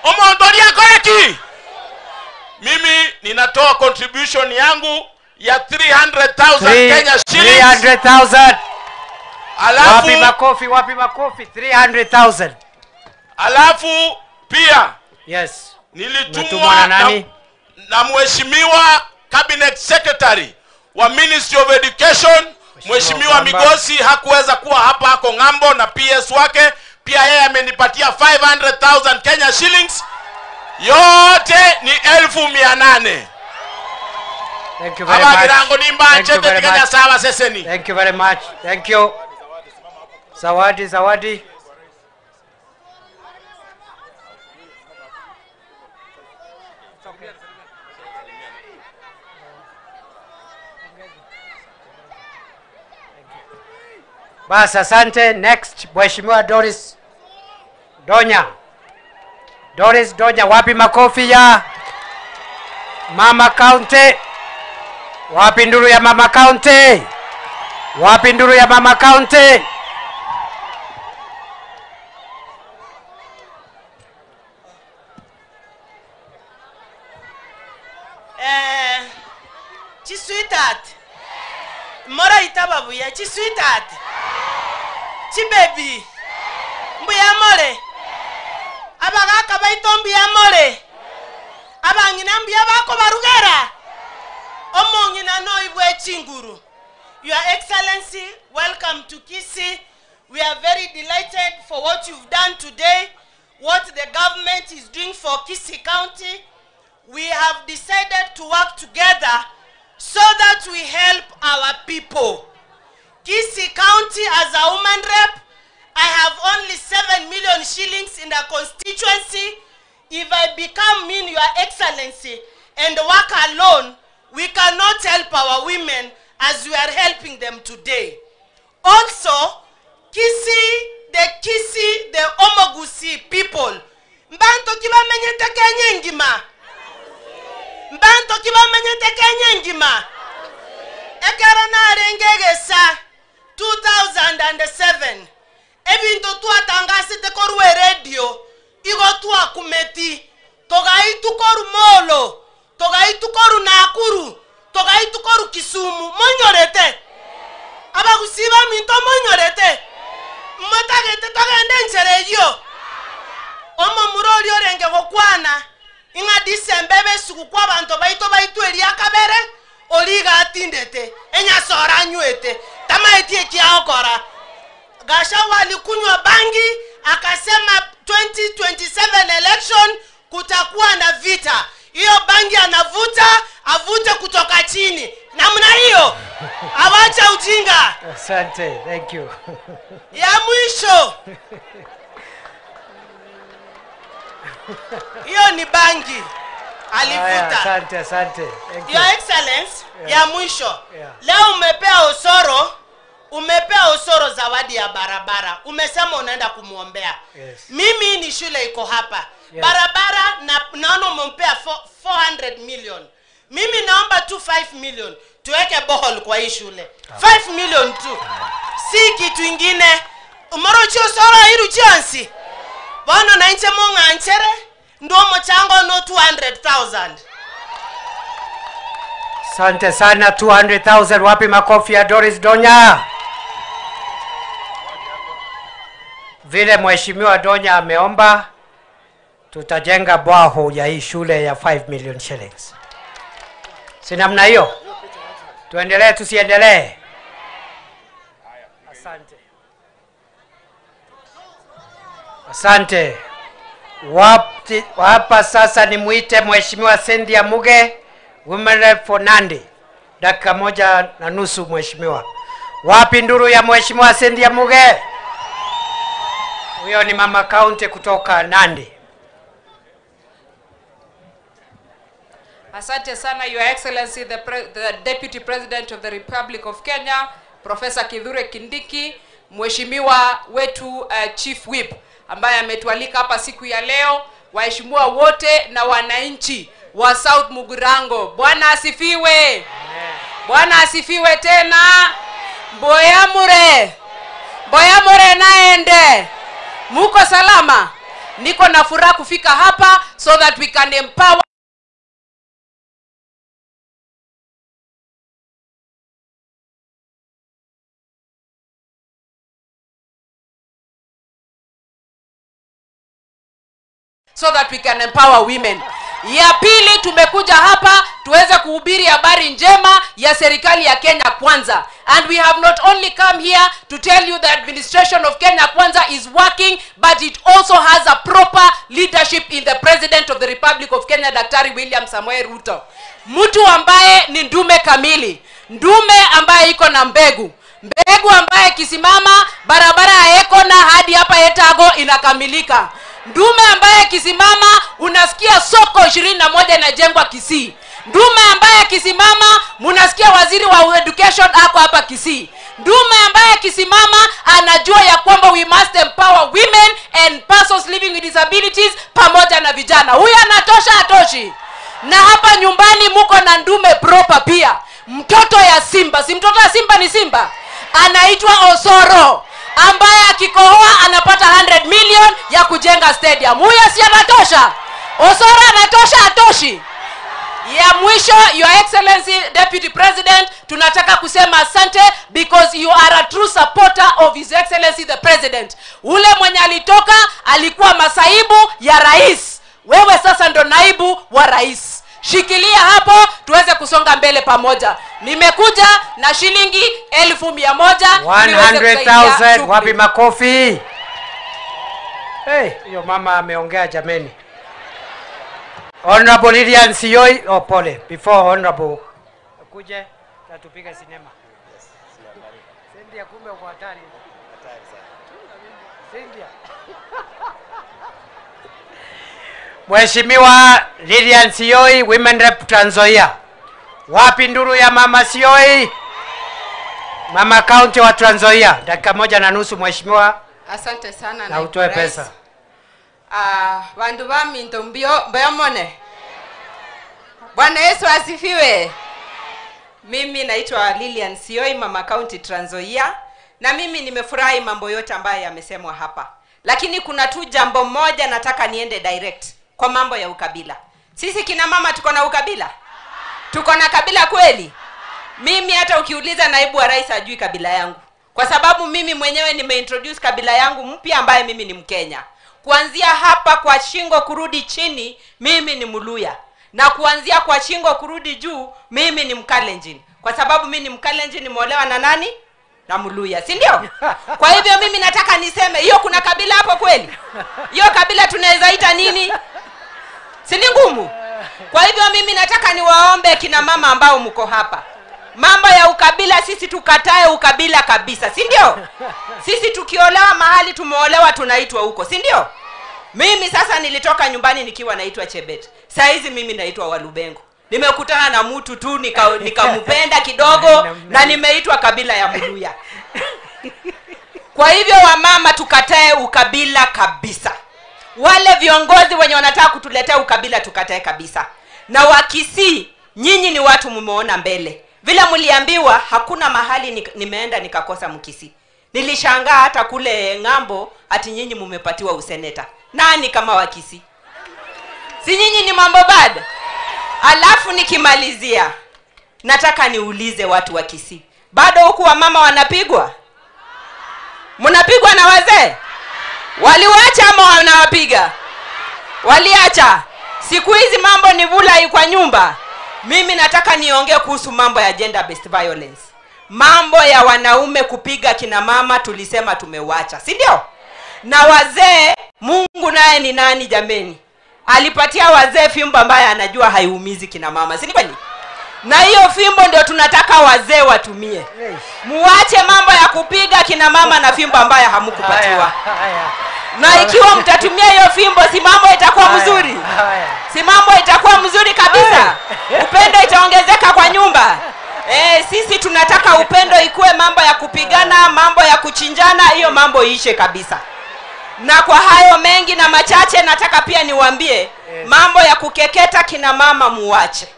Omondori akoreki. Mimi ninatoa contribution yangu ya 300,000 Kenya shillings. 300,000. Alafu wapi makofi 300,000. Alafu pia yes, nilitumwa na mheshimiwa cabinet secretary wa Ministry of Education, Mheshimiwa Migosi. Hakuweza kuwa hapa, hako ngambo, na PS wake pia yeye amenipatia 500,000 Kenya shillings. Yote ni 1,800. Thank you very much. Thank you very much. Thank you. Zawadi. Bas, asante. Next, Mheshimiwa Doris Donya. Wapi makofi ya Mama County? Wapi nduru ya Mama County? Chisweetheart. Mora itababu ya chisweetheart. Chibaby. Mbuya mole. Abagaka baitombi ya mole. Abangina mbia bako barugera. Omongina no ibwe chinguru. Your Excellency, welcome to Kisii. We are very delighted for what you've done today, what the government is doing for Kisii County. We have decided to work together so that we help our people. Kisii County, as a woman rep, I have only 7 million shillings in the constituency. If I become Your Excellency and work alone, we cannot help our women as we are helping them today. Also, the Omogusi people, Mbanto kiba menyete kenyengima. Ekera na rengegesa 2007. Ebinto tuatangase te korwe radio. Igo tuakumeti. Togai tukoru Molo. Togai tukoru Nakuru. Togai tukoru Kisumu. Monyorete. Abagusiba minto monyorete. Motagete togende nsereyo. Omo murori orenge gokwana. Inga December suku kwa bantu baitu elia kabere. Oliga atindete. Enya sora nywete. Tama etie kiaokora. Gasha walikunywa bangi. Akasema 2027 election kutakuwa na vita. Hiyo bangi anavuta, avute kutoka chini. Namna hiyo. Awacha ujinga. Asante, thank you. Ya mwisho. Hiyo ni bangi. Alivuta. Asante, asante. Your Excellency, ya mwisho. Leo umepea Osoro zawadi ya barabara. Umesema unaenda kumuombea. Mimi ni shule iko hapa. Barabara naona umempea 400 million. Mimi naomba tu 5 million. Tuweke bohol kwa hii shule. 5 million tu. Si kitu ingine. Umorocho Osoro hiru chansi. Bono na inche monga nchere. Ndomo chango no 200,000. Asante sana. 200,000. Wapi makofi ya Doris Donya? Vile Mheshimiwa Donya ameomba, tutajenga bwaho ya hii shule ya 5 million shillings. Si namna hiyo? Tuendelee tusiendelee? Asante. Asante. Hapa sasa nimuite Mheshimiwa Cynthia Muge, Women Rep for Nandi. Dakika 1.5 Mheshimiwa. Wapi nduru ya Mheshimiwa Cynthia Muge? Huyo ni mama county kutoka Nandi. Asante sana Your Excellency the Deputy President of the Republic of Kenya, Professor Kithure Kindiki, Mheshimiwa wetu Chief Whip ambaye ametualika hapa siku ya leo, waheshimiwa wote na wananchi wa South Mugirango. Bwana asifiwe. Bwana asifiwe tena. Mboyamure naende. Muko salama? Niko na furaha kufika hapa so that we can empower women. Ya pili, tumekuja hapa tuweze kuhubiri habari njema ya serikali ya Kenya Kwanza. And we have not only come here to tell you the administration of Kenya Kwanza is working, but it also has a proper leadership in the President of the Republic of Kenya, Daktari William Samoei Ruto. Mtu ambaye ni ndume kamili. Ndume ambaye iko na mbegu ambaye kisimama barabara ya Ekona hadi hapa Etago inakamilika. Ndume ambaye kisimama unasikia soko 21 inajengwa Kisii. Ndume ambaye kisimama munasikia waziri wa education ako hapa Kisii. Ndume ambaye kisimama anajua ya kwamba we must empower women and persons living with disabilities pamoja na vijana. Huyu anatosha atoshi? Na hapa nyumbani muko na ndume proper pia. Mtoto ya Simba, si mtoto ya Simba ni Simba. Anaitwa Osoro, ambaye akikohoa anapata 100 million ya kujenga stadium. Huyo si anatosha? Osoro anatosha atoshi? Ya mwisho, Your Excellency Deputy President, tunataka kusema asante because you are a true supporter of His Excellency the President. Ule mwenye alitoka alikuwa masaibu ya rais. Wewe sasa ndo naibu wa rais. Shikilia hapo tuweze kusonga mbele pamoja. Nimekuja na shilingi 1,100. 100,000. Wapi makofi? Hiyo mama ameongea jameni. Honorable Lilian Sioi, pole. Before Honorable kuje tatupiga sinema. Cynthia, kumbe uko hatari. Cynthia. Mheshimiwa Lilian Sioi, Women Rep Trans Nzoia. Wapi nduru ya mama Sioi? Mama county wa Trans Nzoia. Dakika 1.5 Mheshimiwa. Asante sana na utoe pesa. Wandu bami ntombio bayamone. Bwana Yesu asifiwe. Mimi naitwa Lilian Sioi, mama county Trans Nzoia, na mimi nimefurahi mambo yote ambayo yamesemwa hapa. Lakini kuna tu jambo moja nataka niende direct kwa mambo ya ukabila. Sisi kina mama tuko na ukabila? Tuko na kabila kweli? Mimi hata ukiuliza naibu wa rais ajui kabila yangu. Kwa sababu mimi mwenyewe nimeintroduce kabila yangu mpya ambaye mimi ni Mkenya. Kuanzia hapa kwa shingo kurudi chini, mimi ni Muluya. Na kuanzia kwa shingo kurudi juu, mimi ni Mkalenjin. Kwa sababu mimi ni Mkalenjin, nimeolewa na nani? Na Muluya, si ndio? Kwa hivyo mimi nataka niseme, hiyo kuna kabila hapo kweli? Hiyo kabila tunaweza ita nini? Si ni ngumu? Kwa hivyo mimi nataka niwaombe kina mama ambao mko hapa. Mambo ya ukabila sisi tukatae ukabila kabisa, si ndio? Sisi tukiolewa mahali tumeolewa tunaitwa huko, si ndio? Mimi sasa nilitoka nyumbani nikiwa naitwa Chebet. Saa hizi mimi naitwa Walubengo. Nimekutana na mtu tu nikampenda kidogo na nimeitwa kabila ya Muluya. Kwa hivyo wamama, tukatae ukabila kabisa. Wale viongozi wenye wanataka kutuletea ukabila tukatae kabisa. Na Wakisii, nyinyi ni watu mumeona mbele. Vile mliambiwa hakuna mahali nimeenda nikakosa Mkisii. Nilishangaa hata kule ng'ambo ati nyinyi mumepatiwa useneta. Nani kama Wakisii? Si nyinyi ni mambo bad? Alafu nikimalizia, nataka niulize watu wa Kisii. Bado huku wamama wanapigwa? Mnapigwa na wazee? Waliwacha ama wanawapiga? Waliacha. Siku hizi mambo ni vula kwa nyumba. Mimi nataka niongee kuhusu mambo ya gender based violence. Mambo ya wanaume kupiga kina mama tulisema tumewacha, si ndio? Na wazee, Mungu naye ni nani jameni? Alipatia wazee fimbo ambayo anajua haiumizi kina mama, si kweli? Na hiyo fimbo ndio tunataka wazee watumie. Muache mambo ya kupiga kina mama na fimbo ambayo hamukupatiwa. Na ikiwa mtatumia hiyo fimbo, si mambo itakuwa mzuri? Si mambo itakuwa mzuri kabisa? Upendo itaongezeka kwa nyumba. Sisi tunataka upendo ikuwe, mambo ya kupigana, mambo ya kuchinjana, hiyo mambo ishe kabisa. Na kwa hayo mengi na machache, nataka pia niwaambie mambo ya kukeketa kina mama muache.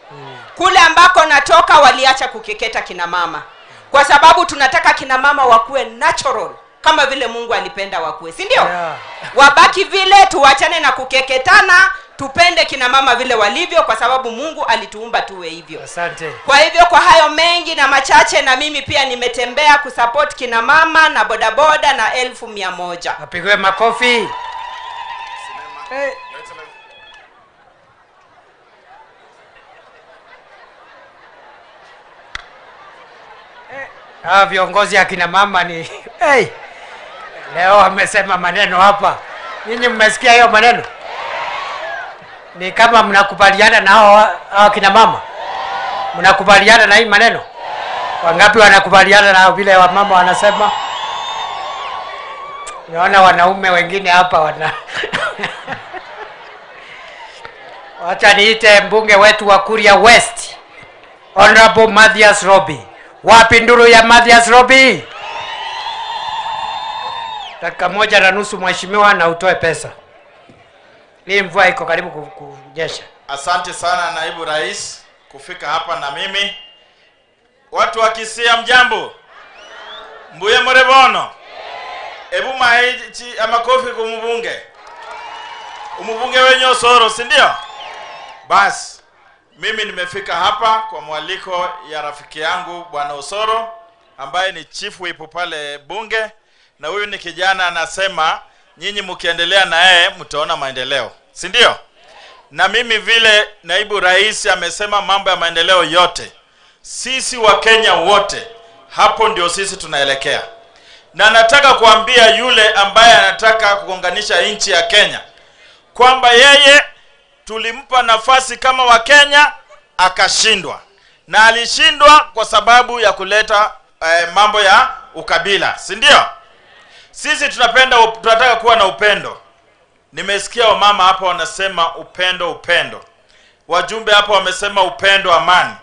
Kule ambako natoka waliacha kukeketa kina mama. Kwa sababu tunataka kina mama wakuwe natural kama vile Mungu alipenda wakuwe, si ndio? Wabaki vile, tuachane na kukeketana, tupende kina mama vile walivyo kwa sababu Mungu alituumba tuwe hivyo. Asante. Kwa hivyo kwa hayo mengi na machache, na mimi pia nimetembea kusupport kina mama na bodaboda na 1,100. Apigwe makofi. Viongozi ya kina mama ni leo wamesema maneno hapa. Nyinyi mmesikia hiyo maneno? Ni kama mnakubaliana na hao kina mama? Mnakubaliana na hii maneno? Wangapi wanakubaliana na vile wa mama wanasema? Naona wanaume wengine hapa wana Wacha niite mbunge wetu wa Kuria West, Honorable Mathias Robi. Wapi nduru ya Mathias Robi? Dakika 1.5 mheshimiwa, na utoe pesa. Hii mvua iko karibu kunyesha. Asante sana naibu rais kufika hapa na mimi. Watu wa Kisii mjambo? Mbuye mrebono? Ebu maichi amakofi kumubunge. Umubunge wenye Osoro, si ndio? Basi mimi nimefika hapa kwa mwaliko ya rafiki yangu Bwana Osoro ambaye ni chief whip pale bunge, na huyu ni kijana anasema nyinyi mkiendelea na yeye mtaona maendeleo, si ndio? Na mimi vile naibu rais amesema mambo ya maendeleo yote, sisi wa Kenya wote hapo ndio sisi tunaelekea. Na nataka kuambia yule ambaye anataka kuunganisha nchi ya Kenya kwamba yeye tulimpa nafasi kama wa Kenya akashindwa, na alishindwa kwa sababu ya kuleta mambo ya ukabila, si ndio? Sisi tunataka kuwa na upendo. Nimesikia wamama hapa wanasema upendo. Wajumbe hapa wamesema upendo, amani.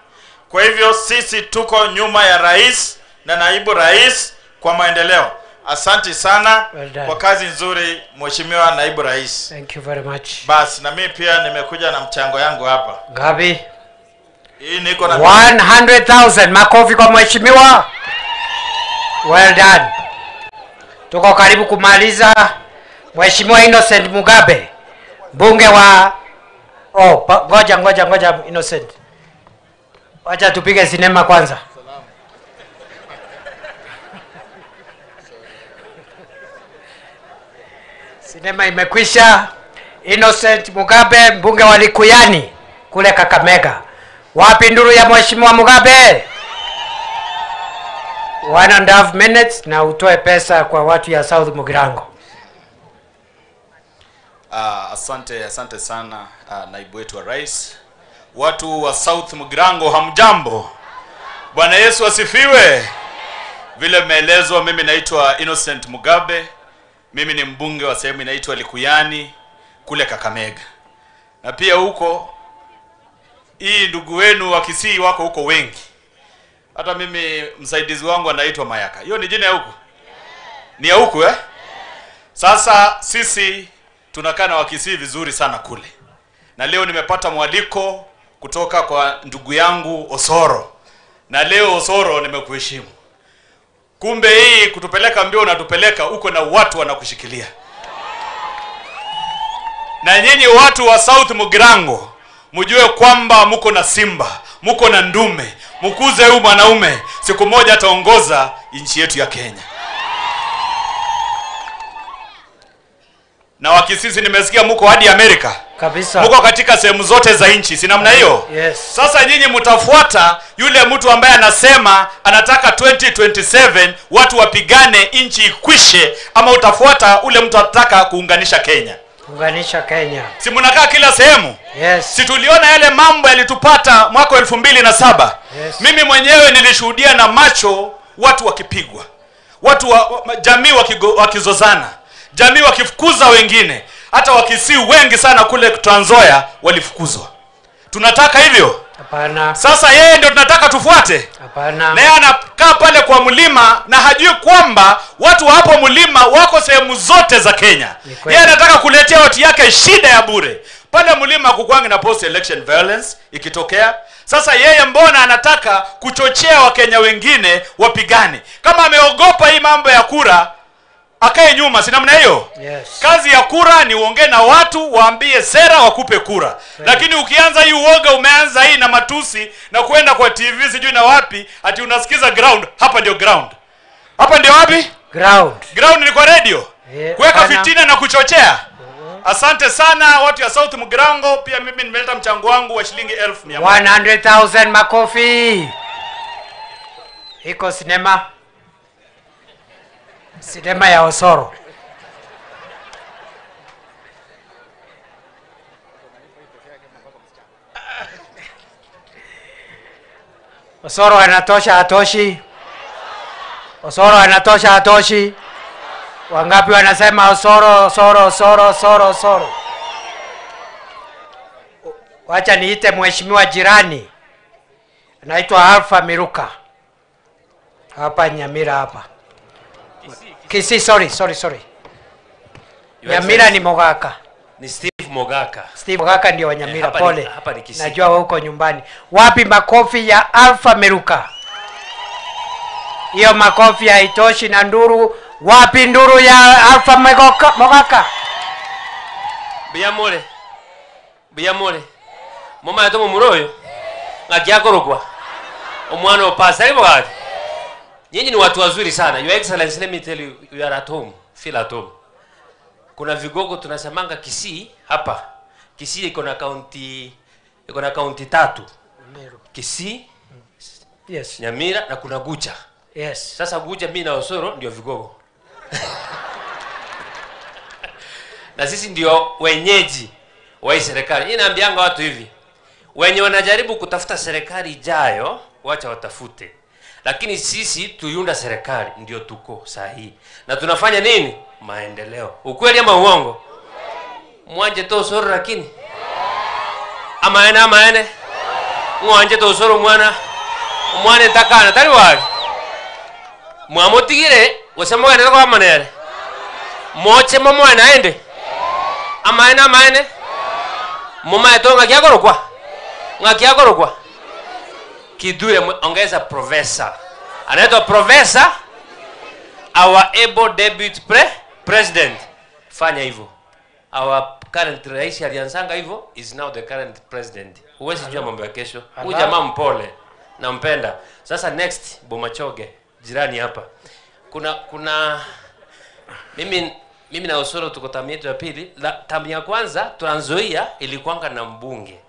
Kwa hivyo sisi tuko nyuma ya rais na naibu rais kwa maendeleo. Asante sana kwa kazi nzuri mheshimiwa naibu rais. Thank you very much. Basi na mimi pia nimekuja na mchango yangu hapa. Ngapi? Hii niko na 100,000. Makofi kwa mheshimiwa. Well done. Tuko karibu kumaliza. Mheshimiwa Innocent Mugabe, bunge wa ngoja Innocent. Wacha tupige sinema kwanza. Sinema imekwisha. Innocent Mugabe, mbunge wa Likuyani kule Kakamega. Wapi nduru ya mheshimiwa Mugabe? 1.5 minutes na utoe pesa kwa watu ya South Mugirango. Asante sana naibu wetu wa rais. Watu wa South Mugirango hamjambo? Bwana Yesu asifiwe. Vile meelezwa, mimi naitwa Innocent Mugabe. Mimi ni mbunge wa sehemu inaitwa Likuyani. kule Kakamega. Na pia huko hii ndugu wenu wa Kisii wako huko wengi. Hata mimi msaidizi wangu anaitwa Mayaka. Hiyo ni jina ya huko? Ni ya huko eh? Sasa sisi tunakaa na Wakisii vizuri sana kule. Na leo nimepata mwaliko kutoka kwa ndugu yangu Osoro. Na leo Osoro nimekuheshimu. Kumbe hii kutupeleka mbio na tupeleka uko na watu wanakushikilia. Na nyinyi watu wa South Mugirango, mjue kwamba mko na simba, mko na ndume, mkuze huyu mwanaume, siku moja ataongoza nchi yetu ya Kenya. Na Wakisii nimesikia mko hadi Amerika. Kabisa. Mko katika sehemu zote za nchi, si namna hiyo? Yes. Sasa nyinyi mtafuata yule mtu ambaye anasema anataka 2027 watu wapigane nchi ikwishe, ama utafuata ule mtu anataka kuunganisha Kenya? Kuunganisha Kenya. Si mnakaa kila sehemu? Yes. Si tuliona yale mambo yalitupata mwaka 2007? Yes. Mimi mwenyewe nilishuhudia na macho watu wakipigwa. Watu jamii wakizozana. Jamii wakifukuza wengine. Hata Wakisii wengi sana kule Trans Nzoia walifukuzwa. Tunataka hivyo? Hapana. Sasa yeye ndio tunataka tufuate? Hapana. Na yeye anakaa pale kwa mlima na hajui kwamba watu wa hapo mlima wako sehemu zote za Kenya. Yeye anataka kuletea watu yake shida ya bure. Pale mlima kukwangi na post election violence ikitokea. Sasa yeye mbona anataka kuchochea Wakenya wengine wapigane? Kama ameogopa hii mambo ya kura, akae nyuma, si namna hiyo? Yes. Kazi ya kura ni uongee na watu, waambie sera, wakupe kura. Lakini ukianza hii uoga, umeanza hii na matusi na kwenda kwa TV sijui na wapi, ati unasikiza ground. Hapa ndio ground. Hapa ndio wapi? Ground. Ground ni kwa radio. Yeah, kuweka fitina na kuchochea. Asante sana watu ya South Mugirango. Pia mimi nimeleta mchango wangu wa shilingi 100,000. 100,000 makofi. Iko sinema. Sinema ya Osoro. Osoro anatosha hatoshi? Osoro anatosha hatoshi? Wangapi wanasema Osoro, Osoro, Osoro, Osoro, Osoro? Wacha niite mheshimiwa jirani. Anaitwa Alpha Miruka. Hapa Nyamira hapa. Kisii, sorry. Nyamira ni Mogaka. Ni Steve Mogaka. Steve Mogaka ndio wa Nyamira, hapa pole. Hapa ni Kisii. Najua wewe uko nyumbani. Wapi makofi ya Alpha Miruka? Hiyo makofi haitoshi na nduru. Wapi nduru ya Alpha Mogaka? Biyamole. Mama yato muroyo. Ngakiakorokwa. Omwana opasa ni bogati. Nyinyi ni watu wazuri sana. Your Excellency, let me tell you, you are at home. Feel at home. Kuna vigogo tunasemanga Kisii hapa. Kisii iko na county 3. Kisii, yes, Nyamira na kuna Gucha. Yes. Sasa Gucha mimi na Osoro ndio vigogo. Na sisi ndio wenyeji wa hii serikali. Hii naambianga watu hivi. Wenye wanajaribu kutafuta serikali ijayo, wacha watafute. Lakini sisi tuiunda serikali ndio tuko sahihi. Na tunafanya nini? Maendeleo. Ukweli ama uongo? Mwanje to Osoro lakini. Amaene. Mwanje to Osoro mwana takana tari wapi? Mwamotigire wasema ndio kwa manere. Moche mwana ende. Amaene. Mama etonga kiakorokwa. Kidure ongeza professor. Anaitwa professor, our able deputy president. Fanya hivyo. Our current rais alianzanga hivyo, is now the current president. Huwezi jua mambo ya kesho. Huyu jamaa mpole, nampenda. Sasa next Bomachoge, jirani hapa. Kuna mimi na Osoro tuko tamu yetu ya pili. Tamu ya kwanza Trans Nzoia ilikuanga na mbunge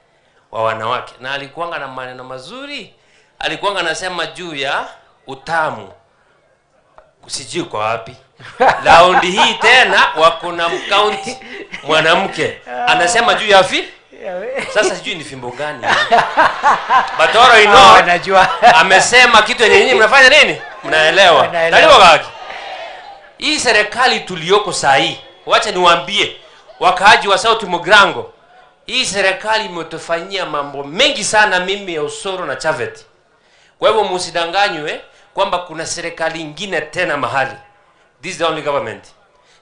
wa wanawake na alikuanga na maneno mazuri. Alikuanga anasema juu ya utamu. Sijui kwa wapi. Laundi hii tena wako na county mwanamke anasema juu ya sasa sijui ni fimbo gani. Batoro najua. Amesema kitu yenye nyinyi mnafanya nini? Mnaelewa. Ndio baki. Hii serikali tulioko saa hii, wacha niwaambie, wakaaji wa South Mugirango, hii serikali imetufanyia mambo mengi sana, mimi ya Osoro na Chaveti. Kwa hivyo msidanganywe kwamba kuna serikali nyingine tena mahali. This is the only government.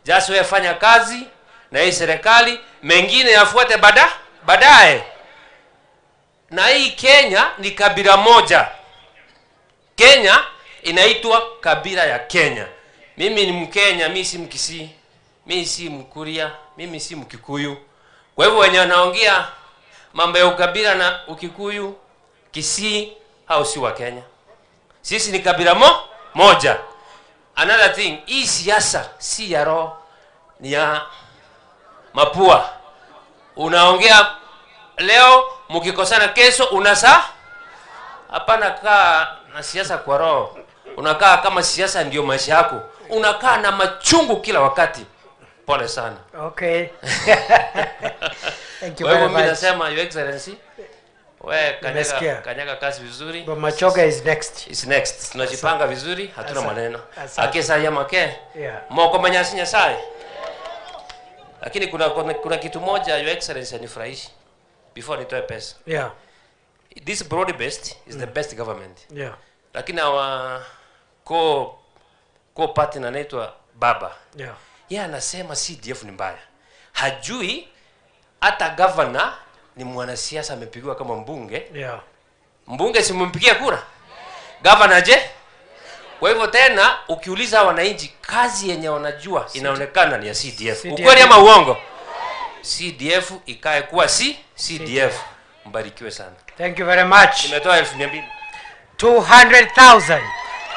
Just wewe fanya kazi na hii serikali, mengine yafuate baadaye. Na hii Kenya ni kabila moja. Kenya inaitwa kabila ya Kenya. Mimi ni Mkenya, mimi si Mkisii, mimi si Mkuria, mimi si Mkikuyu. Kwa hivyo wenye wanaongea mambo ya ukabila na Ukikuyu, Kisii, hao si wa Kenya. Sisi ni kabila moja. Another thing, hii siasa si ya roho, ni ya mapua. Unaongea leo, mkikosana kesho unasa. Hapana, kaa na siasa kwa roho. Unakaa kama siasa ndio maisha yako. Unakaa na machungu kila wakati. Pole sana. Okay. Thank you very very much. Mimi much. nasema Your Excellency, wewe kanyaga kazi vizuri. Machoga is next. Is next. Tunajipanga vizuri, hatuna maneno. Asante. Akesa ya make. Yeah. Moko manyasi Nyasaye. Lakini kuna kitu moja Your Excellency anifurahishi before nitoe pesa. Yeah. This broad based is the best government. Yeah. Lakini our partner anaitwa Baba. Yeah. Yeye anasema CDF ni mbaya. Hajui hata governor ni mwanasiasa amepigwa kama mbunge. Yeah. Mbunge simumpigia kura. Governor je? Kwa hivyo tena ukiuliza wananchi kazi yenye wanajua inaonekana ni ya CDF. Ukweli ama uongo? CDF ikae kuwa CDF. Mbarikiwe sana. Thank you very much. Nimetoa 1200. 200,000.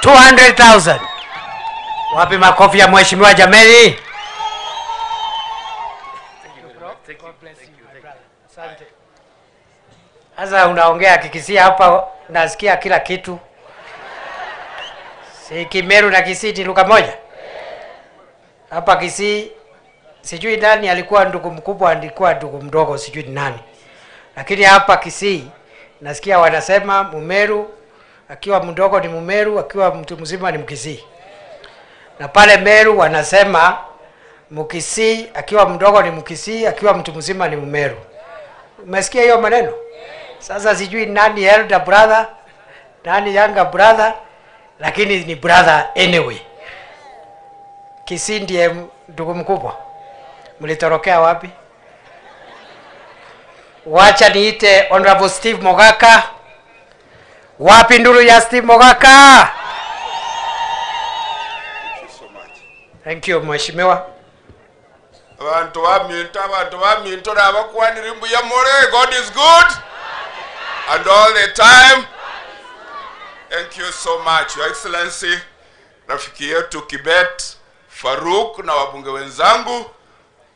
200,000. Wapi makofi ya mheshimiwa Jameli? Asante. Sasa unaongea Kikisia hapa, nasikia kila kitu. Si Kimeru na Kisii ni lugha moja? Hapa Kisii sijui nani alikuwa ndugu mkubwa, alikuwa ndugu mdogo, sijui ni nani. Lakini hapa Kisii nasikia wanasema Mumeru akiwa mdogo ni Mumeru, akiwa mtu mzima ni Mkisii. Na pale Meru wanasema Mkisii akiwa mdogo ni Mkisii, akiwa mtu mzima ni Mumeru. Umesikia hiyo maneno? Sasa sijui nani elder brother, nani younger brother, lakini ni brother anyway. Kisii ndiye ndugu mkubwa. Mlitorokea wapi? Wacha niite Honorable Steve Mogaka. Wapi nduru ya Steve Mogaka? Thank you, mheshimiwa. Abantu baminto n'abakwanira imbuya more. God is good and all the time. Thank you so much, Your Excellency. Rafiki yetu Kibet Faruk na wabunge wenzangu,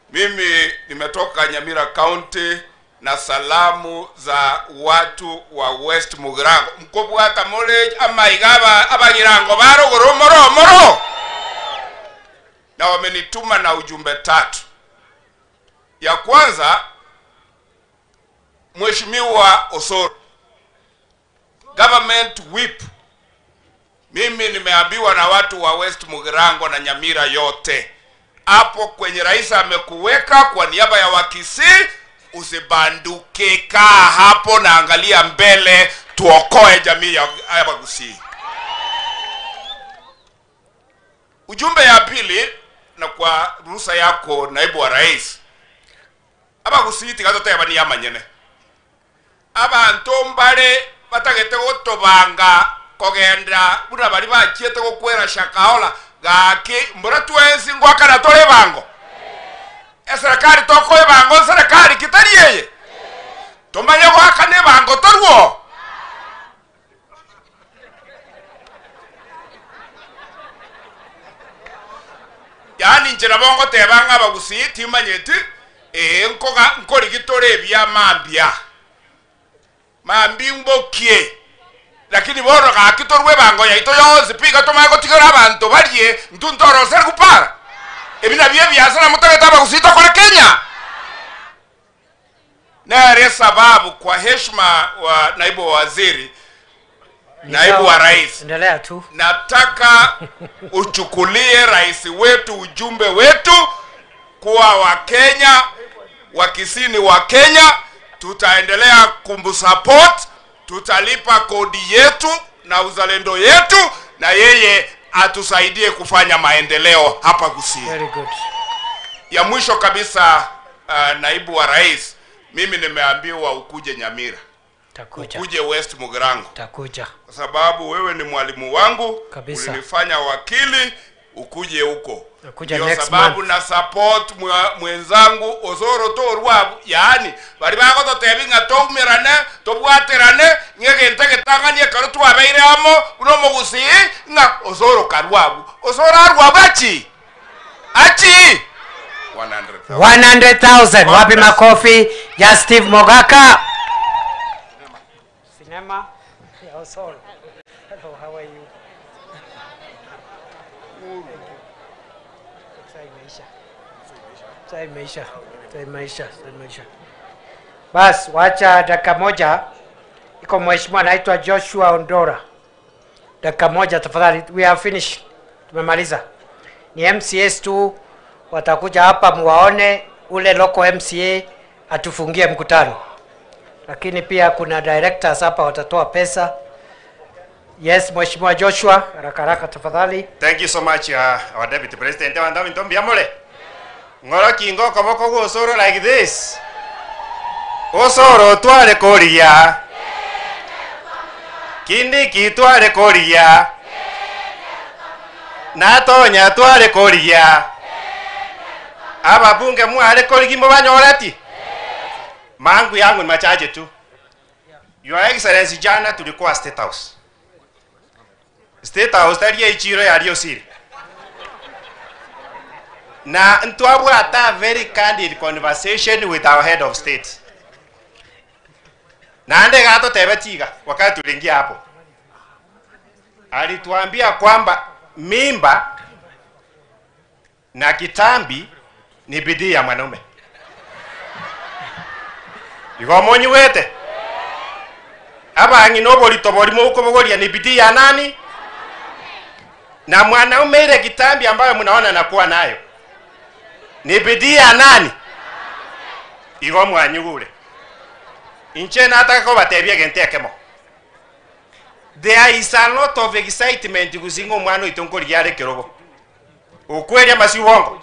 mimi nimetoka Nyamira County na salamu za watu wa West Mugirango. Mkobu hata mole ama igaba abagirango baro moro. Na wamenituma na ujumbe 3. Ya kwanza, Mheshimiwa Osoro, government whip. Mimi nimeambiwa na watu wa West Mugirango na Nyamira yote, hapo kwenye rais amekuweka kwa niaba ya Wakisii, usibanduke, kaa hapo na angalia mbele, tuokoe jamii ya Wakisii. Ujumbe ya pili, na kwa ruhusa yako naibu wa rais, Abakisii tikatoteba ni amanyene. Abantu mbale batagete gotobanga kogenda buna bali bachiete gokwera shakaola gaki mbura twensi ngwakana tole bango. Serikali toko bango, serikali kitari yeye. Tomanye gwakane bango torwo. Yani njira bongo tebanga Abakisii timanyeti nkori gitore bya mambia. Mambi mbokie. Lakini boro gakitorwe bango ya ito yose pika tomago tigara abantu bariye ntuntoro ser kupara. Ebina bye byasana mutageta Abakisii kwa Kenya. Na sababu kwa heshima wa naibu wa waziri, naibu wa rais, endelea tu. Nataka uchukulie rais wetu ujumbe wetu kuwa wa Kenya wa Kisii ni wa Kenya, tutaendelea kumsupport, tutalipa kodi yetu na uzalendo yetu, na yeye atusaidie kufanya maendeleo hapa Kisii. Very good. Ya mwisho kabisa, naibu wa rais, mimi nimeambiwa ukuje Nyamira. Takuja. Ukuje West Mugirango. Takuja. Kwa sababu wewe ni mwalimu wangu, kabisa. Ulinifanya wakili, ukuje huko. Ndio sababu na support mwenzangu Osoro Torwa, yani bari bako totebinga tomirane tobwaterane ngeke ntake tanganie karutu abeiramo uno mugusi nga Osoro karwabu Osoro arwabu achi 100,000. Wapi makofi ya Steve Mogaka? Sinema ya Osoro. Hello, how are you? Imeisha. Bas, wacha dakika moja. Iko mheshimiwa anaitwa Joshua Ondora. Dakika moja tafadhali. We have finished. Tumemaliza. Ni MCAs tu watakuja hapa muwaone ule local MCA atufungie mkutano. Lakini pia kuna directors hapa watatoa pesa. Yes, mheshimiwa Joshua, haraka tafadhali. Thank you so much, our Deputy President. Wandami Ntombi Amole. Ngoro kingo koboko go Osoro like this. Osoro twale koria. Kindi kitwale koria. Natonya twale koria. Ababunge mwale korigi mbanyorati. Mangu yangu ni machache tu. Your Excellency, jana tulikuwa State House. State House tariye ichiro yaliyo siri. Na ntwabwata very candid conversation with our head of state. Na ande gato tebetiga wakati tuliingia hapo. Alituambia kwamba mimba na kitambi ni bidii ya mwanaume. Igomonyi wete. Aba nginobo litobori muko bogoria ni bidii ya nani? Na mwanaume ile kitambi ambayo mnaona nakuwa nayo ni bidii ya nani? Igo mwanyugule. Inche nataka ko batebye gentekemo. There is a lot of excitement kuzingo mwana itonkori yare kirogo. Ukweli ama si uongo?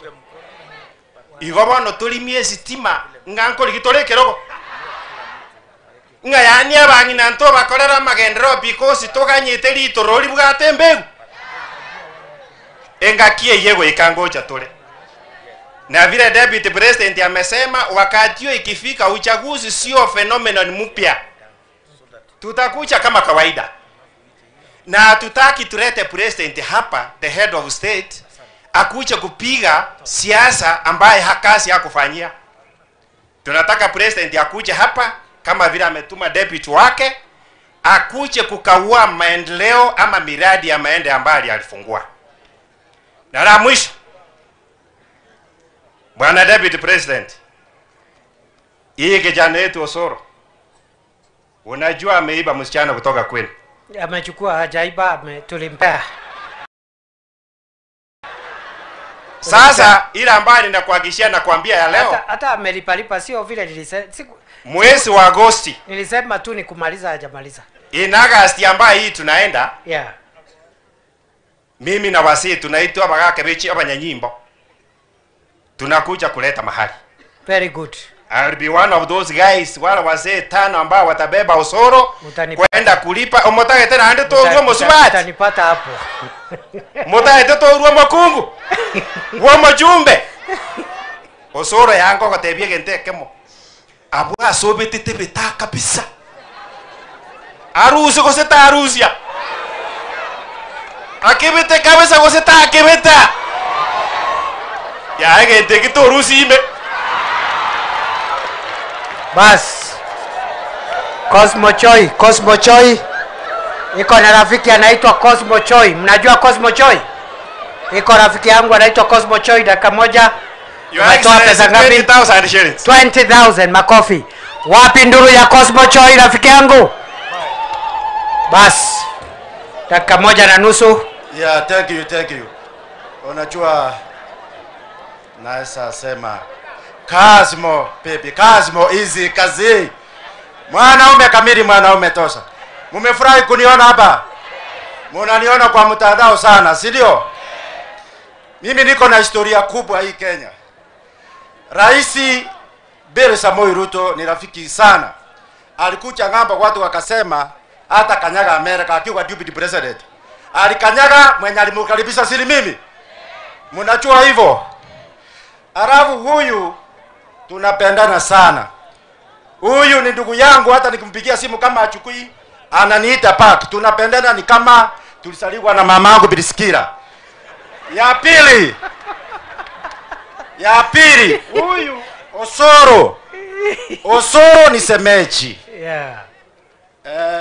Igo bono tulimie sitima ngankori gitore kirogo. Nga yani abangi nanto bakorera magendero because toganyite litorori bwate mbegu. Engakie yego ikangoja tole. Na vile Deputy President amesema wakati hiyo ikifika uchaguzi sio phenomenon mpya. Tutakuja kama kawaida. Na tutaki tulete president hapa, the head of state, akuje kupiga siasa ambaye hakasi ya kufanyia. Tunataka president akuje hapa kama vile ametuma deputy wake, akuje kukagua maendeleo ama miradi ya maendeleo ambayo alifungua. Na la mwisho, Bwana Deputy President, hii kijana yetu Osoro, unajua ameiba msichana kutoka kwenu. Amechukua hajaiba, tulimpea. Sasa ile ambayo ninakuhakikishia na kuambia ya leo. Hata amelipalipa sio vile nilisema. Mwezi wa Agosti. Nilisema tu ni kumaliza hajamaliza. In August ambayo hii tunaenda. Yeah. Mimi na wasi tunaitwa bagake bichi abanyanyimbo. Tunakuja kuleta mahali. Very good. I'll be one of those guys wala wazee 5 ambao watabeba Osoro kwenda kulipa omotake tena ande toruo mosubati. Utanipata hapo. Motake toruo makungu. Wo majumbe. Osoro yango kotebie gentekemo. Abwa sobete tebeta kabisa. Arusi koseta arusia. Akibete kabisa koseta akibeta. Ya gente kitorusi ime. Bas. Cosmo Choi. Iko na rafiki anaitwa Cosmo Choi. Mnajua Cosmo Choi? Iko rafiki yangu anaitwa Cosmo Choi, dakika moja. Umetoa pesa ngapi? 20,000 shillings. 20,000 makofi. Wapi nduru ya Cosmo Choi rafiki yangu? Bas. Dakika moja na nusu. Yeah, thank you. Unajua naweza sema Kazimo baby, Kazimo easy kazi. Mwanaume kamili, mwanaume tosha. Mumefurahi kuniona hapa? Munaniona kwa mtandao sana, si ndio? Mimi niko na historia kubwa hii Kenya. Rais William Samoei Ruto ni rafiki sana. Alikuja ng'amba, watu wakasema hata kanyaga Amerika akiwa deputy president. Alikanyaga mwenye alimkaribisha siri mimi. Mnajua hivyo. Arabu huyu tunapendana sana. Huyu ni ndugu yangu, hata nikimpigia simu kama achukui ananiita pak. Tunapendana ni kama tulisaliwa na mamangu Bilisikira. Ya pili huyu Osoro ni semeji. Yeah.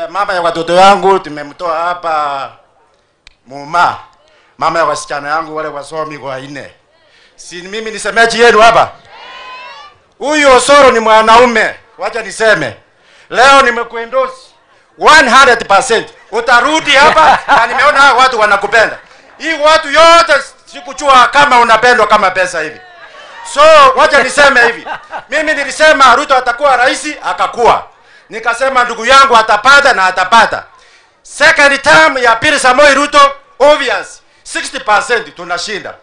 Mama ya watoto wangu tumemtoa hapa Muma. Mama ya wasichana yangu wale wasomi kwa 4. Si mimi ni semeji yenu hapa? Huyu Osoro ni mwanaume. Wacha niseme. Leo nimekuendorse 100%. Utarudi hapa na nimeona watu wanakupenda. Hii watu yote sikujua kama unapendwa kama pesa hivi. So wacha niseme hivi. Mimi nilisema Ruto atakuwa rais, akakuwa. Nikasema ndugu yangu atapata na atapata. Second term ya William Samoei Ruto obvious 60% tunashinda.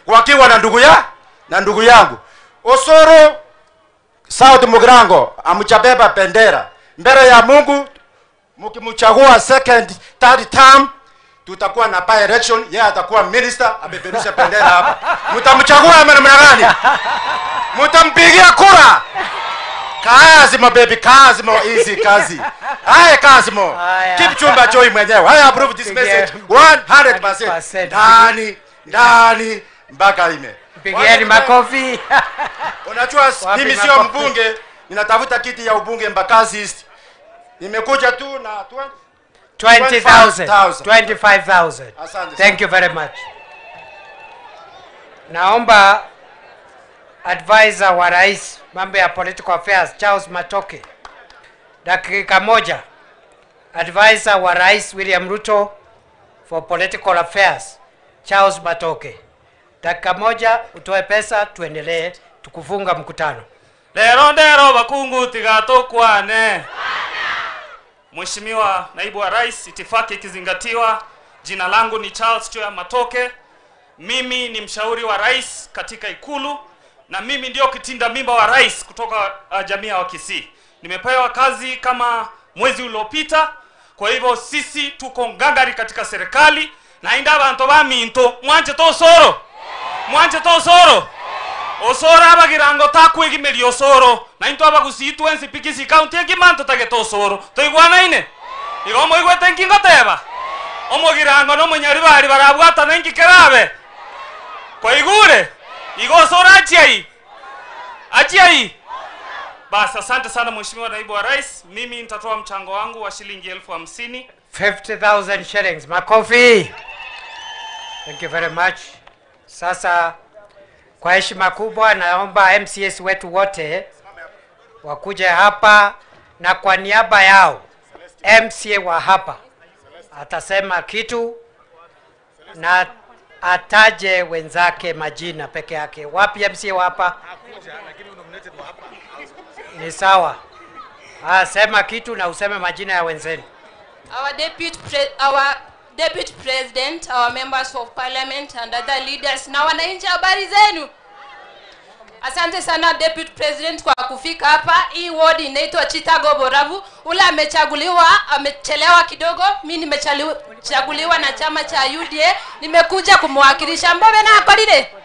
Wakiwa na ndugu yangu. Osoro South Mugirango amchabeba bendera. Mbele ya Mungu mkimchagua second third term tutakuwa na by election, yeye atakuwa minister abeberusha bendera hapa. Mtamchagua ama namna gani? Mtampigia kura. Kazimo baby, Kazimo easy kazi. Haya Kazimo. Keep chumba choi mwenyewe. I approve this message 100%. Ndani mpaka ime. Pigieni makofi. Unajua mimi sio mbunge, ninatafuta kiti ya ubunge Mbakazi East. Nimekuja tu na 25,000. Thank you very much. Naomba advisor wa rais mambo ya political affairs Charles Matoke, dakika moja. Advisor wa rais William Ruto for political affairs Charles Matoke, dakika moja utoe pesa tuendelee tukufunga mkutano. Lero ndero bakungu tigatokwane. Mheshimiwa Naibu wa Rais, itifaki ikizingatiwa, jina langu ni Charles Choya Matoke. Mimi ni mshauri wa rais katika Ikulu na mimi ndio kitinda mimba wa rais kutoka jamii ya Wakisii. Nimepewa kazi kama mwezi uliopita, kwa hivyo sisi tuko ngangari katika serikali na inda abantu baminto mwanje to Osoro. Osoro abagirango takwegimeria Osoro na into abagusitu ensi pikisi county egimanto tageto Osoro toigwana ine igomo igwete nkingoteba omogirango no munyari bari barabwata nengi kerabe kwa igure igo Osoro achiai. Basi asante sana Mheshimiwa Naibu wa Rais, mimi nitatoa mchango wangu wa shilingi 50,000. 50,000 shillings. Makofi. Thank you very much. Sasa kwa heshima kubwa naomba MCS wetu wote wakuje hapa, na kwa niaba yao MCA wa hapa atasema kitu na ataje wenzake majina peke yake. Wapi MCA wa hapa? Ni sawa. Sema kitu na useme majina ya wenzenu. Our Deputy President, our members of parliament and other leaders, na wananchi, habari zenu? Asante sana Deputy President kwa kufika hapa. Hii ward inaitwa Chitago Boravu. Ule amechelewa kidogo. Mimi nimechaguliwa na chama cha UDA. Nimekuja kumwakilisha mbobe na akolile.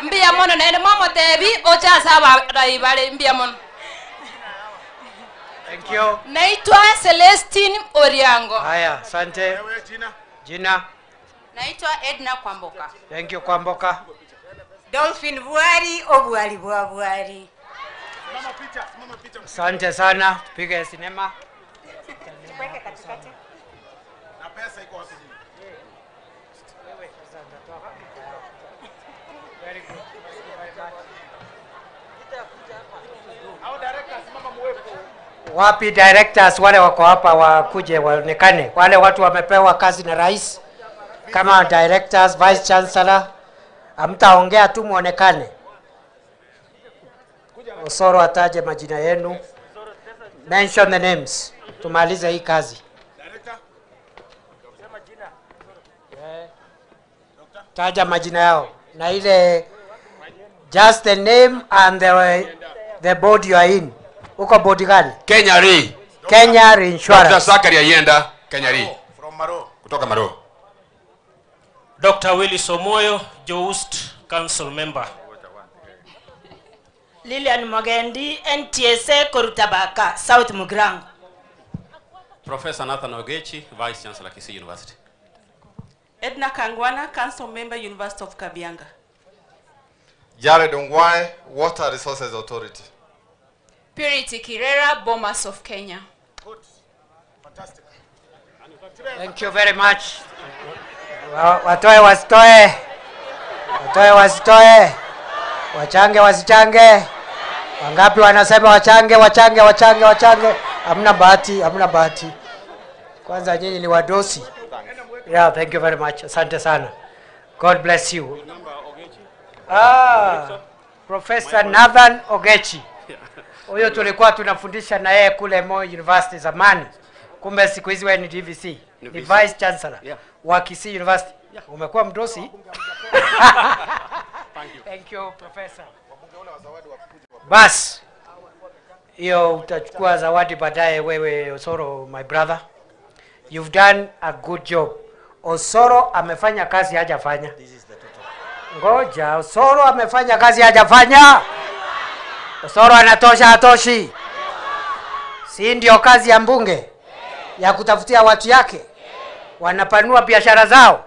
Mbia mono na ene momo tebi ocha sawa raibale mbia mono. Thank you. Naitwa Celestine Oriango. Haya, asante. Jina? Naitwa Edna Kwamboka. Thank you Kwamboka. Dolphin Buari Obuari Buari. Asante sana. Tupige sinema. Tuweke katikati. Na pesa iko wapi? Very good. Wapi directors wale wako hapa wakuje waonekane, wale watu wamepewa kazi na rais kama directors, vice chancellor, amtaongea tu muonekane. Osoro ataje majina yenu. Mention the names. Tumalize hii kazi. Taja majina yao. Na ile just the name and the board you are in. Uko board gani? Kenya Re. Kenya Reinsurance. Dr. Zakaria Yenda, Kenya Re. From Maro. Kutoka Maro. Dr. Willy Somoyo, Joust Council Member. Lilian Mogendi, NTSA Korutabaka, South Mugirango. Professor Nathan Ogechi, Vice Chancellor Kisii University. Edna Kangwana, Council Member, University of Kabianga. Jared Ongwae, Water Resources Authority. Purity Kirera, Bomas of Kenya. Good. Fantastic. Thank you very much. Watoe wasitoe. Watoe wasitoe. Wachange wasichange. Wangapi wanasema wachange, wachange, wachange, wachange. Hamna bahati, hamna bahati. Kwanza nyinyi ni wadosi. Yeah, thank you very much. Asante sana. God bless you. Professor Nathan Ogechi. Huyo tulikuwa tunafundisha na yeye kule Moi University zamani. Kumbe siku hizi wewe ni DVC. Ni Vice Chancellor wa Kisii University. Umekuwa mdosi. Thank you, Professor. Bas. Hiyo utachukua zawadi baadaye wewe Osoro, my brother. You've done a good job. Osoro amefanya kazi hajafanya. Ngoja, Osoro amefanya kazi hajafanya. Osoro anatosha hatoshi. Si ndio kazi ya mbunge ya kutafutia watu yake? Wanapanua biashara zao.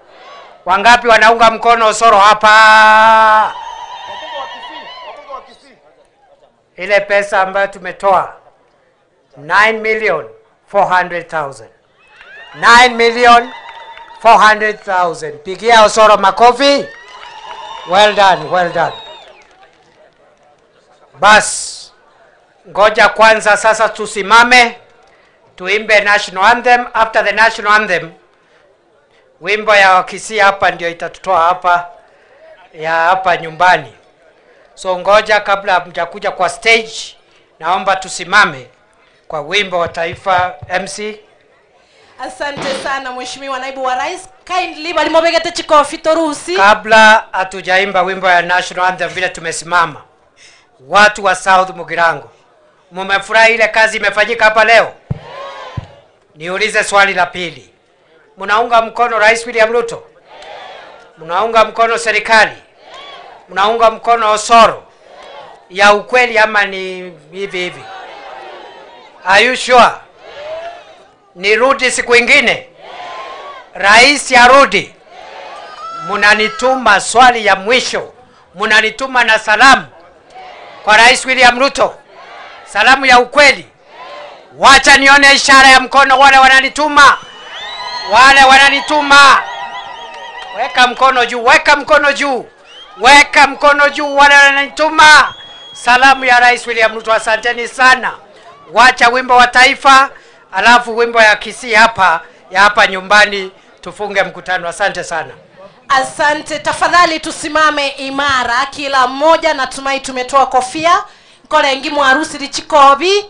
Wangapi wanaunga mkono Osoro hapa? Ile pesa ambayo tumetoa 9,400,000. 9,400,000. Pigia Osoro makofi. Well done, well done. Bas, ngoja kwanza sasa tusimame tuimbe national anthem. After the national anthem, wimbo ya Kisii hapa ndio itatutoa hapa ya hapa nyumbani. So ngoja kabla mtakuja kwa stage, naomba tusimame kwa wimbo wa taifa. MC. Asante sana Mheshimiwa Naibu wa Rais. Kindly walimobegete chikofi torusi. Kabla hatujaimba wimbo ya national anthem vile tumesimama, watu wa South Mugirango, mmefurahi ile kazi imefanyika hapa leo? Niulize swali la pili. Mnaunga mkono Rais William Ruto? Mnaunga mkono serikali? Mnaunga mkono Osoro ya ukweli ama ni hivi hivi? Are you sure? Nirudi siku ingine? Rais arudi? Munanituma swali ya mwisho. Munanituma na salamu kwa Rais William Ruto. Salamu ya ukweli. Wacha nione ishara ya mkono wale wananituma. Wale wananituma. Weka mkono juu, weka mkono juu. Weka mkono juu wale wananituma. Salamu ya Rais William Ruto, asanteni sana. Wacha wimbo wa taifa, alafu wimbo ya Kisii hapa, ya hapa nyumbani, tufunge mkutano. Asante sana. Asante, tafadhali tusimame imara kila mmoja. Natumai tumetoa kofia. Kole ngi mwarusi lichikobi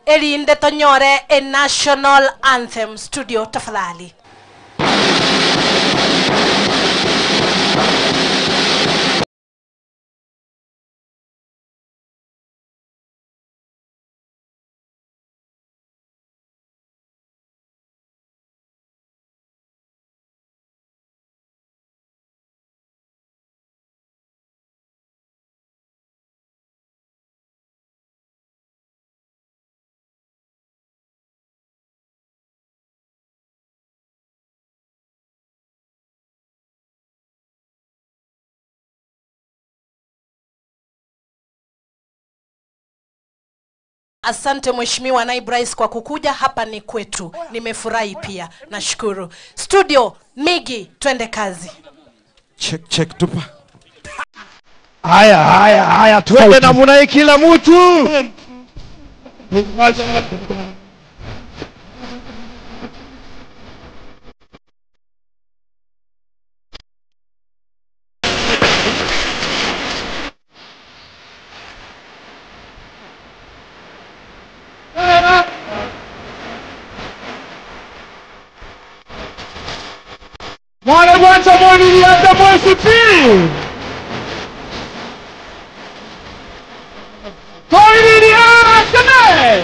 elinde tonyore a national anthem. Studio tafadhali. Asante Mheshimiwa Naibu Rais kwa kukuja hapa, ni kwetu. Nimefurahi pia. Nashukuru. Studio Migi, twende kazi. Check tupa. Haya twende namna hii kila mtu. Wale wacha mwili hata mwezi pili. Toili asane.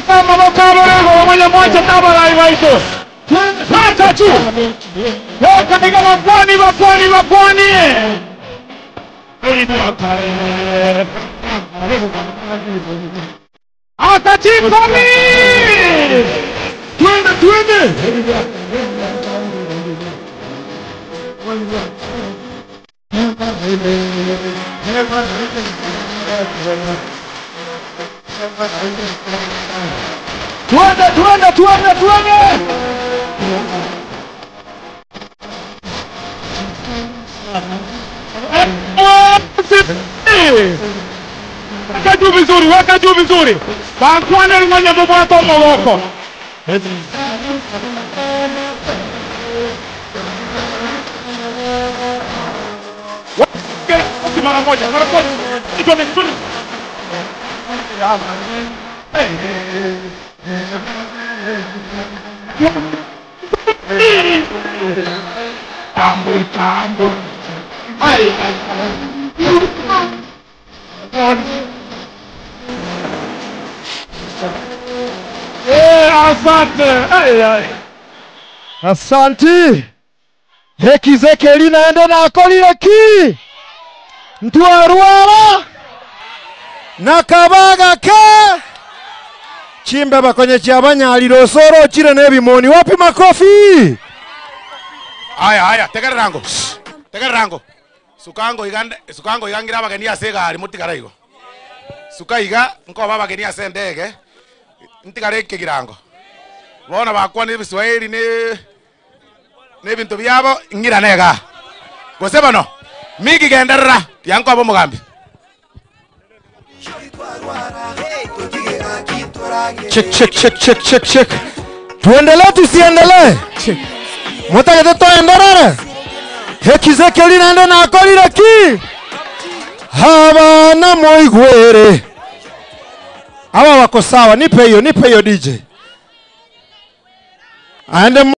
Kama makabara mmoja mmoja tabara iwaito. Sasa tu. Yoka niga mapwani. Hata chikomi. Twende. Tuende. Weka juu vizuri. Bankwane mwenye mwato mwoko. Mara moja. Tuende. Tambo. Asante. Heki zeke linaenda na akolile ki. Mtuarwara. Na kabaga ke. Chimbe bakonye chiabanya alirosoro chire nebimoni. Wapi makofi? Haya, tegera rango. Sukango igangira bageni asega ari mutigara Sukaiga nko baba bageni asendege. Ntigare kigirango. Bona bakwa ni Biswahili ne bintu byabo ngira nega. Goseba no. Migi genderera yanko abo mugambi. Check. Tuendelee tusiendelee? Mutagete tuendelee? Heki zeke linaenda na akolile ki. Habana moigwere. Hawa wako sawa. Nipe hiyo DJ. Aende